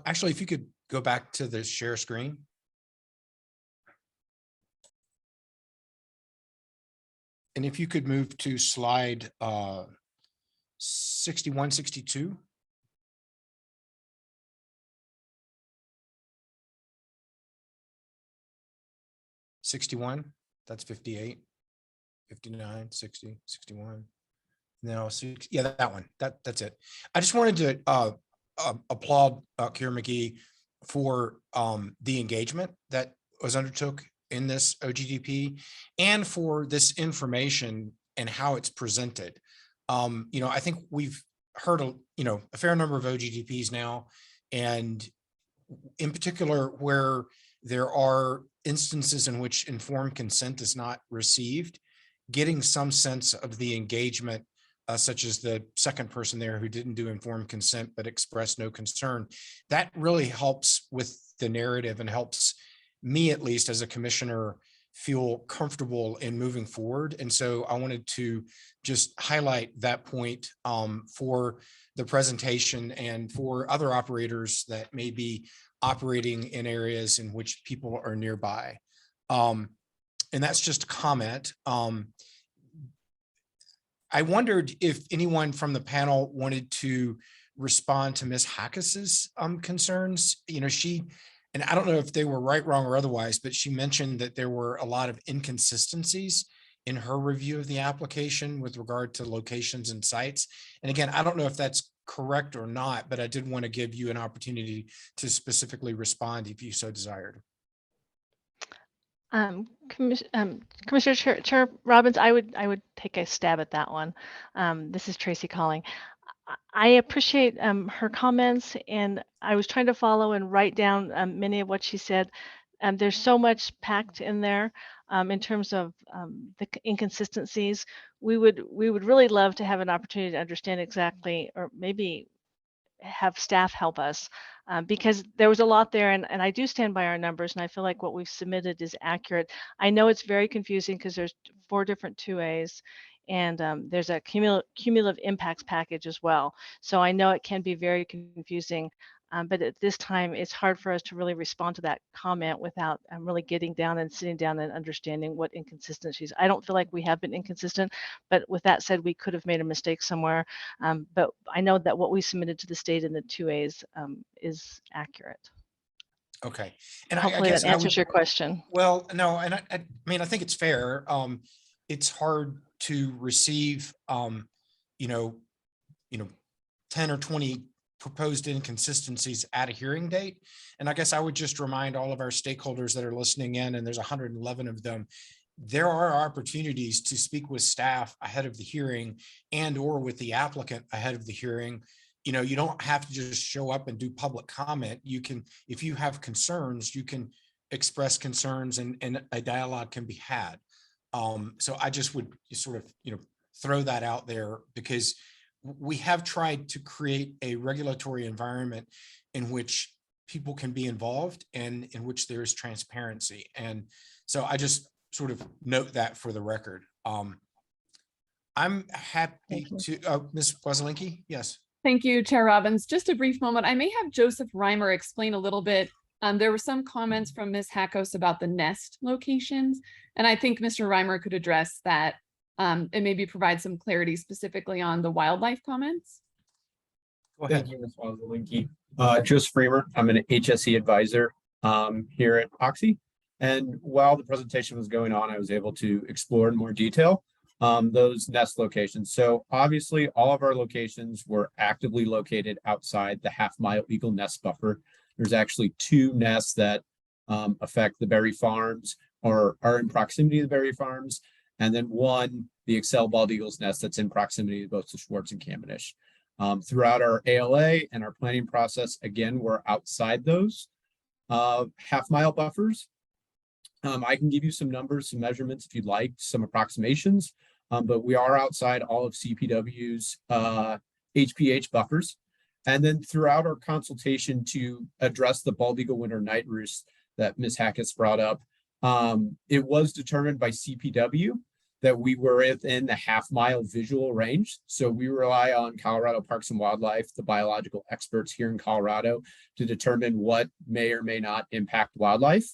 Actually, if you could go back to the share screen. And if you could move to slide 61, 62. That's 58, 59, 60, 61. No, yeah, that one. That's it. I just wanted to applaud Kira McGee for the engagement that was undertook in this OGDP and for this information and how it's presented. I think we've heard a fair number of OGDPs now, and in particular where there are instances in which informed consent is not received, getting some sense of the engagement, such as the second person there who didn't do informed consent but expressed no concern, that really helps with the narrative and helps me, at least as a commissioner, feel comfortable in moving forward. And so I wanted to just highlight that point for the presentation and for other operators that may be operating in areas in which people are nearby. And that's just a comment. I wondered if anyone from the panel wanted to respond to Ms. Hackis's concerns. And I don't know if they were right, wrong, or otherwise, but she mentioned that there were a lot of inconsistencies in her review of the application with regard to locations and sites. And again, I don't know if that's correct or not, but I did want to give you an opportunity to specifically respond if you so desired. Commissioner Chair Robbins, I would take a stab at that one. This is Tracy calling. I appreciate her comments, and I was trying to follow and write down many of what she said. There's so much packed in there in terms of the inconsistencies. We would really love to have an opportunity to understand exactly, or maybe have staff help us because there was a lot there, and I do stand by our numbers, and I feel like what we've submitted is accurate. I know it's very confusing because there's 4 different 2As, and there's a cumulative impacts package as well. So I know it can be very confusing, but at this time, it's hard for us to really respond to that comment without really getting down and sitting down and understanding what inconsistencies. I don't feel like we have been inconsistent, but with that said, we could have made a mistake somewhere. But I know that what we submitted to the state in the 2As is accurate. Okay. And hopefully I guess that answers your question. Well, no, and I mean, I think it's fair. It's hard to receive, you know, 10 or 20 proposed inconsistencies at a hearing date. And I guess I would just remind all of our stakeholders that are listening in, and there's 111 of them, there are opportunities to speak with staff ahead of the hearing and or with the applicant ahead of the hearing. You don't have to just show up and do public comment. You can, if you have concerns, you can express concerns and a dialogue can be had. So I just would sort of, throw that out there, because we have tried to create a regulatory environment in which people can be involved and in which there is transparency. And so I just sort of note that for the record. I'm happy to, Ms. Wesselinki, yes. Thank you, Chair Robbins. Just a brief moment. I may have Joseph Reimer explain a little bit. There were some comments from Ms. Hackos about the nest locations, and I think Mr. Reimer could address that and maybe provide some clarity specifically on the wildlife comments. Go ahead. Thank you, Ms. Wesselinki. Joseph Freemer, I'm an HSE advisor here at Oxy. And while the presentation was going on, I was able to explore in more detail those nest locations. So obviously all of our locations were actively located outside the half-mile eagle nest buffer. There's actually 2 nests that affect the berry farms or are in proximity to the berry farms. And then 1, the Excel bald eagle's nest that's in proximity to both the Schwartz and Cavendish. Throughout our ALA and our planning process, again, we're outside those half-mile buffers. I can give you some numbers, some measurements if you'd like, some approximations, but we are outside all of CPW's HPH buffers. And then throughout our consultation to address the bald eagle winter night roost that Ms. Hackett brought up, it was determined by CPW that we were within the half-mile visual range. So we rely on Colorado Parks and Wildlife, the biological experts here in Colorado, to determine what may or may not impact wildlife.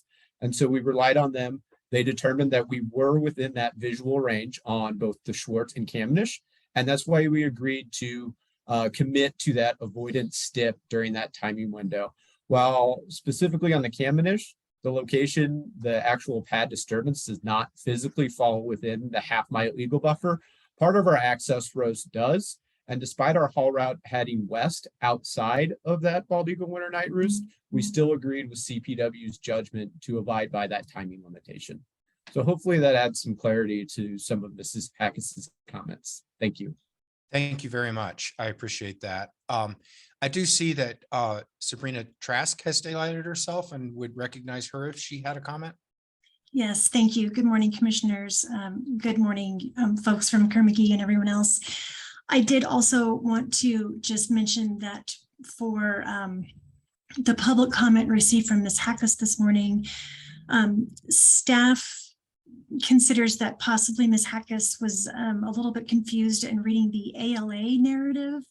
And so we relied on them. They determined that we were within that visual range on both the Schwartz and Cavendish. And that's why we agreed to commit to that avoidance STIP during that timing window. While specifically on the Cavendish, the location, the actual pad disturbance does not physically fall within the half-mile eagle buffer. Part of our access roads does. And despite our haul route heading west outside of that bald eagle winter night roost, we still agreed with CPW's judgment to abide by that timing limitation. So hopefully that adds some clarity to some of Mrs. Hackett's comments. Thank you. Thank you very much. I appreciate that. I do see that Sabrina Trask has daylighted herself and would recognize her if she had a comment. Yes, thank you. Good morning, commissioners. Good morning, folks from Kerr-McGee and everyone else. I did also want to just mention that for the public comment received from Ms. Hackos this morning, staff considers that possibly Ms. Hackos was a little bit confused in reading the ALA narrative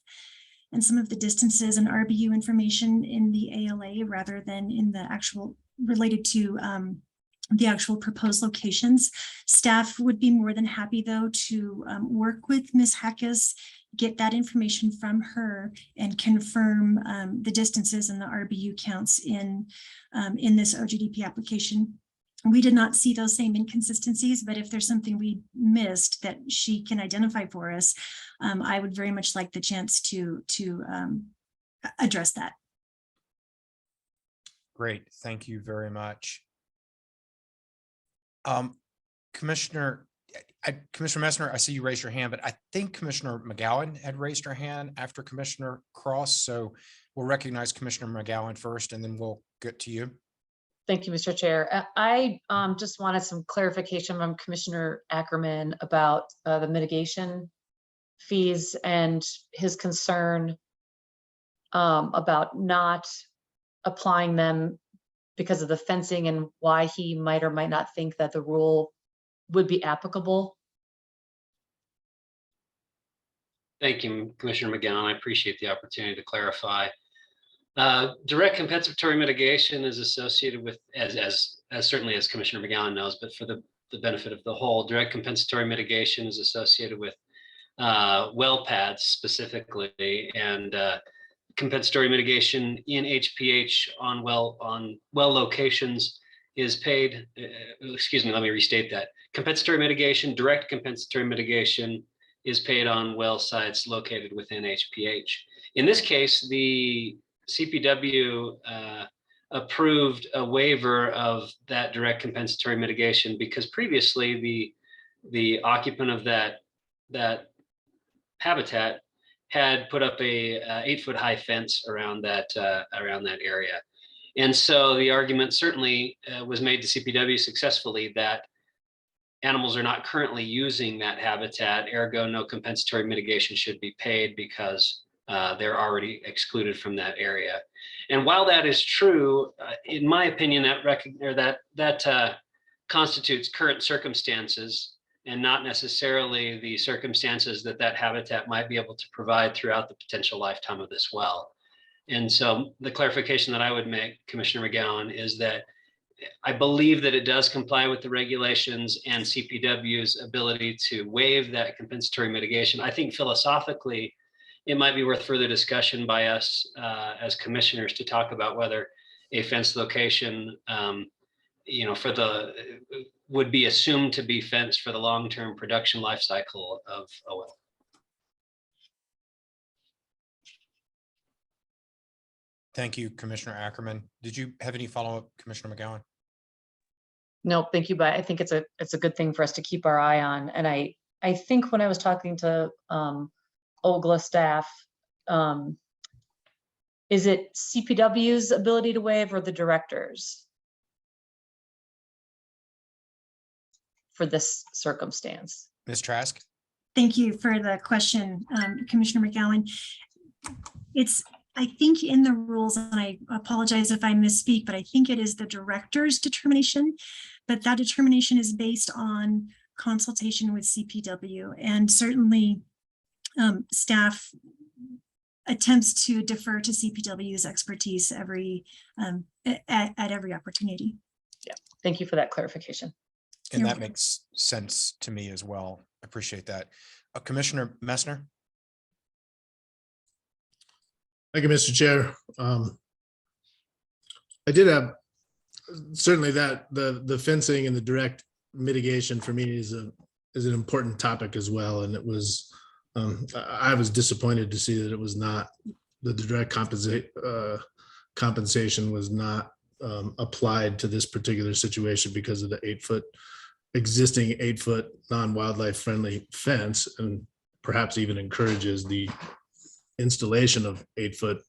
and some of the distances and RBU information in the ALA rather than in the actual related to the actual proposed locations. Staff would be more than happy, though, to work with Ms. Hackos, get that information from her and confirm the distances and the RBU counts in this OGDP application. We did not see those same inconsistencies, but if there's something we missed that she can identify for us, I would very much like the chance to address that. Great, thank you very much. Commissioner Messner, I see you raised your hand, but I think Commissioner McGowan had raised her hand after Commissioner Cross. So we'll recognize Commissioner McGowan first, and then we'll get to you. Thank you, Mr. Chair. I just wanted some clarification from Commissioner Ackerman about the mitigation fees and his concern about not applying them because of the fencing and why he might or might not think that the rule would be applicable. Thank you, Commissioner McGowan. I appreciate the opportunity to clarify. Direct compensatory mitigation is associated with, as certainly as Commissioner McGowan knows, but for the benefit of the whole, direct compensatory mitigation is associated with well pads specifically, and compensatory mitigation in HPH on well locations is paid. Excuse me, let me restate that. Compensatory mitigation, direct compensatory mitigation is paid on well sites located within HPH. In this case, the CPW approved a waiver of that direct compensatory mitigation because previously the occupant of that habitat had put up a 8-foot high fence around that area. And so the argument certainly was made to CPW successfully that animals are not currently using that habitat, ergo no compensatory mitigation should be paid because they're already excluded from that area. And while that is true, in my opinion, that constitutes current circumstances and not necessarily the circumstances that habitat might be able to provide throughout the potential lifetime of this well. And so the clarification that I would make, Commissioner McGowan, is that I believe that it does comply with the regulations and CPW's ability to waive that compensatory mitigation. I think philosophically, it might be worth further discussion by us as commissioners to talk about whether a fence location, would be assumed to be fenced for the long-term production life cycle of a well. Thank you, Commissioner Ackerman. Did you have any follow-up, Commissioner McGowan? No, thank you, but I think it's a good thing for us to keep our eye on. And I think when I was talking to OGLA staff, is it CPW's ability to waive or the directors for this circumstance? Ms. Trask? Thank you for the question, Commissioner McGowan. I think in the rules, and I apologize if I misspeak, but I think it is the director's determination, but that determination is based on consultation with CPW, and certainly staff attempts to defer to CPW's expertise at every opportunity. Yeah, thank you for that clarification. And that makes sense to me as well. I appreciate that. Commissioner Messner? Thank you, Mr. Chair. I did have certainly that the fencing and the direct mitigation for me is an important topic as well. And it was I was disappointed to see that it was not the direct compensation was not applied to this particular situation because of the existing 8-foot non-wildlife friendly fence, and perhaps even encourages the installation of 8-foot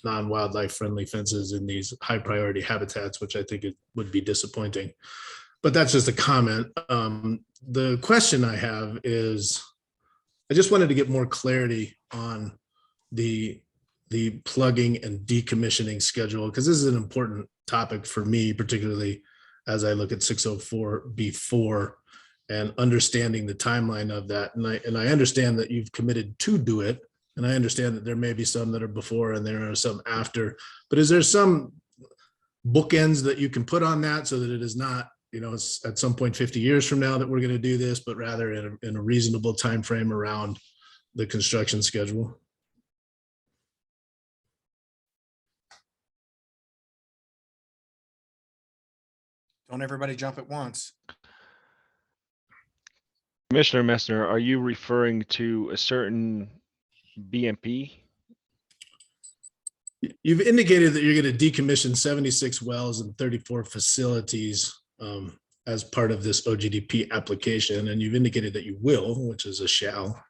non-wildlife friendly fences in these high priority habitats, which I think it would be disappointing. But that's just a comment. The question I have is, I just wanted to get more clarity on the plugging and decommissioning schedule, because this is an important topic for me, particularly as I look at 604B4 and understanding the timeline of that. And I understand that you've committed to do it. And I understand that there may be some that are before and there are some after, but is there some bookends that you can put on that so that it is not, it's at some point 50 years from now that we're going to do this, but rather in a reasonable time frame around the construction schedule? Don't everybody jump at once. Commissioner Messner, are you referring to a certain BMP? You've indicated that you're going to decommission 76 wells and 34 facilities as part of this OGDP application, and you've indicated that you will, which is a shall.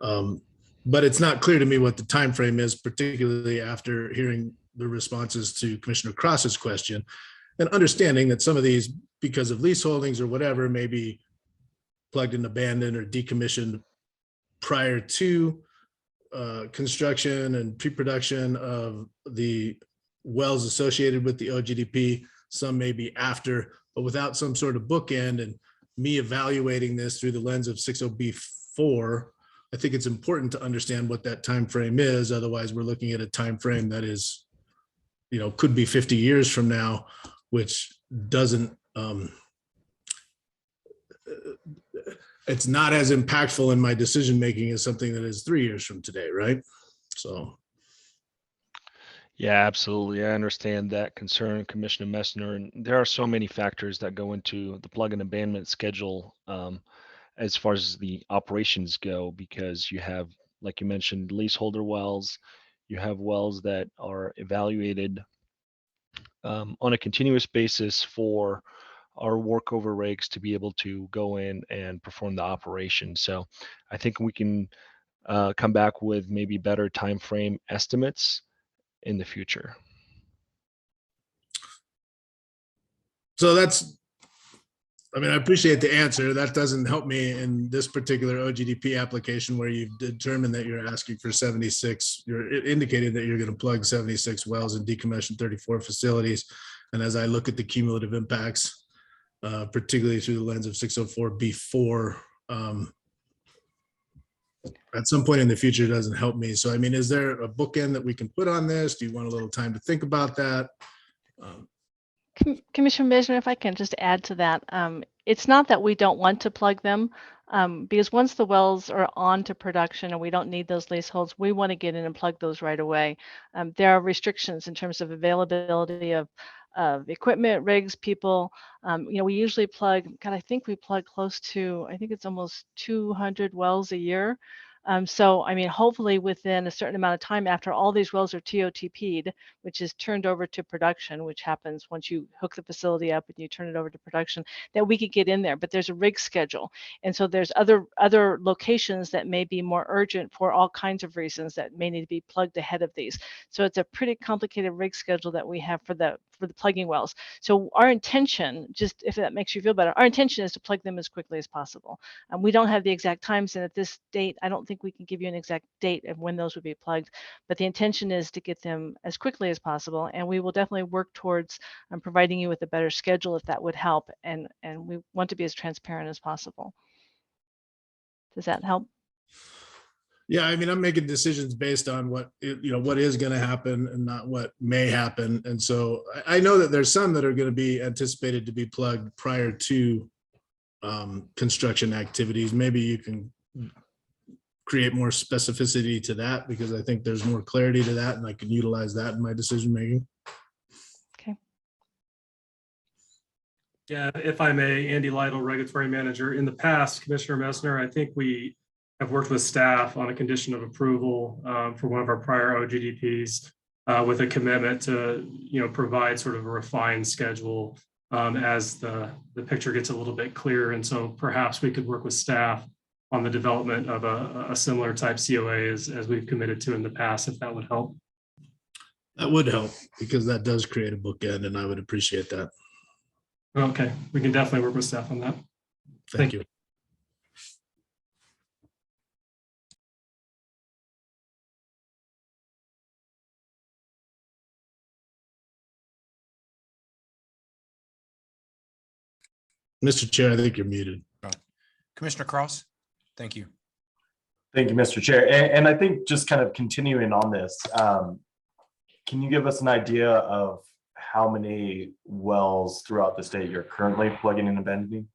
But it's not clear to me what the time frame is, particularly after hearing the responses to Commissioner Cross's question. And understanding that some of these, because of lease holdings or whatever, may be plugged and abandoned or decommissioned prior to construction and pre-production of the wells associated with the OGDP. Some may be after, but without some sort of bookend and me evaluating this through the lens of 60B4, I think it's important to understand what that time frame is. Otherwise, we're looking at a time frame that is, could be 50 years from now, which doesn't, it's not as impactful in my decision making as something that is 3 years from today, right? So. Yeah, absolutely. I understand that concern, Commissioner Messner, and there are so many factors that go into the plug and abandonment schedule as far as the operations go, because you have, like you mentioned, leaseholder wells, you have wells that are evaluated on a continuous basis for our workover rigs to be able to go in and perform the operation. So I think we can come back with maybe better time frame estimates in the future. So I appreciate the answer. That doesn't help me in this particular OGDP application where you've determined that you're asking for 76, you're indicating that you're going to plug 76 wells and decommission 34 facilities. And as I look at the cumulative impacts, particularly through the lens of 604B4, at some point in the future, it doesn't help me. So, is there a bookend that we can put on this? Do you want a little time to think about that? Commissioner Messner, if I can just add to that, it's not that we don't want to plug them, because once the wells are on to production and we don't need those leaseholds, we want to get in and plug those right away. There are restrictions in terms of availability of equipment, rigs, people. We usually plug, I think we plug close to, I think it's almost 200 wells a year. So, hopefully within a certain amount of time after all these wells are TOTP'd, which is turned over to production, which happens once you hook the facility up and you turn it over to production, that we could get in there. But there's a rig schedule. And so there's other locations that may be more urgent for all kinds of reasons that may need to be plugged ahead of these. So it's a pretty complicated rig schedule that we have for the plugging wells. So our intention, just if that makes you feel better, our intention is to plug them as quickly as possible. We don't have the exact times, and at this date, I don't think we can give you an exact date of when those would be plugged, but the intention is to get them as quickly as possible, and we will definitely work towards providing you with a better schedule if that would help, and we want to be as transparent as possible. Does that help? Yeah, I'm making decisions based on what is going to happen and not what may happen. And so I know that there's some that are going to be anticipated to be plugged prior to construction activities. Maybe you can create more specificity to that, because I think there's more clarity to that and I can utilize that in my decision making. Okay. Yeah, if I may, Andy Lytle, Regulatory Manager. In the past, Commissioner Messner, I think we have worked with staff on a condition of approval for one of our prior OGDPs with a commitment to, provide sort of a refined schedule as the picture gets a little bit clearer. And so perhaps we could work with staff on the development of a similar type COA as we've committed to in the past, if that would help. That would help, because that does create a bookend, and I would appreciate that. Okay, we can definitely work with staff on that. Thank you. Mr. Chair, I think you're muted. Commissioner Cross, thank you. Thank you, Mr. Chair. And I think just kind of continuing on this, can you give us an idea of how many wells throughout the state you're currently plugging and abandoning?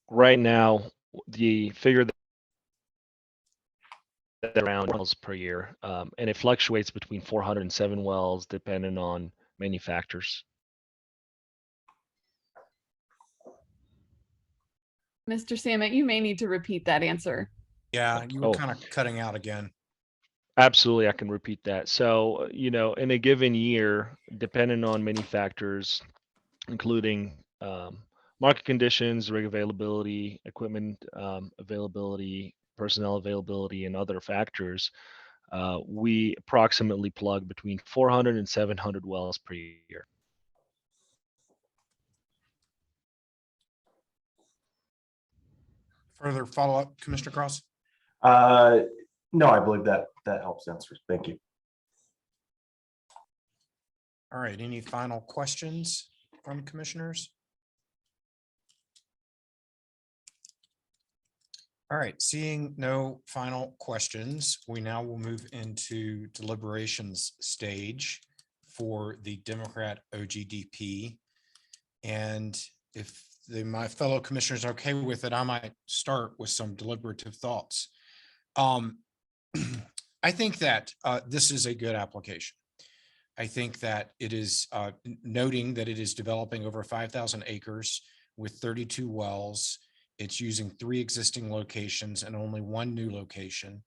Right now, the figure that around wells per year, and it fluctuates between 400 and 7 wells depending on many factors. Mr. Samet, you may need to repeat that answer. Yeah, you were kind of cutting out again. Absolutely, I can repeat that. So, in a given year, depending on many factors, including market conditions, rig availability, equipment availability, personnel availability, and other factors, we approximately plug between 400 and 700 wells per year. Further follow-up, Commissioner Cross? No, I believe that helps answer. Thank you. All right, any final questions from commissioners? All right, seeing no final questions, we now will move into deliberations stage for the Democrat OGDP. And if my fellow commissioners are okay with it, I might start with some deliberative thoughts. I think that this is a good application. I think that it is noting that it is developing over 5,000 acres with 32 wells. It's using 3 existing locations and only 1 new location.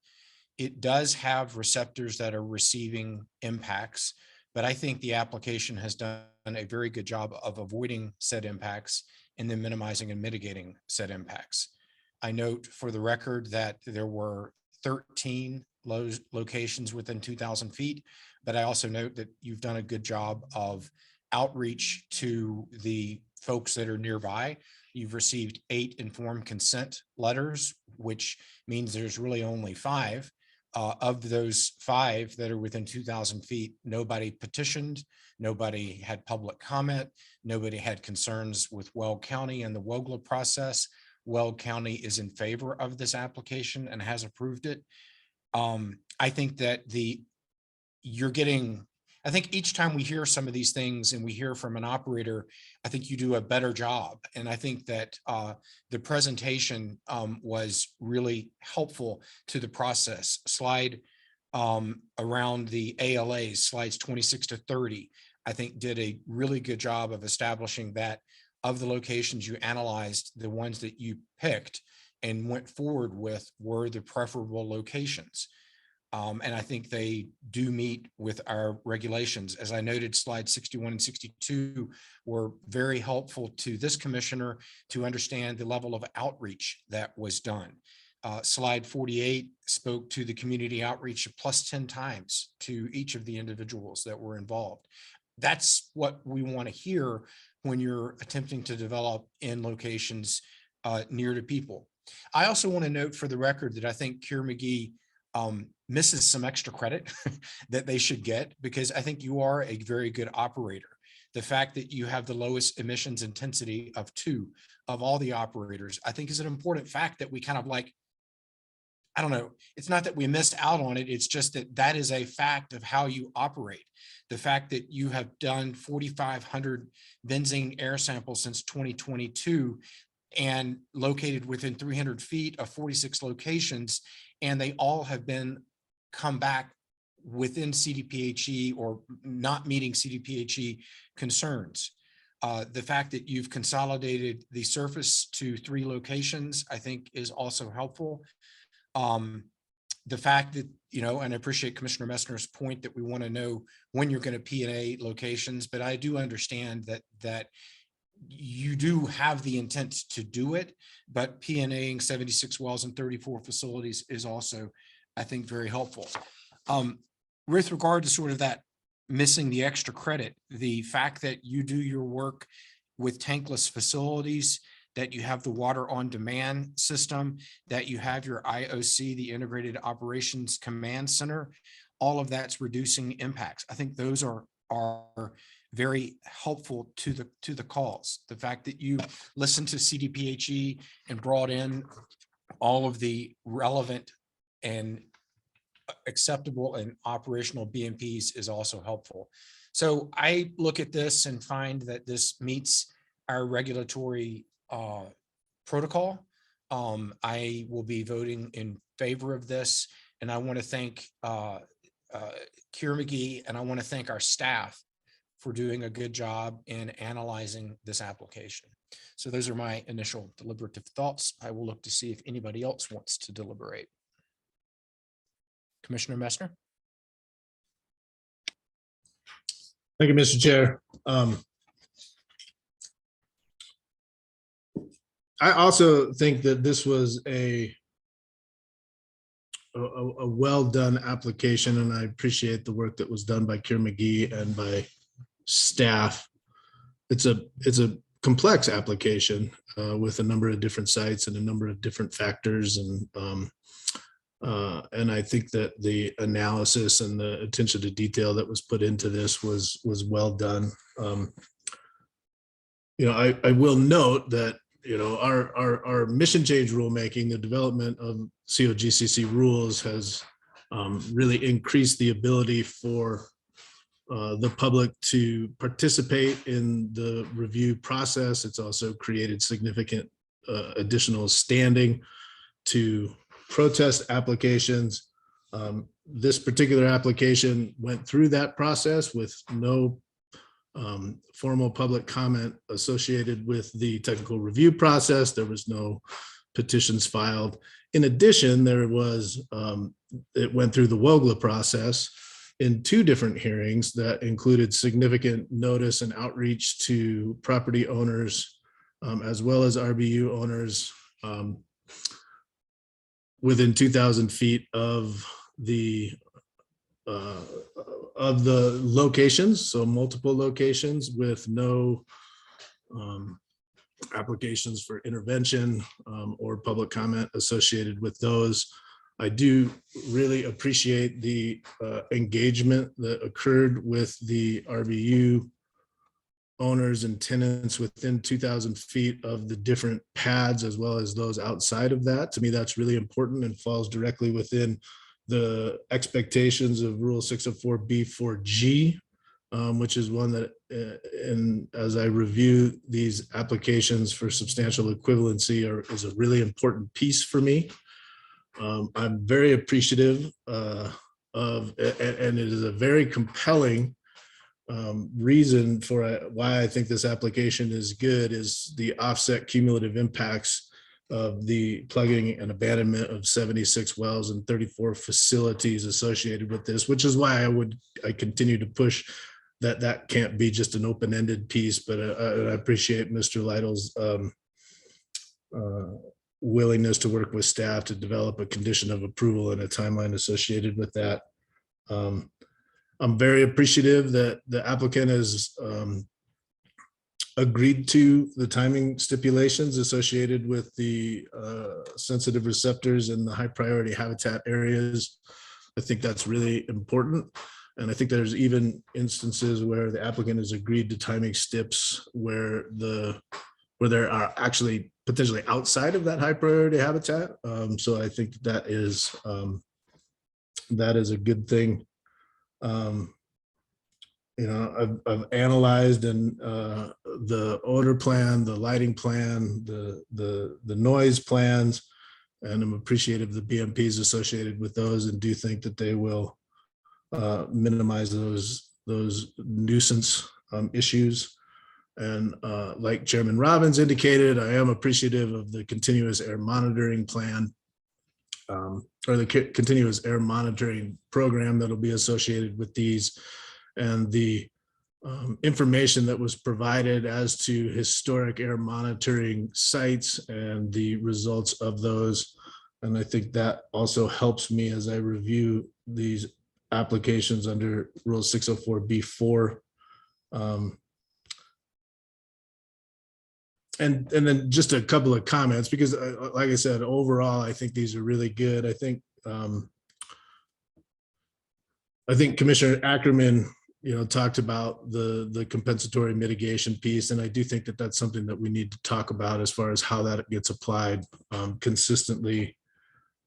It does have receptors that are receiving impacts, but I think the application has done a very good job of avoiding said impacts and then minimizing and mitigating said impacts. I note for the record that there were 13 locations within 2,000 feet, but I also note that you've done a good job of outreach to the folks that are nearby. You've received 8 informed consent letters, which means there's really only 5. Of those 5 that are within 2,000 feet, nobody petitioned, nobody had public comment, nobody had concerns with Weld County and the WOGLA process. Weld County is in favor of this application and has approved it. I think that I think each time we hear some of these things and we hear from an operator, I think you do a better job. And I think that the presentation was really helpful to the process. Slide around the ALAs, slides 26 to 30, I think did a really good job of establishing that of the locations you analyzed, the ones that you picked and went forward with were the preferable locations. And I think they do meet with our regulations. As I noted, slides 61 and 62 were very helpful to this commissioner to understand the level of outreach that was done. Slide 48 spoke to the community outreach of plus 10 times to each of the individuals that were involved. That's what we want to hear when you're attempting to develop in locations near to people. I also want to note for the record that I think Kearr-McGee misses some extra credit that they should get, because I think you are a very good operator. The fact that you have the lowest emissions intensity of 2 of all the operators, I think is an important fact that we kind of like, I don't know, it's not that we missed out on it. It's just that that is a fact of how you operate. The fact that you have done 4,500 benzene air samples since 2022 and located within 300 feet of 46 locations, and they all have been come back within CDPHE or not meeting CDPHE concerns. The fact that you've consolidated the surface to 3 locations, I think is also helpful. The fact that, and I appreciate Commissioner Messner's point that we want to know when you're going to P&A locations, but I do understand that you do have the intent to do it, but P&Aing 76 wells and 34 facilities is also, I think, very helpful. With regard to sort of that missing the extra credit, the fact that you do your work with tankless facilities, that you have the water on demand system, that you have your IOC, the Integrated Operations Command Center, all of that's reducing impacts. I think those are very helpful to the calls. The fact that you listened to CDPHE and brought in all of the relevant and acceptable and operational BMPs is also helpful. So I look at this and find that this meets our regulatory protocol. I will be voting in favor of this, and I want to thank Kearr-McGee, and I want to thank our staff for doing a good job in analyzing this application. So those are my initial deliberative thoughts. I will look to see if anybody else wants to deliberate. Commissioner Messner. Thank you, Mr. Chair. I also think that this was a a well-done application, and I appreciate the work that was done by Kier McGee and by staff. It's a complex application with a number of different sites and a number of different factors, and I think that the analysis and the attention to detail that was put into this was well done. I will note that our mission change rulemaking, the development of COGCC rules has really increased the ability for the public to participate in the review process. It's also created significant additional standing to protest applications. This particular application went through that process with no formal public comment associated with the technical review process. There was no petitions filed. In addition, it went through the WOGLA process in 2 different hearings that included significant notice and outreach to property owners, as well as RBU owners within 2,000 feet of the locations, so multiple locations with no applications for intervention or public comment associated with those. I do really appreciate the engagement that occurred with the RBU owners and tenants within 2,000 feet of the different pads, as well as those outside of that. To me, that's really important and falls directly within the expectations of Rule 604B4G, which is one that, and as I review these applications for substantial equivalency, is a really important piece for me. I'm very appreciative of, and it is a very compelling reason for why I think this application is good, is the offset cumulative impacts of the plugging and abandonment of 76 wells and 34 facilities associated with this, which is why I continue to push that can't be just an open-ended piece. But I appreciate Mr. Lytle's willingness to work with staff to develop a condition of approval and a timeline associated with that. I'm very appreciative that the applicant has agreed to the timing stipulations associated with the sensitive receptors in the high priority habitat areas. I think that's really important. And I think there's even instances where the applicant has agreed to timing steps where there are actually potentially outside of that high priority habitat. So I think that is a good thing. I've analyzed and the odor plan, the lighting plan, the noise plans, and I'm appreciative of the BMPs associated with those, and do think that they will minimize those nuisance issues. And like Chairman Robbins indicated, I am appreciative of the continuous air monitoring plan, or the continuous air monitoring program that'll be associated with these, and the information that was provided as to historic air monitoring sites and the results of those. And I think that also helps me as I review these applications under Rule 604B4. And then just a couple of comments, because like I said, overall, I think these are really good. I think Commissioner Ackerman, talked about the compensatory mitigation piece, and I do think that that's something that we need to talk about as far as how that gets applied consistently.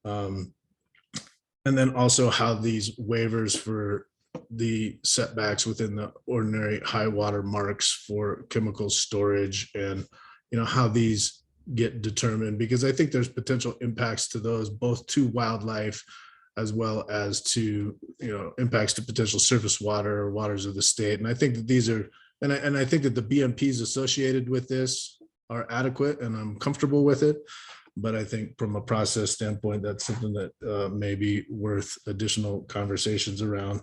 And then also how these waivers for the setbacks within the ordinary high water marks for chemical storage, and how these get determined, because I think there's potential impacts to those, both to wildlife as well as to impacts to potential surface water or waters of the state. And I think that these are, and I think that the BMPs associated with this are adequate, and I'm comfortable with it. But I think from a process standpoint, that's something that may be worth additional conversations around.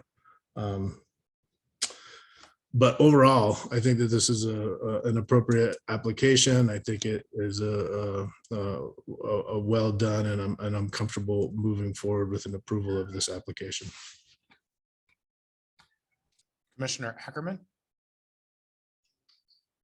But overall, I think that this is an appropriate application. I think it is a well done, and I'm comfortable moving forward with an approval of this application. Commissioner Ackerman.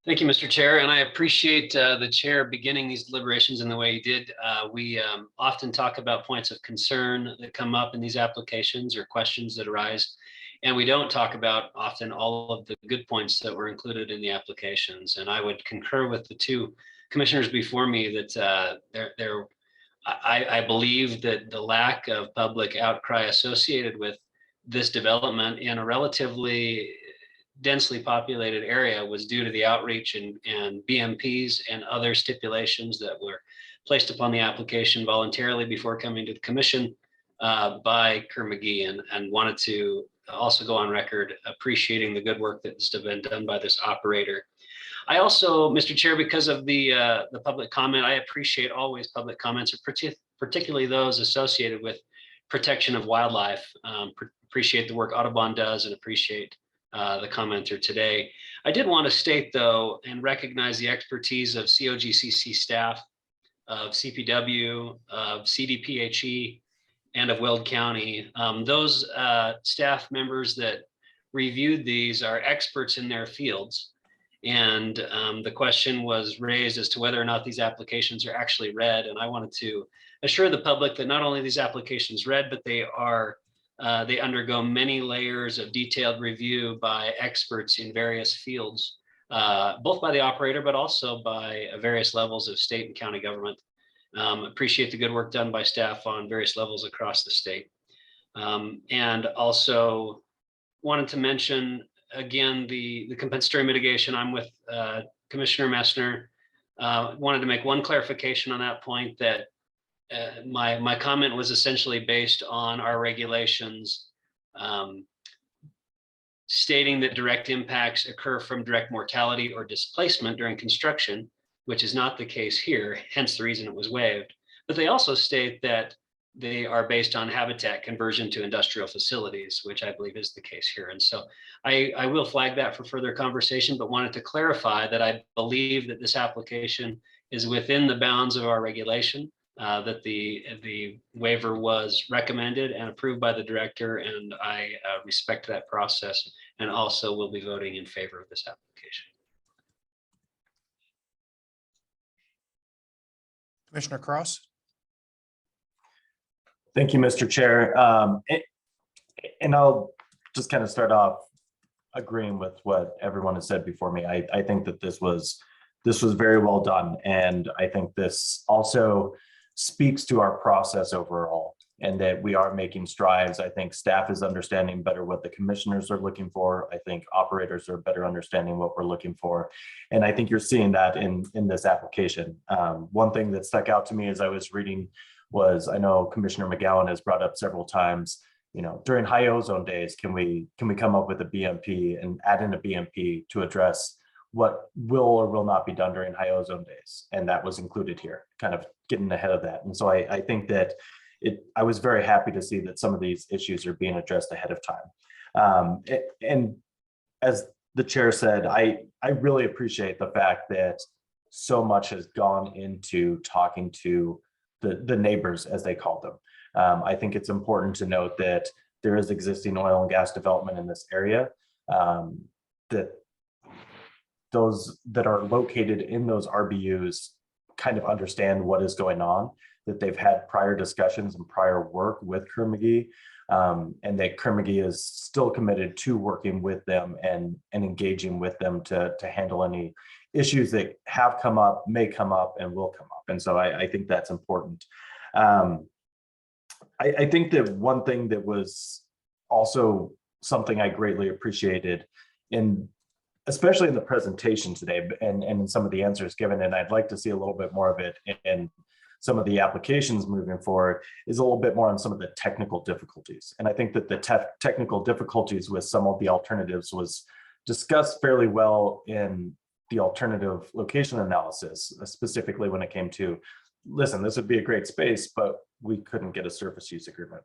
Thank you, Mr. Chair, and I appreciate the chair beginning these deliberations in the way he did. We often talk about points of concern that come up in these applications or questions that arise, and we don't talk about often all of the good points that were included in the applications. And I would concur with the two commissioners before me that I believe that the lack of public outcry associated with this development in a relatively densely populated area was due to the outreach and BMPs and other stipulations that were placed upon the application voluntarily before coming to the commission by Kerr-McGee, and wanted to also go on record appreciating the good work that's been done by this operator. I also, Mr. Chair, because of the public comment, I appreciate always public comments, particularly those associated with protection of wildlife. Appreciate the work Audubon does and appreciate the commenter today. I did want to state, though, and recognize the expertise of COGCC staff, of CPW, of CDPHE, and of Weld County. Those staff members that reviewed these are experts in their fields. And the question was raised as to whether or not these applications are actually read. And I wanted to assure the public that not only are these applications read, but they undergo many layers of detailed review by experts in various fields, both by the operator, but also by various levels of state and county government. Appreciate the good work done by staff on various levels across the state. And also wanted to mention, again, the compensatory mitigation. I'm with Commissioner Messner. Wanted to make one clarification on that point, that my comment was essentially based on our regulations stating that direct impacts occur from direct mortality or displacement during construction, which is not the case here, hence the reason it was waived. But they also state that they are based on habitat conversion to industrial facilities, which I believe is the case here. And so I will flag that for further conversation, but wanted to clarify that I believe that this application is within the bounds of our regulation, that the waiver was recommended and approved by the director, and I respect that process, and also will be voting in favor of this application. Commissioner Cross. Thank you, Mr. Chair. And I'll just kind of start off agreeing with what everyone has said before me. I think that this was very well done. And I think this also speaks to our process overall, and that we are making strides. I think staff is understanding better what the commissioners are looking for. I think operators are better understanding what we're looking for. And I think you're seeing that in this application. One thing that stuck out to me as I was reading was, I know Commissioner McGowan has brought up several times, during high ozone days, can we come up with a BMP and add in a BMP to address what will or will not be done during high ozone days? And that was included here, kind of getting ahead of that. And so I think that I was very happy to see that some of these issues are being addressed ahead of time. And as the chair said, I really appreciate the fact that so much has gone into talking to the neighbors, as they call them. I think it's important to note that there is existing oil and gas development in this area, that those that are located in those RBUs kind of understand what is going on, that they've had prior discussions and prior work with Kerr-McGee, and that Kerr-McGee is still committed to working with them and engaging with them to handle any issues that have come up, may come up, and will come up. And so I think that's important. I think that one thing that was also something I greatly appreciated, especially in the presentation today and in some of the answers given, and I'd like to see a little bit more of it in some of the applications moving forward, is a little bit more on some of the technical difficulties. And I think that the technical difficulties with some of the alternatives was discussed fairly well in the alternative location analysis, specifically when it came to, listen, this would be a great space, but we couldn't get a surface use agreement.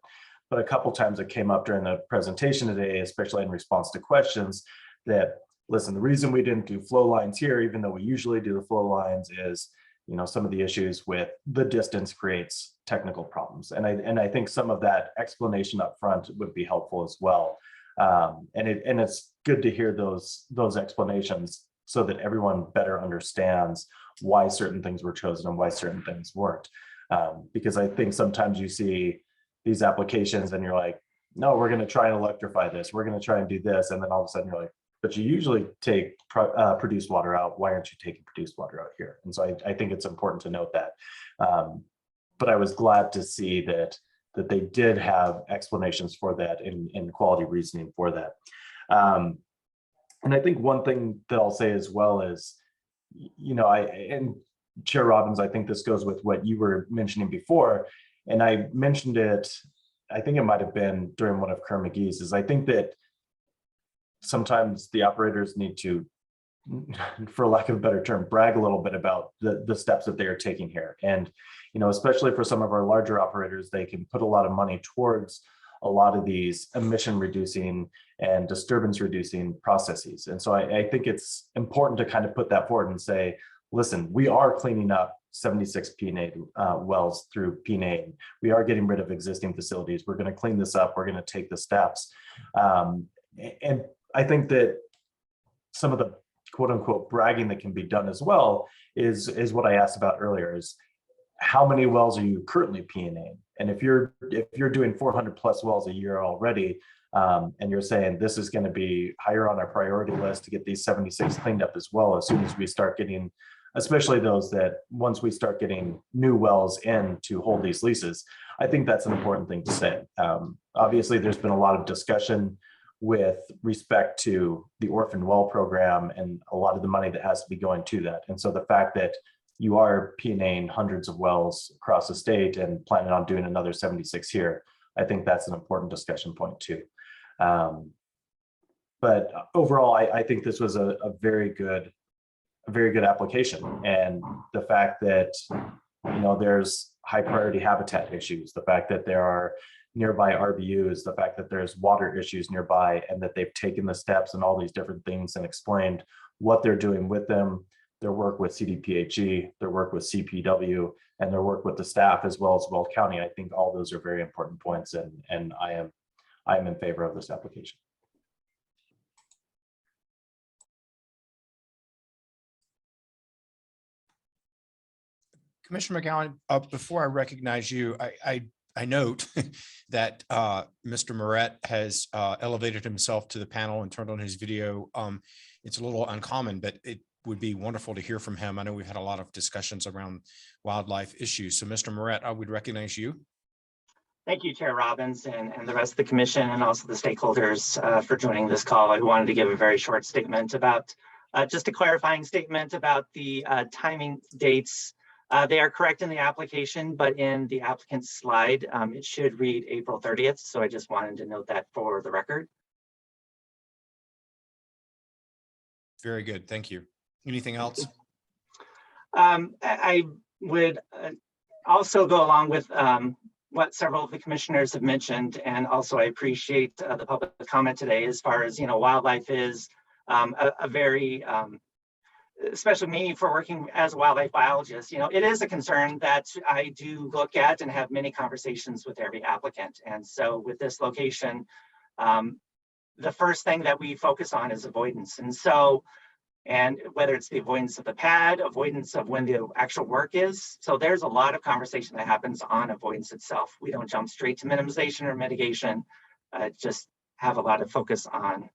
But a couple times it came up during the presentation today, especially in response to questions, that listen, the reason we didn't do flow lines here, even though we usually do the flow lines, is, you know, some of the issues with the distance creates technical problems. And I think some of that explanation up front would be helpful as well. And it's good to hear those explanations so that everyone better understands why certain things were chosen and why certain things weren't. Because I think sometimes you see these applications and you're like, no, we're going to try and electrify this. We're going to try and do this. And then all of a sudden you're like, but you usually take produced water out. Why aren't you taking produced water out here? And so I think it's important to note that. But I was glad to see that they did have explanations for that and quality reasoning for that. And I think one thing that I'll say as well is, you know, and Chair Robbins, I think this goes with what you were mentioning before, and I mentioned it, I think it might have been during one of Kerr McGee's, is I think that sometimes the operators need to, for lack of a better term, brag a little bit about the steps that they are taking here. And, you know, especially for some of our larger operators, they can put a lot of money towards a lot of these emission reducing and disturbance reducing processes. And so I think it's important to kind of put that forward and say, listen, we are cleaning up 76 P&A wells through P&A. We are getting rid of existing facilities. We're going to clean this up. We're going to take the steps. And I think that some of the quote unquote bragging that can be done as well is what I asked about earlier, is how many wells are you currently P&A? And if you're doing 400 plus wells a year already, and you're saying this is going to be higher on our priority list to get these 76 cleaned up as well, as soon as we start getting, especially those that once we start getting new wells in to hold these leases, I think that's an important thing to say. Obviously, there's been a lot of discussion with respect to the orphan well program and a lot of the money that has to be going to that. And so the fact that you are P&Aing hundreds of wells across the state and planning on doing another 76 here, I think that's an important discussion point too. But overall, I think this was a very good application. And the fact that, you know, there's high priority habitat issues, the fact that there are nearby RBUs, the fact that there's water issues nearby, and that they've taken the steps and all these different things and explained what they're doing with them, their work with CDPHE, their work with CPW, and their work with the staff as well as Weld County. I think all those are very important points, and I am in favor of this application. Commissioner McGowan, before I recognize you, I note that Mr. Moret has elevated himself to the panel and turned on his video. It's a little uncommon, but it would be wonderful to hear from him. I know we've had a lot of discussions around wildlife issues. So Mr. Moret, I would recognize you. Thank you, Chair Robbins, and the rest of the commission, and also the stakeholders for joining this call. I wanted to give a very short statement about, just a clarifying statement about the timing dates. They are correct in the application, but in the applicant's slide, it should read April 30th. So I just wanted to note that for the record. Very good. Thank you. Anything else? I would also go along with what several of the commissioners have mentioned, and also I appreciate the public comment today as far as, you know, wildlife is a very especially me for working as a wildlife biologist, you know, it is a concern that I do look at and have many conversations with every applicant. And so with this location, the first thing that we focus on is avoidance. And so, and whether it's the avoidance of the pad, avoidance of when the actual work is. So there's a lot of conversation that happens on avoidance itself. We don't jump straight to minimization or mitigation, just have a lot of focus on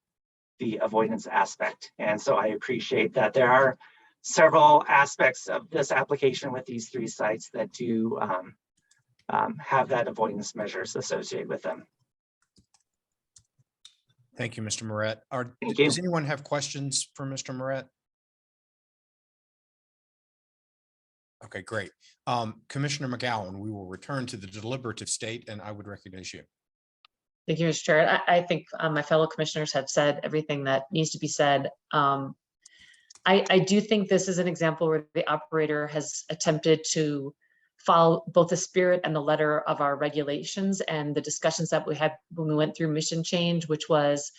the avoidance aspect. And so I appreciate that there are several aspects of this application with these three sites that do have that avoidance measures associated with them. Thank you, Mr. Moret. Thank you. Does anyone have questions for Mr. Moret? Okay, great. Commissioner McGowan, we will return to the deliberative state, and I would recognize you. Thank you, Mr. Chair. I think my fellow commissioners have said everything that needs to be said. I do think this is an example where the operator has attempted to follow both the spirit and the letter of our regulations and the discussions that we had when we went through mission change, which was,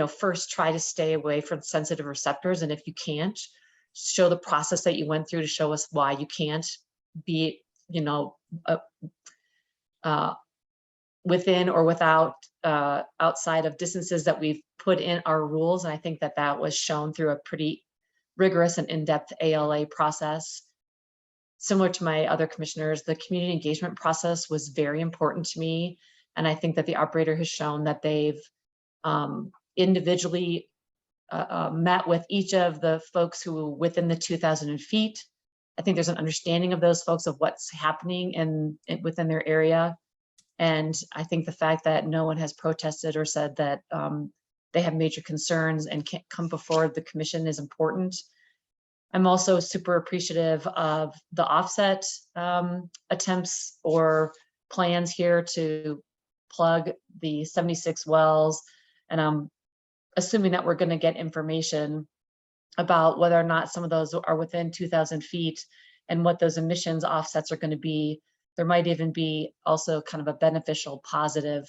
first try to stay away from sensitive receptors. And if you can't, show the process that you went through to show us why you can't be, within or without, outside of distances that we've put in our rules. And I think that that was shown through a pretty rigorous and in-depth ALA process. Similar to my other commissioners, the community engagement process was very important to me. And I think that the operator has shown that they've individually met with each of the folks who were within the 2,000 feet. I think there's an understanding of those folks of what's happening within their area. And I think the fact that no one has protested or said that they have major concerns and can't come before the commission is important. I'm also super appreciative of the offset attempts or plans here to plug the 76 wells. And I'm assuming that we're going to get information about whether or not some of those are within 2,000 feet and what those emissions offsets are going to be. There might even be also kind of a beneficial, positive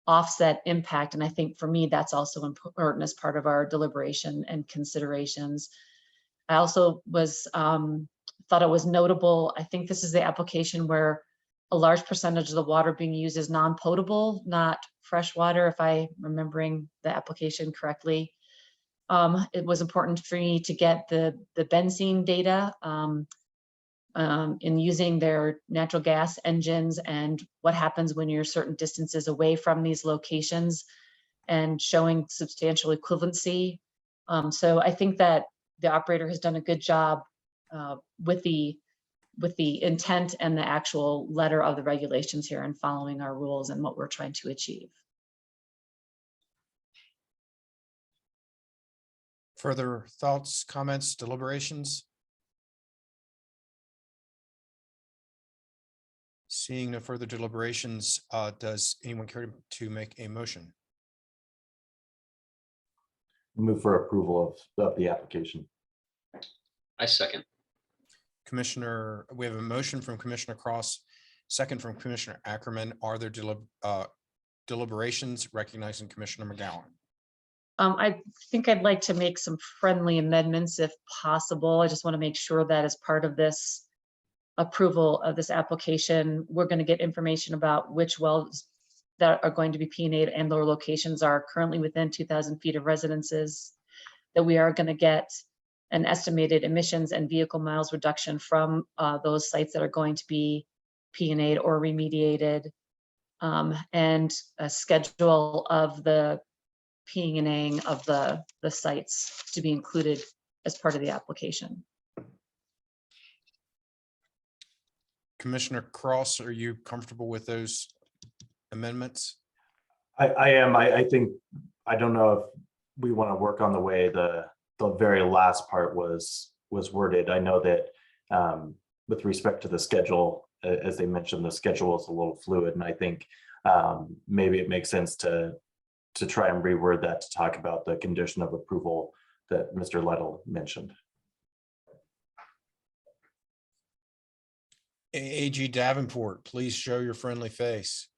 offset impact. And I think for me, that's also important as part of our deliberation and considerations. I also thought it was notable. I think this is the application where a large percentage of the water being used is non-potable, not fresh water, if I'm remembering the application correctly. It was important for me to get the benzene data in using their natural gas engines and what happens when you're certain distances away from these locations and showing substantial equivalency. So I think that the operator has done a good job with the intent and the actual letter of the regulations here and following our rules and what we're trying to achieve. Further thoughts, comments, deliberations? Seeing no further deliberations, does anyone care to make a motion? Move for approval of the application. I second. Commissioner, we have a motion from Commissioner Cross, second from Commissioner Ackerman. Are there deliberations? Recognizing Commissioner McGowan. I think I'd like to make some friendly amendments if possible. I just want to make sure that as part of this approval of this application, we're going to get information about which wells that are going to be P&A'd and their locations are currently within 2,000 feet of residences, that we are going to get an estimated emissions and vehicle miles reduction from those sites that are going to be P&A'd or remediated, and a schedule of the P&A'ing of the sites to be included as part of the application. Commissioner Cross, are you comfortable with those amendments? I am. I think, I don't know if we want to work on the way the very last part was worded. I know that with respect to the schedule, as they mentioned, the schedule is a little fluid, and I think maybe it makes sense to try and reword that to talk about the condition of approval that Mr. Lytle mentioned. AG Davenport, please show your friendly face.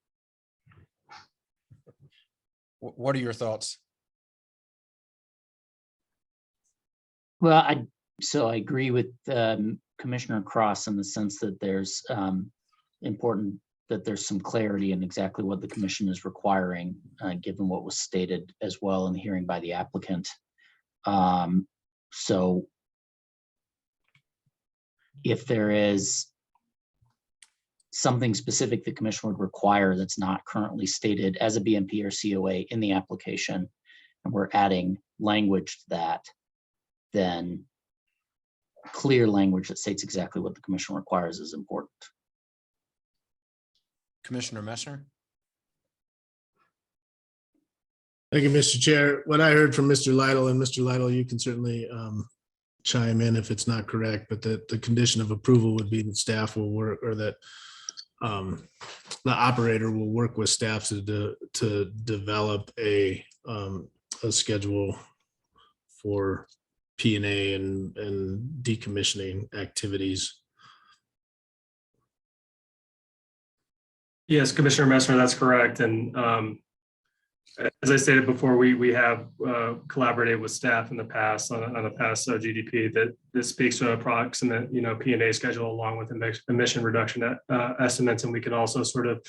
What are your thoughts? Well, I agree with Commissioner Cross in the sense that there's important that there's some clarity in exactly what the commission is requiring, given what was stated as well in the hearing by the applicant. So if there is something specific the commission would require that's not currently stated as a BMP or COA in the application, and we're adding language to that, then clear language that states exactly what the commission requires is important. Commissioner Messner. Thank you, Mr. Chair. What I heard from Mr. Lytle, and Mr. Lytle, you can certainly chime in if it's not correct, but the condition of approval would be that staff will work, or that the operator will work with staff to develop a schedule for P&A and decommissioning activities. Yes, Commissioner Messner, that's correct. And As I stated before, we have collaborated with staff in the past on the past GDP that this speaks to approximate, P&A schedule along with emission reduction estimates. And we can also sort of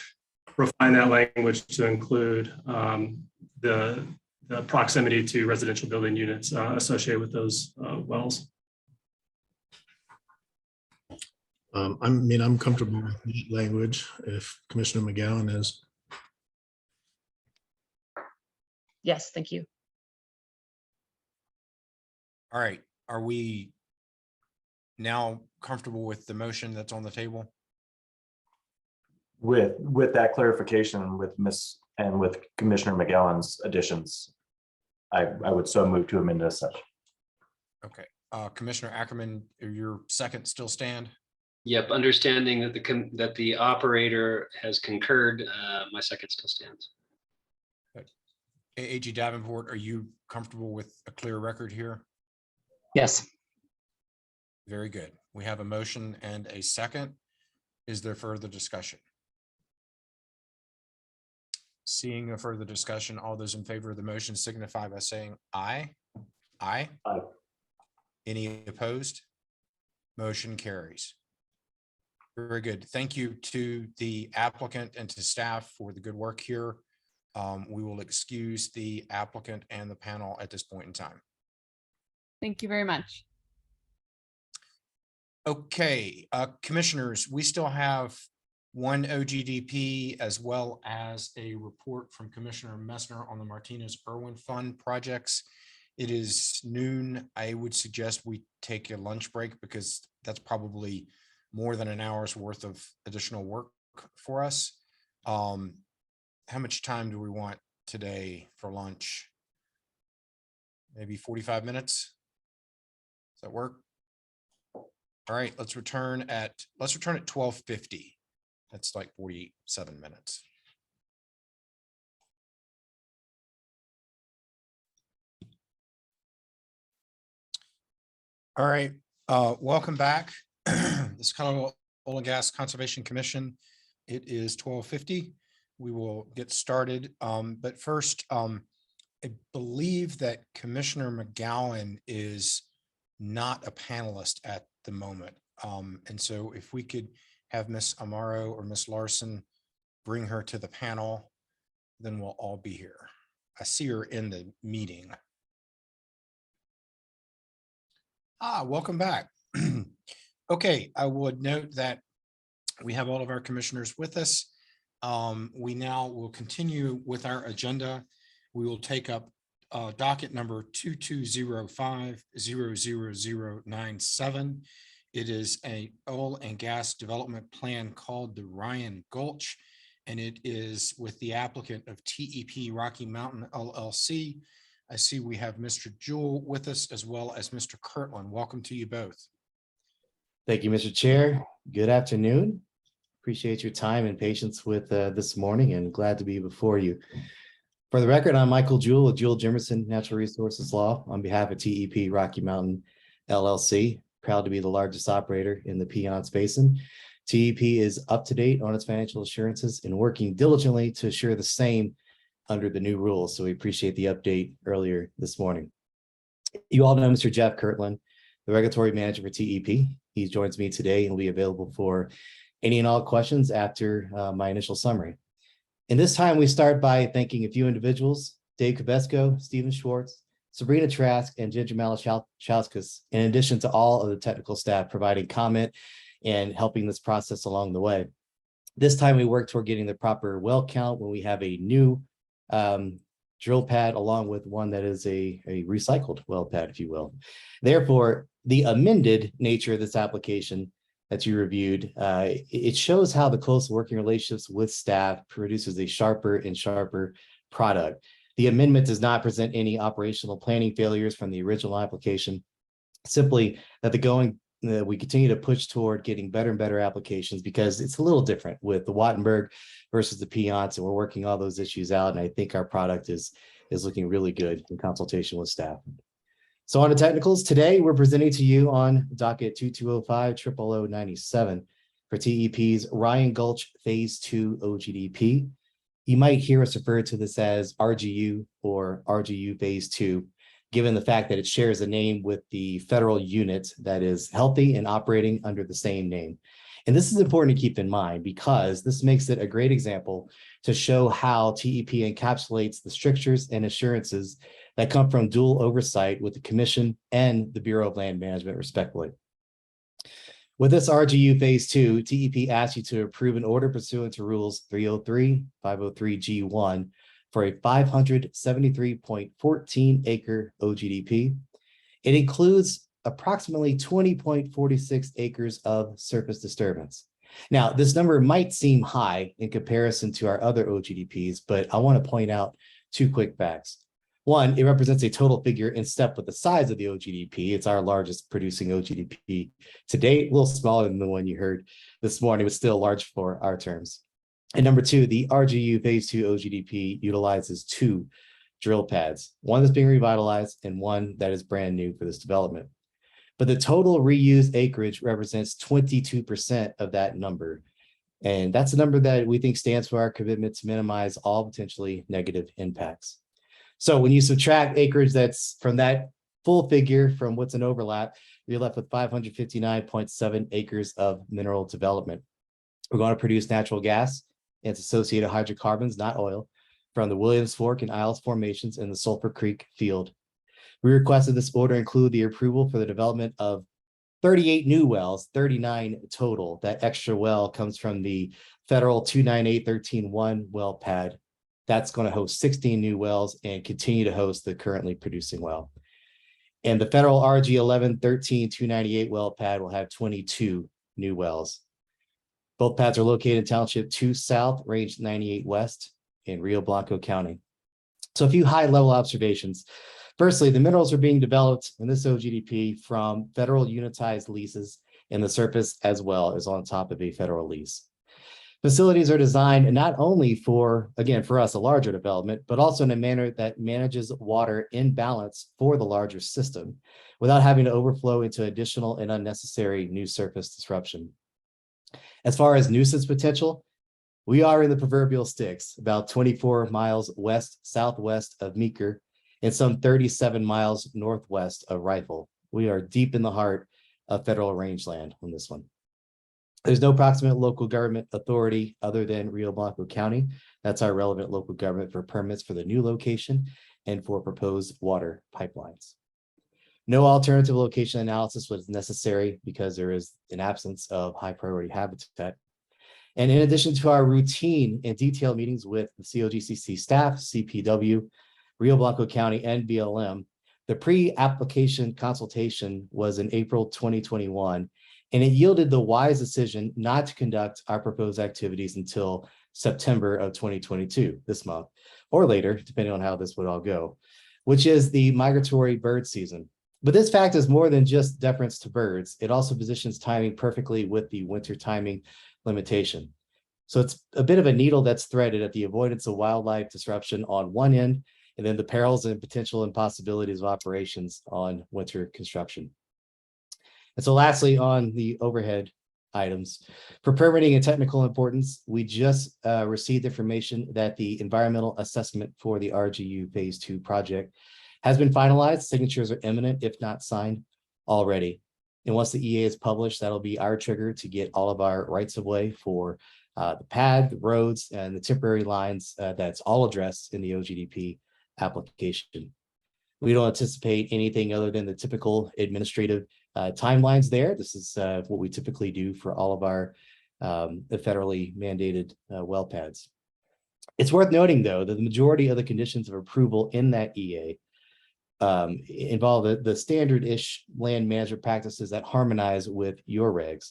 refine that language to include the proximity to residential building units associated with those wells. I'm comfortable with that language if Commissioner McGowan is. Yes, thank you. All right, are we now comfortable with the motion that's on the table? With that clarification with Commissioner McGowan's additions, I would so move to amend as such. Okay, Commissioner Ackerman, your second still stand? Yep, understanding that the operator has concurred, my second still stands. AG Davenport, are you comfortable with a clear record here? Yes. Very good. We have a motion and a second. Is there further discussion? Seeing no further discussion, all those in favor of the motion signify by saying aye. Aye. Aye. Any opposed? Motion carries. Very good. Thank you to the applicant and to staff for the good work here. We will excuse the applicant and the panel at this point in time. Thank you very much. Okay, commissioners, we still have one OGDP as well as a report from Commissioner Messner on the Martinez-Irwin Fund projects. It is noon. I would suggest we take a lunch break because that's probably more than an hour's worth of additional work for us. How much time do we want today for lunch? Maybe 45 minutes? Does that work? All right, let's return at 12:50. That's like 47 minutes. All right, welcome back. This Colorado Oil and Gas Conservation Commission. It is 12:50. We will get started. But first, I believe that Commissioner McGowan is not a panelist at the moment. And so if we could have Ms. Amaro or Ms. Larson bring her to the panel, then we'll all be here. I see her in the meeting. Welcome back. Okay, I would note that we have all of our commissioners with us. We now will continue with our agenda. We will take up docket number 2205-00097. It is an oil and gas development plan called the Ryan Gulch, and it is with the applicant of TEP Rocky Mountain LLC. I see we have Mr. Jewell with us as well as Mr. Kirtland. Welcome to you both. Thank you, Mr. Chair. Good afternoon. Appreciate your time and patience with this morning and glad to be before you. For the record, I'm Michael Jewell with Jewell Jimerson Natural Resources Law on behalf of TEP Rocky Mountain LLC. Proud to be the largest operator in the Piceance Basin. TEP is up to date on its financial assurances and working diligently to assure the same under the new rules. So we appreciate the update earlier this morning. You all know Mr. Jeff Kirtland, the regulatory manager for TEP. He joins me today and will be available for any and all questions after my initial summary. And this time we start by thanking a few individuals, Dave Cabesco, Stephen Schwartz, Sabrina Trask, and Ginger Malachowskis, in addition to all of the technical staff providing comment and helping this process along the way. This time we work toward getting the proper well count when we have a new drill pad along with one that is a recycled well pad, if you will. Therefore, the amended nature of this application that you reviewed, it shows how the close working relationships with staff produces a sharper and sharper product. The amendment does not present any operational planning failures from the original application, simply that we continue to push toward getting better and better applications because it's a little different with the Wattenberg versus the Piceance, and we're working all those issues out. And I think our product is looking really good in consultation with staff. So on the technicals, today we're presenting to you on docket 2205-00097 for TEP's Ryan Gulch Phase 2 OGDP. You might hear us refer to this as RGU or RGU Phase 2, given the fact that it shares a name with the federal unit that is healthy and operating under the same name. And this is important to keep in mind because this makes it a great example to show how TEP encapsulates the strictures and assurances that come from dual oversight with the Commission and the Bureau of Land Management, respectively. With this RGU Phase 2, TEP asks you to approve an order pursuant to Rules 303, 503G1 for a 573.14 acre OGDP. It includes approximately 20.46 acres of surface disturbance. Now, this number might seem high in comparison to our other OGDPs, but I want to point out two quick facts. One, it represents a total figure in step with the size of the OGDP. It's our largest producing OGDP to date, a little smaller than the one you heard this morning, but still large for our terms. And number two, the RGU Phase 2 OGDP utilizes two drill pads, one that's being revitalized and one that is brand new for this development. But the total reused acreage represents 22% of that number. And that's a number that we think stands for our commitment to minimize all potentially negative impacts. So when you subtract acreage that's from that full figure from what's an overlap, you're left with 559.7 acres of mineral development. We're going to produce natural gas and its associated hydrocarbons, not oil, from the Williams Fork and Isles formations in the Sulphur Creek field. We requested this order include the approval for the development of 38 new wells, 39 total. That extra well comes from the federal 298-13-1 well pad. That's going to host 16 new wells and continue to host the currently producing well. And the federal RG 11-13-298 well pad will have 22 new wells. Both pads are located in Township 2 South, Range 98 West in Rio Blanco County. So a few high-level observations. Firstly, the minerals are being developed in this OGDP from federal unitized leases in the surface as well as on top of a federal lease. Facilities are designed not only for, again, for us, a larger development, but also in a manner that manages water in balance for the larger system without having to overflow into additional and unnecessary new surface disruption. As far as nuisance potential, we are in the proverbial sticks, about 24 miles southwest of Meeker and some 37 miles northwest of Rifle. We are deep in the heart of federal rangeland on this one. There's no proximate local government authority other than Rio Blanco County. That's our relevant local government for permits for the new location and for proposed water pipelines. No alternative location analysis was necessary because there is an absence of high priority habitat. And in addition to our routine and detailed meetings with the COGCC staff, CPW, Rio Blanco County, and BLM, the pre-application consultation was in April 2021, and it yielded the wise decision not to conduct our proposed activities until September of 2022, this month, or later, depending on how this would all go, which is the migratory bird season. But this fact is more than just deference to birds. It also positions timing perfectly with the winter timing limitation. So it's a bit of a needle that's threaded at the avoidance of wildlife disruption on one end, and then the perils and potential impossibilities of operations on winter construction. And so lastly, on the overhead items, for permitting and technical importance, we just received information that the environmental assessment for the RGU Phase 2 project has been finalized. Signatures are imminent, if not signed already. And once the EA is published, that'll be our trigger to get all of our rights of way for the pad, the roads, and the temporary lines that's all addressed in the OGDP application. We don't anticipate anything other than the typical administrative timelines there. This is what we typically do for all of our federally mandated well pads. It's worth noting, though, that the majority of the conditions of approval in that EA involve the standard-ish land management practices that harmonize with your regs.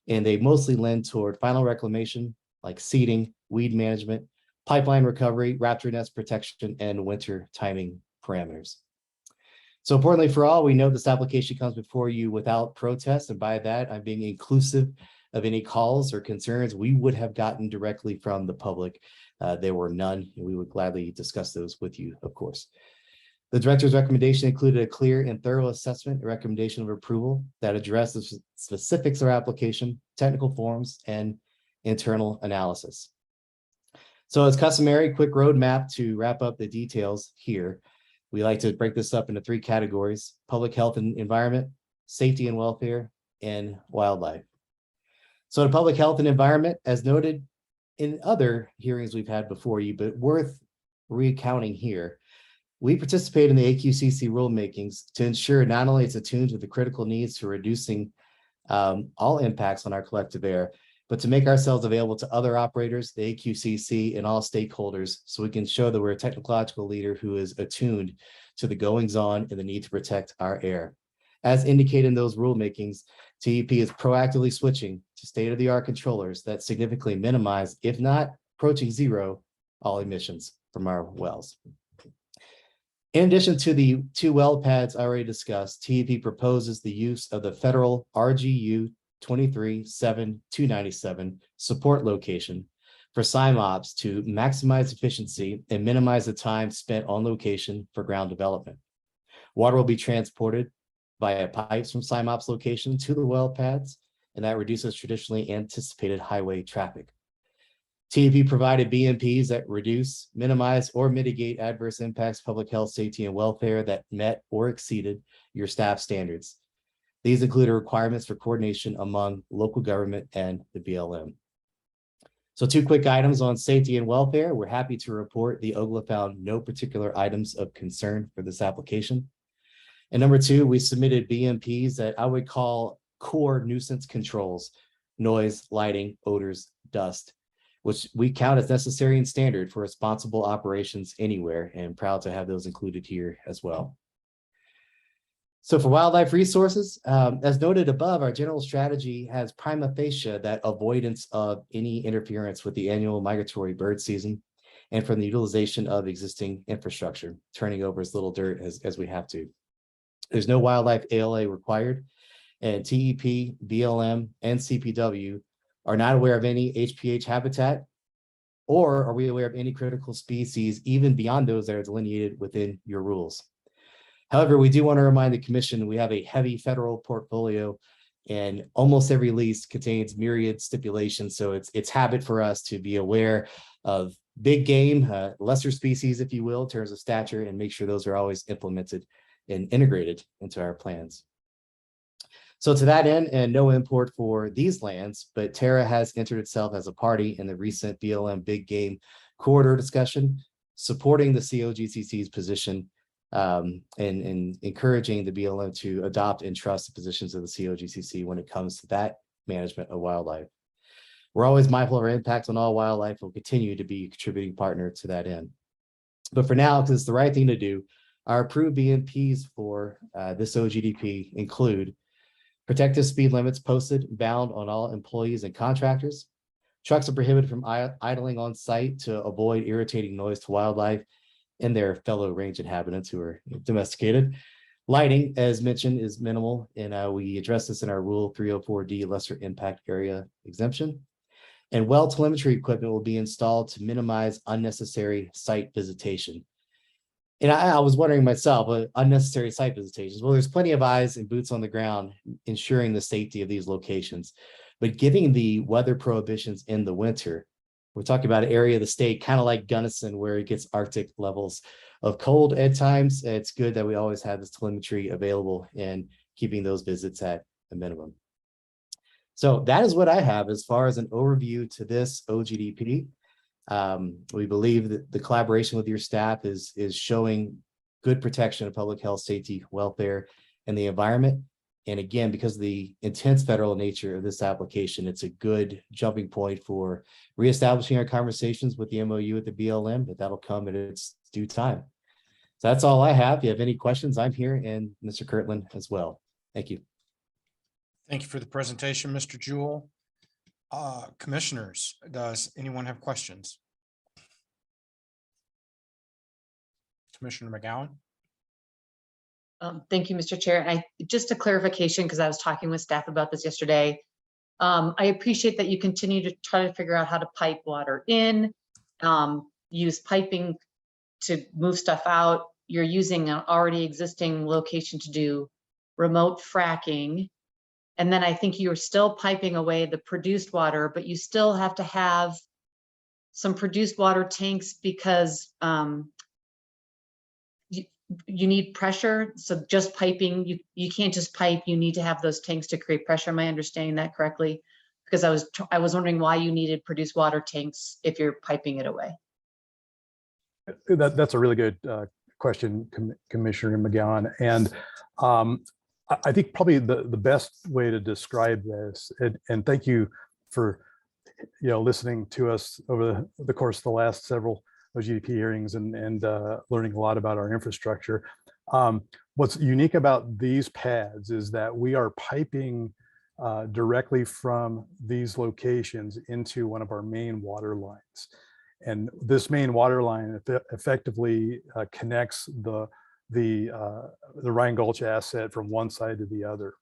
And they mostly lend toward final reclamation, like seeding, weed management, pipeline recovery, raptor nest protection, and winter timing parameters. So importantly for all, we know this application comes before you without protest. And by that, I'm being inclusive of any calls or concerns we would have gotten directly from the public. There were none, and we would gladly discuss those with you, of course. The director's recommendation included a clear and thorough assessment and recommendation of approval that addressed the specifics of our application, technical forms, and internal analysis. So as customary, quick roadmap to wrap up the details here. We like to break this up into 3 categories: public health and environment, safety and welfare, and wildlife. So the public health and environment, as noted in other hearings we've had before you, but worth recounting here, we participate in the AQCC rulemakings to ensure not only it's attuned to the critical needs to reducing all impacts on our collective air, but to make ourselves available to other operators, the AQCC, and all stakeholders, so we can show that we're a technological leader who is attuned to the goings on and the need to protect our air. As indicated in those rulemakings, TEP is proactively switching to state-of-the-art controllers that significantly minimize, if not approaching zero, all emissions from our wells. In addition to the 2 well pads already discussed, TEP proposes the use of the federal RGU 23-7297 support location for SIMOPS to maximize efficiency and minimize the time spent on location for ground development. Water will be transported via pipes from SIMOPS location to the well pads, and that reduces traditionally anticipated highway traffic. TEP provided BMPs that reduce, minimize, or mitigate adverse impacts, public health, safety, and welfare that met or exceeded your staff standards. These include requirements for coordination among local government and the BLM. So 2 quick items on safety and welfare. We're happy to report the OGLA found no particular items of concern for this application. And number 2, we submitted BMPs that I would call core nuisance controls: noise, lighting, odors, dust, which we count as necessary and standard for responsible operations anywhere, and proud to have those included here as well. So for wildlife resources, as noted above, our general strategy has prima facie that avoidance of any interference with the annual migratory bird season and from the utilization of existing infrastructure, turning over as little dirt as we have to. There's no wildlife ALA required, and TEP, BLM, and CPW are not aware of any HPH habitat, or are we aware of any critical species, even beyond those that are delineated within your rules. However, we do want to remind the commission we have a heavy federal portfolio, and almost every lease contains myriad stipulations. So it's habit for us to be aware of big game, lesser species, if you will, in terms of stature, and make sure those are always implemented and integrated into our plans. So to that end, and no import for these lands, but Terra has entered itself as a party in the recent BLM big game corridor discussion, supporting the COGCC's position and encouraging the BLM to adopt and trust the positions of the COGCC when it comes to that management of wildlife. We're always mindful of our impact on all wildlife. We'll continue to be a contributing partner to that end. But for now, because it's the right thing to do, our approved BMPs for this OGDP include protective speed limits posted bound on all employees and contractors. Trucks are prohibited from idling on site to avoid irritating noise to wildlife and their fellow range inhabitants who are domesticated. Lighting, as mentioned, is minimal, and we address this in our Rule 304D lesser impact area exemption. And well telemetry equipment will be installed to minimize unnecessary site visitation. And I was wondering myself, unnecessary site visitations. Well, there's plenty of eyes and boots on the ground ensuring the safety of these locations. But given the weather prohibitions in the winter, we're talking about an area of the state, kind of like Gunnison, where it gets Arctic levels of cold at times. It's good that we always have this telemetry available and keeping those visits at a minimum. So that is what I have as far as an overview to this OGDP. We believe that the collaboration with your staff is showing good protection of public health, safety, welfare, and the environment. And again, because of the intense federal nature of this application, it's a good jumping point for reestablishing our conversations with the MOU at the BLM, but that'll come at its due time. So that's all I have. If you have any questions, I'm here, and Mr. Kirtland as well. Thank you. Thank you for the presentation, Mr. Jewell. Commissioners, does anyone have questions? Commissioner McGowan? Thank you, Mr. Chair. Just a clarification, because I was talking with staff about this yesterday. I appreciate that you continue to try to figure out how to pipe water in, use piping to move stuff out. You're using an already existing location to do remote fracking. And then I think you're still piping away the produced water, but you still have to have some produced water tanks because you need pressure. So just piping, you can't just pipe, you need to have those tanks to create pressure. Am I understanding that correctly? Because I was wondering why you needed produced water tanks if you're piping it away. That's a really good question, Commissioner McGowan. And I think probably the best way to describe this, and thank you for listening to us over the course of the last several OGDP hearings and learning a lot about our infrastructure. What's unique about these pads is that we are piping directly from these locations into one of our main water lines. And this main water line effectively connects the Rhine Gulch asset from one side to the other.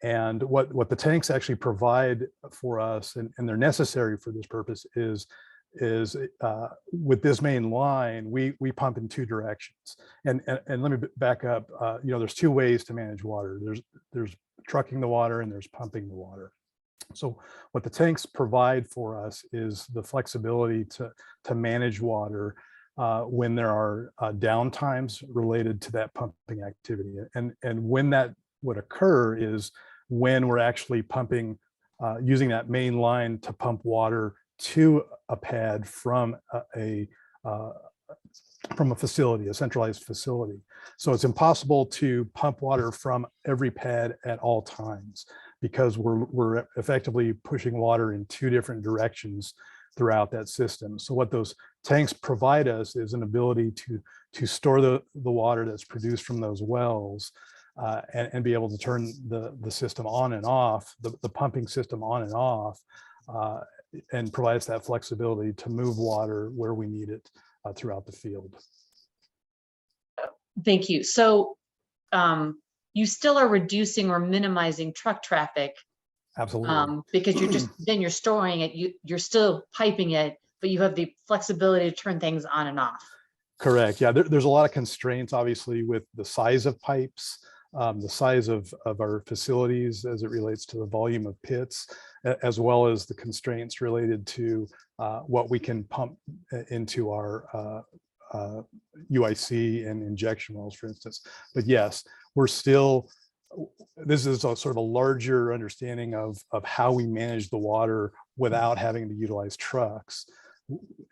And what the tanks actually provide for us, and they're necessary for this purpose, is with this main line, we pump in two directions. And let me back up. There's two ways to manage water. There's trucking the water and there's pumping the water. So what the tanks provide for us is the flexibility to manage water when there are downtimes related to that pumping activity. And when that would occur is when we're actually pumping, using that main line to pump water to a pad from a facility, a centralized facility. So it's impossible to pump water from every pad at all times, because we're effectively pushing water in two different directions throughout that system. So what those tanks provide us is an ability to store the water that's produced from those wells and be able to turn the system on and off, the pumping system on and off, and provides that flexibility to move water where we need it throughout the field. Thank you. So you still are reducing or minimizing truck traffic. Absolutely. Because you're storing it, you're still piping it, but you have the flexibility to turn things on and off. Correct. Yeah, there's a lot of constraints, obviously, with the size of pipes, the size of our facilities as it relates to the volume of pits, as well as the constraints related to what we can pump into our UIC and injection wells, for instance. But yes, this is a sort of a larger understanding of how we manage the water without having to utilize trucks.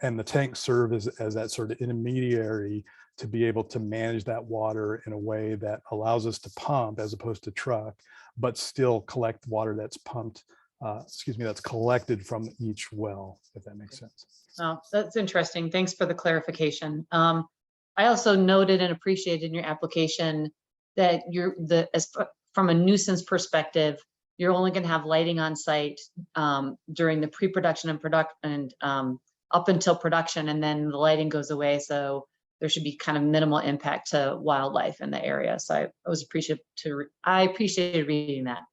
And the tanks serve as that sort of intermediary to be able to manage that water in a way that allows us to pump as opposed to truck, but still collect water that's pumped, that's collected from each well, if that makes sense. Oh, that's interesting. Thanks for the clarification. I also noted and appreciated in your application that from a nuisance perspective, you're only going to have lighting on site during the pre-production and up until production, and then the lighting goes away. So there should be kind of minimal impact to wildlife in the area. So I appreciated reading that.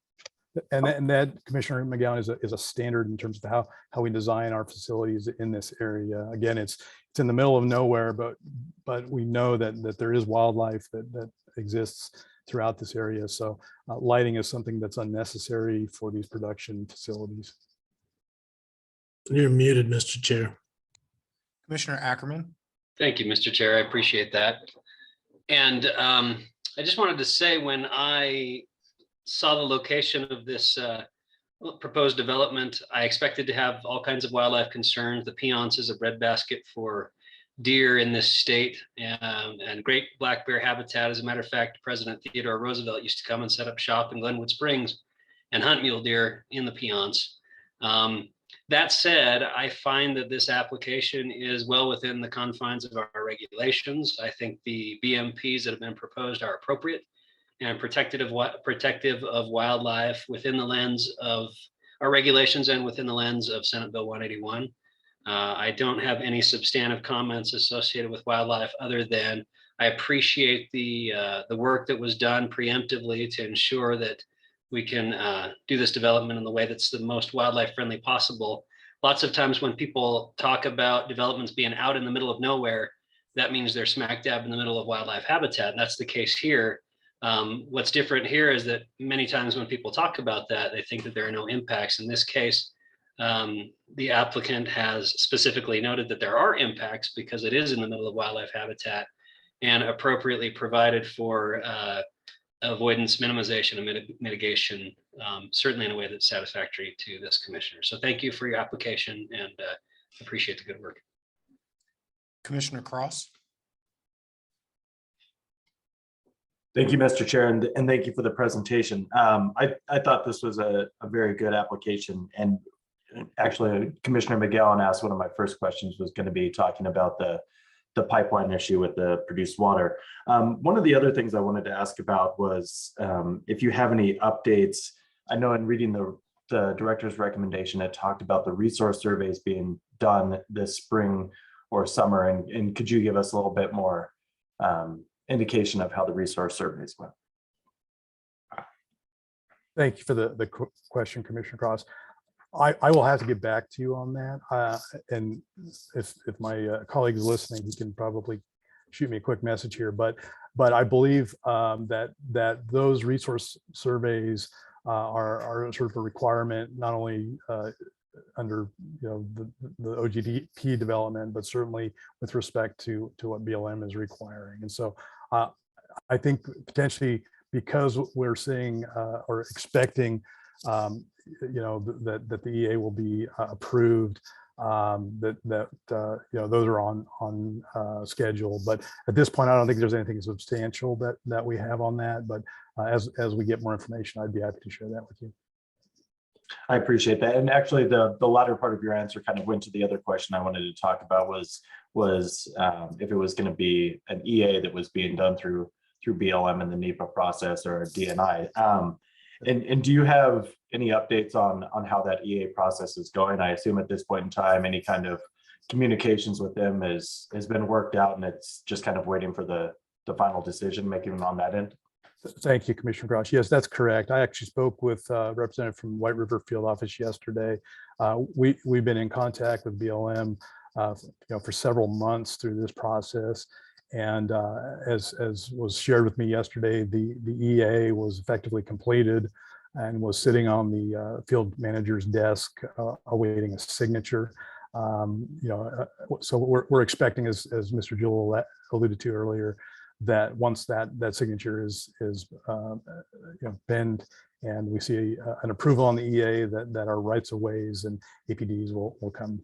And that, Commissioner McGowan, is a standard in terms of how we design our facilities in this area. Again, it's in the middle of nowhere, but we know that there is wildlife that exists throughout this area. So lighting is something that's unnecessary for these production facilities. You're muted, Mr. Chair. Commissioner Ackerman. Thank you, Mr. Chair. I appreciate that. And I just wanted to say, when I saw the location of this proposed development, I expected to have all kinds of wildlife concerns. The Piance is a breadbasket for deer in this state, and great black bear habitat. As a matter of fact, President Theodore Roosevelt used to come and set up shop in Glenwood Springs and hunt mule deer in the Piance. That said, I find that this application is well within the confines of our regulations. I think the BMPs that have been proposed are appropriate and protective of wildlife within the lens of our regulations and within the lens of Senate Bill 181. I don't have any substantive comments associated with wildlife other than I appreciate the work that was done preemptively to ensure that we can do this development in the way that's the most wildlife friendly possible. Lots of times when people talk about developments being out in the middle of nowhere, that means they're smack dab in the middle of wildlife habitat. And that's the case here. What's different here is that many times when people talk about that, they think that there are no impacts. In this case, The applicant has specifically noted that there are impacts because it is in the middle of wildlife habitat and appropriately provided for avoidance, minimization, and mitigation, certainly in a way that's satisfactory to this commissioner. So thank you for your application and appreciate the good work. Commissioner Cross. Thank you, Mr. Chair, and thank you for the presentation. I thought this was a very good application, and actually Commissioner McGowan asked one of my first questions was going to be talking about the pipeline issue with the produced water. One of the other things I wanted to ask about was if you have any updates. I know in reading the director's recommendation, it talked about the resource surveys being done this spring or summer, and could you give us a little bit more indication of how the resource surveys went? Thank you for the question, Commissioner Cross. I will have to get back to you on that. And if my colleague is listening, he can probably shoot me a quick message here. But I believe that those resource surveys are sort of a requirement, not only under the OGDP development, but certainly with respect to what BLM is requiring. And so I think potentially because we're seeing or expecting that the EA will be approved, those are on schedule. But at this point, I don't think there's anything substantial that we have on that. But as we get more information, I'd be happy to share that with you. I appreciate that. And actually the latter part of your answer kind of went to the other question I wanted to talk about was if it was going to be an EA that was being done through BLM and the NEPA process or a DNI. And do you have any updates on how that EA process is going? I assume at this point in time, any kind of communications with them has been worked out and it's just kind of waiting for the final decision making on that end? Thank you, Commissioner Grosh. Yes, that's correct. I actually spoke with a representative from White River Field Office yesterday. We've been in contact with BLM for several months through this process. And as was shared with me yesterday, the EA was effectively completed and was sitting on the field manager's desk awaiting a signature. So we're expecting, as Mr. Jewell alluded to earlier, that once that signature is bent and we see an approval on the EA, that our rights of ways and APDs will come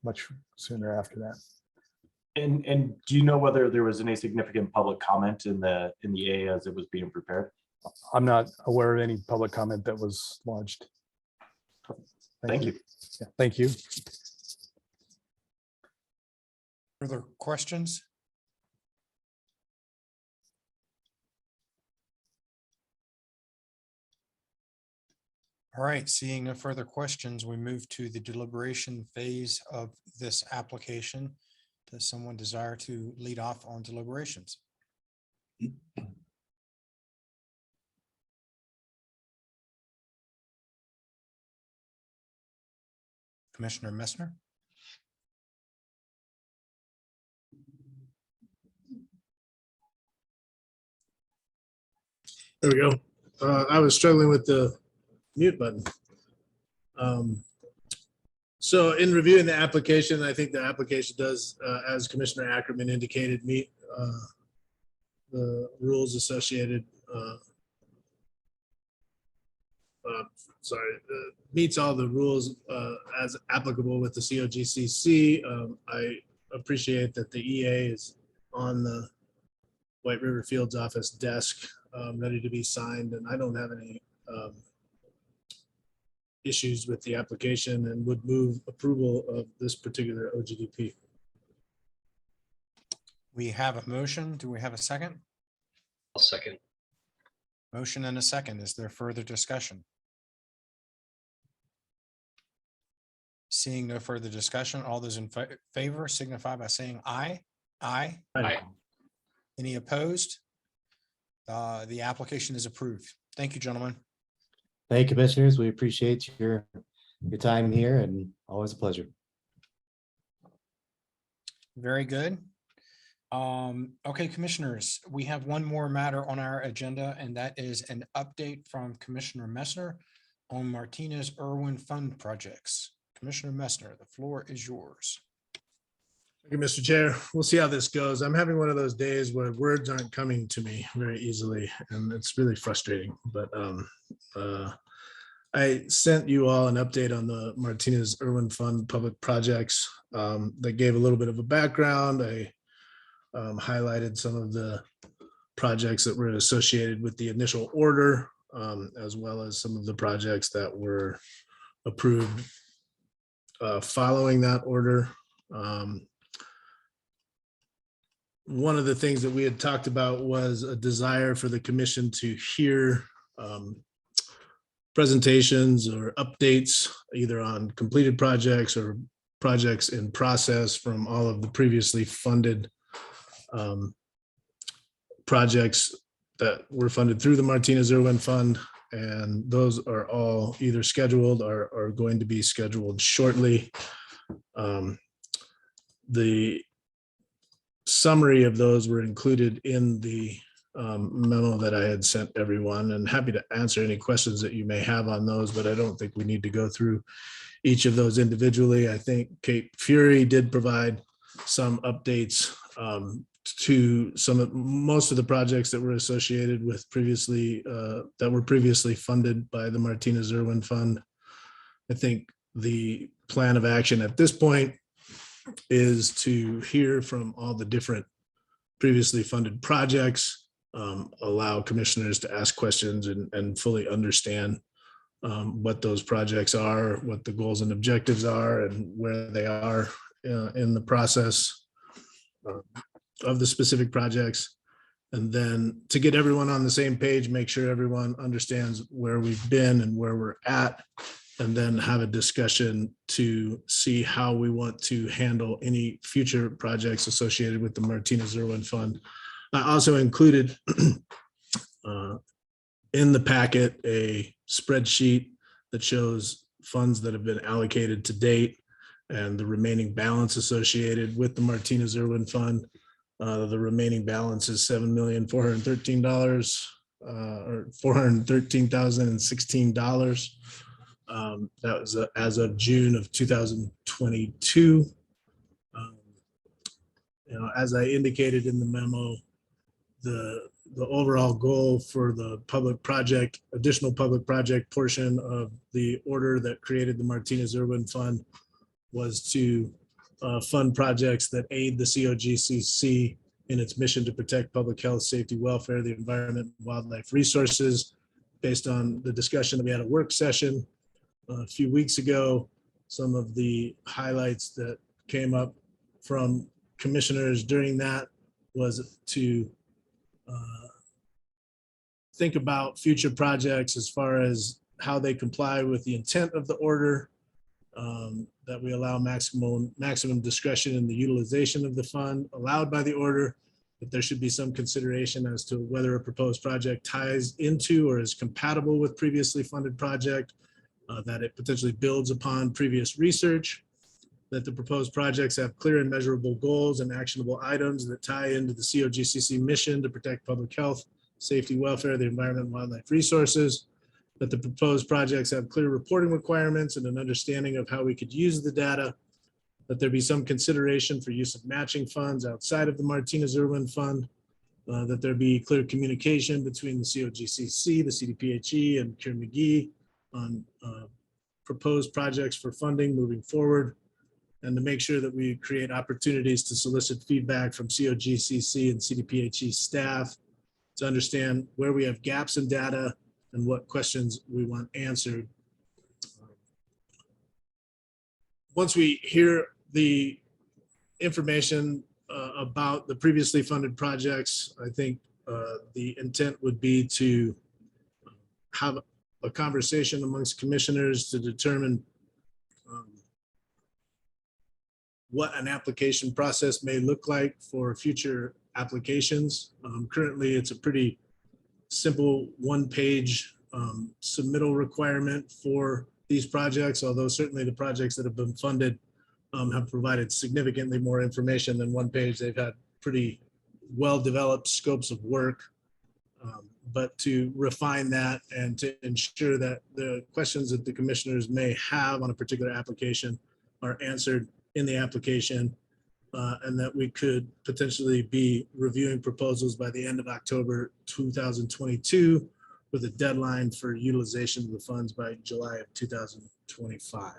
much sooner after that. And do you know whether there was any significant public comment in the EA as it was being prepared? I'm not aware of any public comment that was lodged. Thank you. Yeah, thank you. Further questions? All right, seeing no further questions, we move to the deliberation phase of this application. Does someone desire to lead off on deliberations? Commissioner Messner? There we go. I was struggling with the mute button. So in reviewing the application, I think the application does, as Commissioner Ackerman indicated, meet the rules associated, meets all the rules as applicable with the COGCC. I appreciate that the EA is on the White River Fields office desk, ready to be signed, and I don't have any issues with the application and would move approval of this particular OGDP. We have a motion. Do we have a second? I'll second. Motion and a second. Is there further discussion? Seeing no further discussion, all those in favor signify by saying aye. Aye. Aye. Any opposed? The application is approved. Thank you, gentlemen. Thank you, commissioners. We appreciate your time here and always a pleasure. Very good. Okay, commissioners, we have one more matter on our agenda, and that is an update from Commissioner Messner on Martinez Irwin Fund projects. Commissioner Messner, the floor is yours. Thank you, Mr. Chair. We'll see how this goes. I'm having one of those days where words aren't coming to me very easily, and it's really frustrating. But I sent you all an update on the Martinez Irwin Fund public projects that gave a little bit of a background. I highlighted some of the projects that were associated with the initial order, as well as some of the projects that were approved following that order. One of the things that we had talked about was a desire for the commission to hear presentations or updates either on completed projects or projects in process from all of the previously funded projects that were funded through the Martinez Irwin Fund. And those are all either scheduled or are going to be scheduled shortly. The summary of those were included in the memo that I had sent everyone, and happy to answer any questions that you may have on those, but I don't think we need to go through each of those individually. I think Kate Fury did provide some updates to most of the projects that were associated with previously funded by the Martinez Irwin Fund. I think the plan of action at this point is to hear from all the different previously funded projects, allow commissioners to ask questions and fully understand what those projects are, what the goals and objectives are, and where they are in the process of the specific projects. And then to get everyone on the same page, make sure everyone understands where we've been and where we're at, and then have a discussion to see how we want to handle any future projects associated with the Martinez Irwin Fund. I also included in the packet a spreadsheet that shows funds that have been allocated to date and the remaining balance associated with the Martinez Irwin Fund. The remaining balance is $7,413 or $413,016. That was as of June of 2022. As I indicated in the memo, the overall goal for the public project, additional public project portion of the order that created the Martinez Irwin Fund was to fund projects that aid the COGCC in its mission to protect public health, safety, welfare, the environment, and wildlife resources. Based on the discussion that we had a work session a few weeks ago, some of the highlights that came up from commissioners during that was to think about future projects as far as how they comply with the intent of the order, that we allow maximum discretion in the utilization of the fund allowed by the order, that there should be some consideration as to whether a proposed project ties into or is compatible with previously funded project, that it potentially builds upon previous research, that the proposed projects have clear and measurable goals and actionable items that tie into the COGCC mission to protect public health, safety, welfare, the environment, and wildlife resources, that the proposed projects have clear reporting requirements and an understanding of how we could use the data, that there be some consideration for use of matching funds outside of the Martinez Irwin Fund, that there be clear communication between the COGCC, the CDPHE, and Kerr-McGee on proposed projects for funding moving forward, and to make sure that we create opportunities to solicit feedback from COGCC and CDPHE staff to understand where we have gaps in data and what questions we want answered. Once we hear the information about the previously funded projects, I think the intent would be to have a conversation amongst commissioners to determine what an application process may look like for future applications. Currently, it's a pretty simple one-page submittal requirement for these projects, although certainly the projects that have been funded have provided significantly more information than one page. They've had pretty well-developed scopes of work. but to refine that and to ensure that the questions that the commissioners may have on a particular application are answered in the application, and that we could potentially be reviewing proposals by the end of October 2022 with a deadline for utilization of the funds by July of 2025.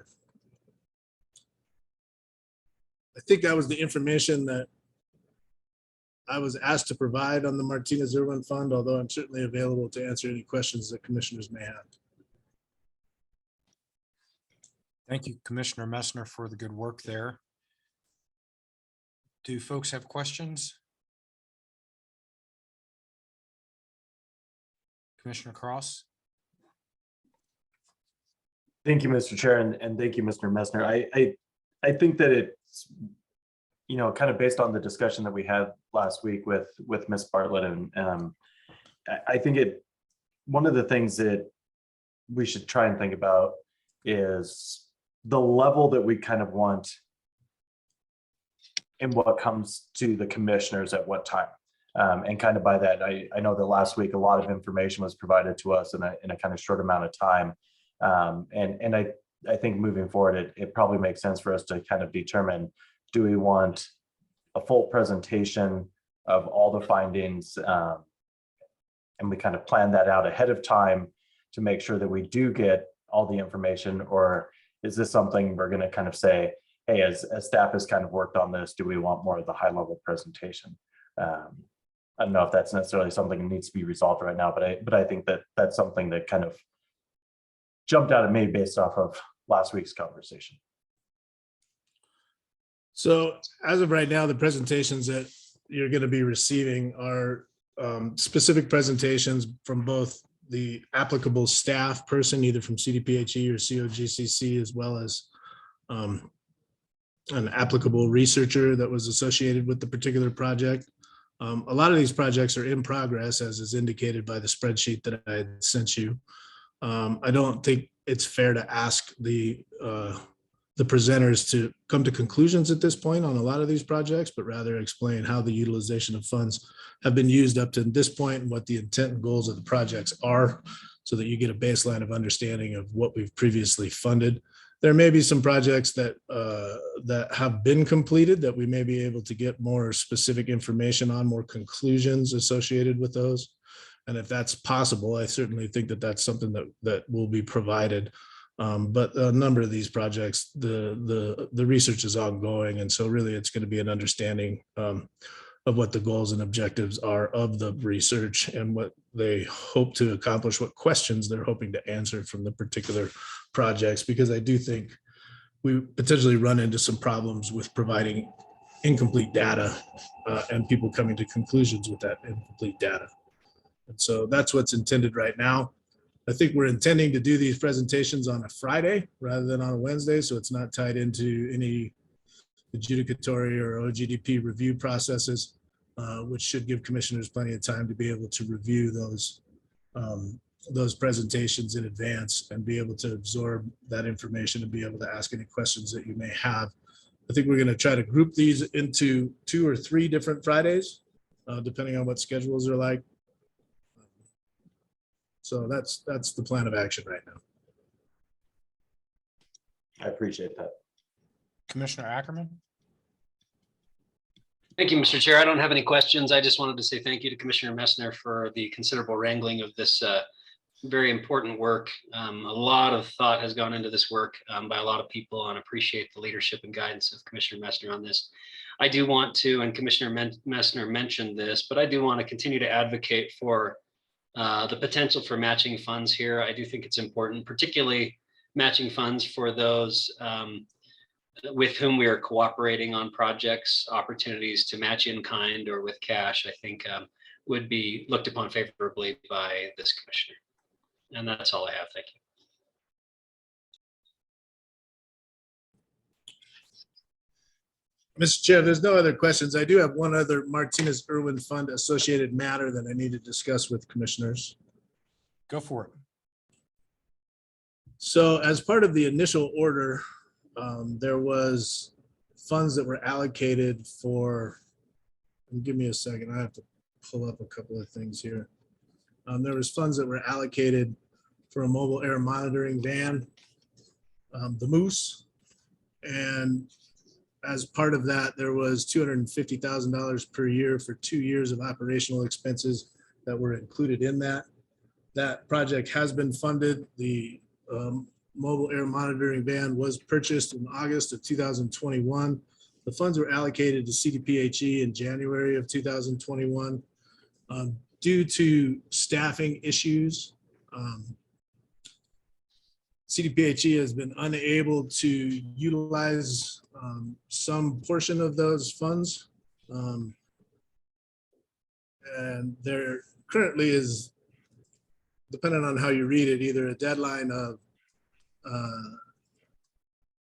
I think that was the information that I was asked to provide on the Martinez-Irwin Fund, although I'm certainly available to answer any questions that commissioners may have. Thank you, Commissioner Messner, for the good work there. Do folks have questions? Commissioner Cross? Thank you, Mr. Chair, and thank you, Mr. Messner. I think that it's, you know, kind of based on the discussion that we had last week with Ms. Bartlett, and I think one of the things that we should try and think about is the level that we kind of want and what comes to the commissioners at what time. And kind of by that, I know that last week, a lot of information was provided to us in a kind of short amount of time. And I think moving forward, it probably makes sense for us to kind of determine, do we want a full presentation of all the findings? And we kind of plan that out ahead of time to make sure that we do get all the information, or is this something we're going to kind of say, hey, as staff has kind of worked on this, do we want more of the high level presentation? I don't know if that's necessarily something that needs to be resolved right now, but I think that that's something that kind of jumped out at me based off of last week's conversation. So as of right now, the presentations that you're going to be receiving are specific presentations from both the applicable staff person, either from CDPHE or COGCC, as well as an applicable researcher that was associated with the particular project. A lot of these projects are in progress, as is indicated by the spreadsheet that I had sent you. I don't think it's fair to ask the presenters to come to conclusions at this point on a lot of these projects, but rather explain how the utilization of funds have been used up to this point and what the intent and goals of the projects are, so that you get a baseline of understanding of what we've previously funded. There may be some projects that have been completed that we may be able to get more specific information on, more conclusions associated with those. And if that's possible, I certainly think that that's something that will be provided. But a number of these projects, the research is ongoing. And so really it's going to be an understanding of what the goals and objectives are of the research and what they hope to accomplish, what questions they're hoping to answer from the particular projects, because I do think we potentially run into some problems with providing incomplete data and people coming to conclusions with that incomplete data. And so that's what's intended right now. I think we're intending to do these presentations on a Friday rather than on a Wednesday, so it's not tied into any adjudicatory or OGDP review processes, which should give commissioners plenty of time to be able to review those presentations in advance and be able to absorb that information and be able to ask any questions that you may have. I think we're going to try to group these into 2 or 3 different Fridays, depending on what schedules are like. So that's the plan of action right now. I appreciate that. Commissioner Ackerman? Thank you, Mr. Chair. I don't have any questions. I just wanted to say thank you to Commissioner Messner for the considerable wrangling of this very important work. A lot of thought has gone into this work by a lot of people, and appreciate the leadership and guidance of Commissioner Messner on this. I do want to, and Commissioner Messner mentioned this, but I do want to continue to advocate for the potential for matching funds here. I do think it's important, particularly matching funds for those with whom we are cooperating on projects. Opportunities to match in kind or with cash, I think would be looked upon favorably by this commissioner. And that's all I have. Thank you. Mr. Chair, there's no other questions. I do have one other Martinez-Irwin Fund associated matter that I need to discuss with commissioners. Go for it. So as part of the initial order, there was funds that were allocated for, give me a second, I have to pull up a couple of things here. There was funds that were allocated for a mobile air monitoring van, the Moose. And as part of that, there was $250,000 per year for 2 years of operational expenses that were included in that. That project has been funded. The mobile air monitoring van was purchased in August of 2021. The funds were allocated to CDPHE in January of 2021. Due to staffing issues, CDPHE has been unable to utilize some portion of those funds. And there currently is, depending on how you read it, either a deadline of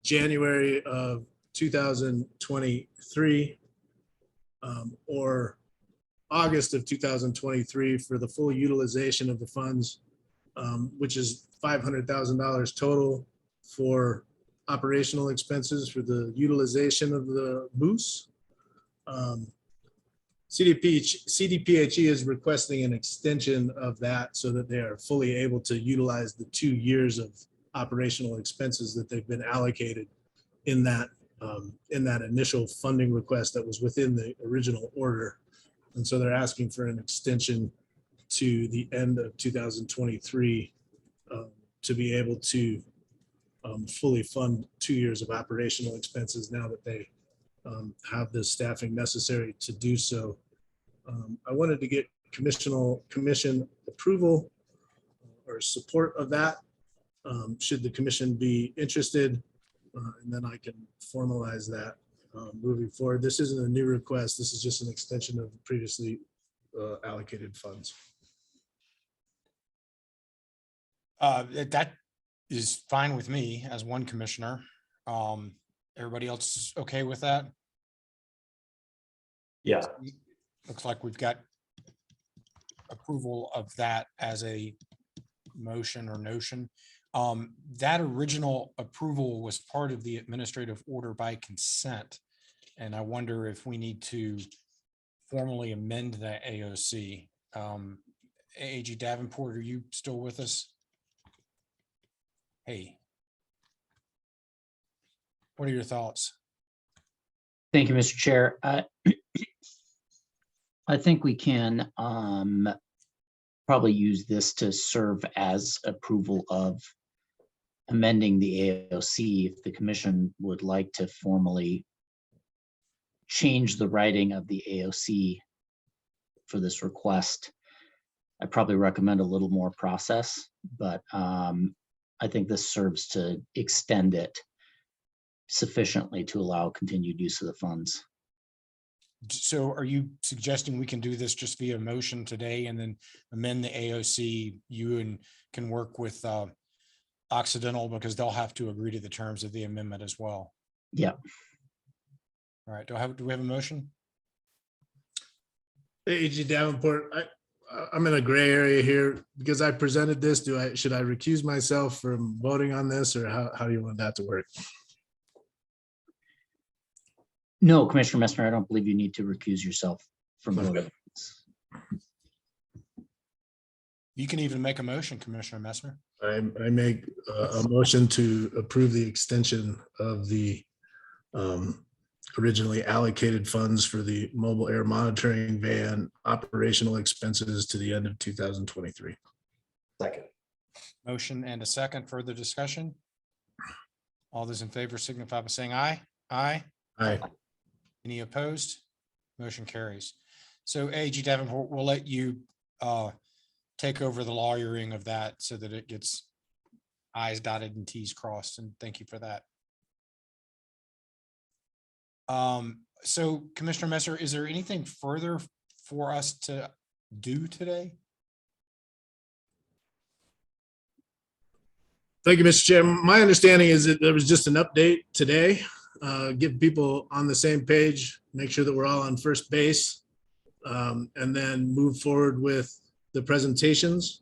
January of 2023 or August of 2023 for the full utilization of the funds, which is $500,000 total for operational expenses for the utilization of the Moose. CDPHE is requesting an extension of that so that they are fully able to utilize the 2 years of operational expenses that they've been allocated in that initial funding request that was within the original order. And so they're asking for an extension to the end of 2023 to be able to fully fund 2 years of operational expenses now that they have the staffing necessary to do so. I wanted to get commission approval or support of that. Should the commission be interested, and then I can formalize that moving forward. This isn't a new request. This is just an extension of previously allocated funds. That is fine with me as one commissioner. Everybody else okay with that? Yeah. Looks like we've got approval of that as a motion or notion. That original approval was part of the administrative order by consent. And I wonder if we need to formally amend the AOC. AG Davenport, are you still with us? Hey. What are your thoughts? Thank you, Mr. Chair. I think we can probably use this to serve as approval of amending the AOC if the commission would like to formally change the writing of the AOC for this request. I probably recommend a little more process, but I think this serves to extend it sufficiently to allow continued use of the funds. So are you suggesting we can do this just via motion today and then amend the AOC? You can work with Occidental because they'll have to agree to the terms of the amendment as well. Yeah. All right. Do we have a motion? AG Davenport, I'm in a gray area here because I presented this. Should I recuse myself from voting on this, or how do you want that to work? No, Commissioner Messner, I don't believe you need to recuse yourself from voting. You can even make a motion, Commissioner Messner. I make a motion to approve the extension of the originally allocated funds for the mobile air monitoring van operational expenses to the end of 2023. Second. Motion and a second. Further discussion? All those in favor signify by saying aye. Aye. Aye. Any opposed? Motion carries. So AG Davenport, we'll let you take over the lawyering of that so that it gets I's dotted and T's crossed. And thank you for that. So Commissioner Messer, is there anything further for us to do today? Thank you, Mr. Chair. My understanding is that there was just an update today. Get people on the same page, make sure that we're all on first base, and then move forward with the presentations.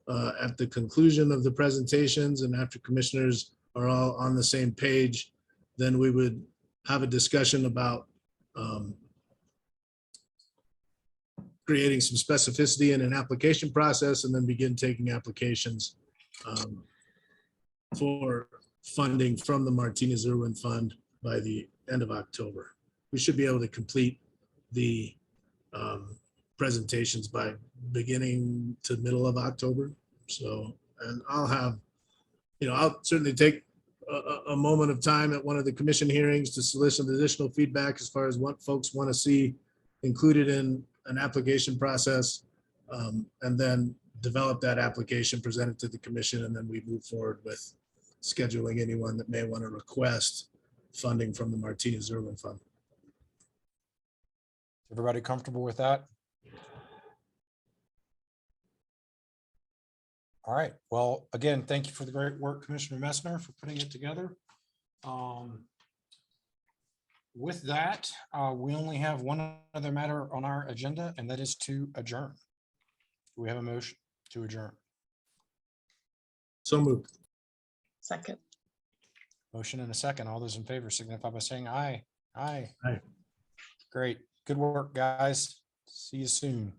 At the conclusion of the presentations and after commissioners are all on the same page, then we would have a discussion about creating some specificity in an application process and then begin taking applications for funding from the Martinez-Irwin Fund by the end of October. We should be able to complete the presentations by beginning to middle of October. So, and I'll have, I'll certainly take a moment of time at one of the commission hearings to solicit additional feedback as far as what folks want to see included in an application process, and then develop that application, present it to the commission, and then we move forward with scheduling anyone that may want to request funding from the Martinez-Irwin Fund. Everybody comfortable with that? All right. Well, again, thank you for the great work, Commissioner Messner, for putting it together. With that, we only have one other matter on our agenda, and that is to adjourn. Do we have a motion to adjourn? So moved. Second. Motion and a second. All those in favor signify by saying aye. Aye. Aye. Great. Good work, guys. See you soon.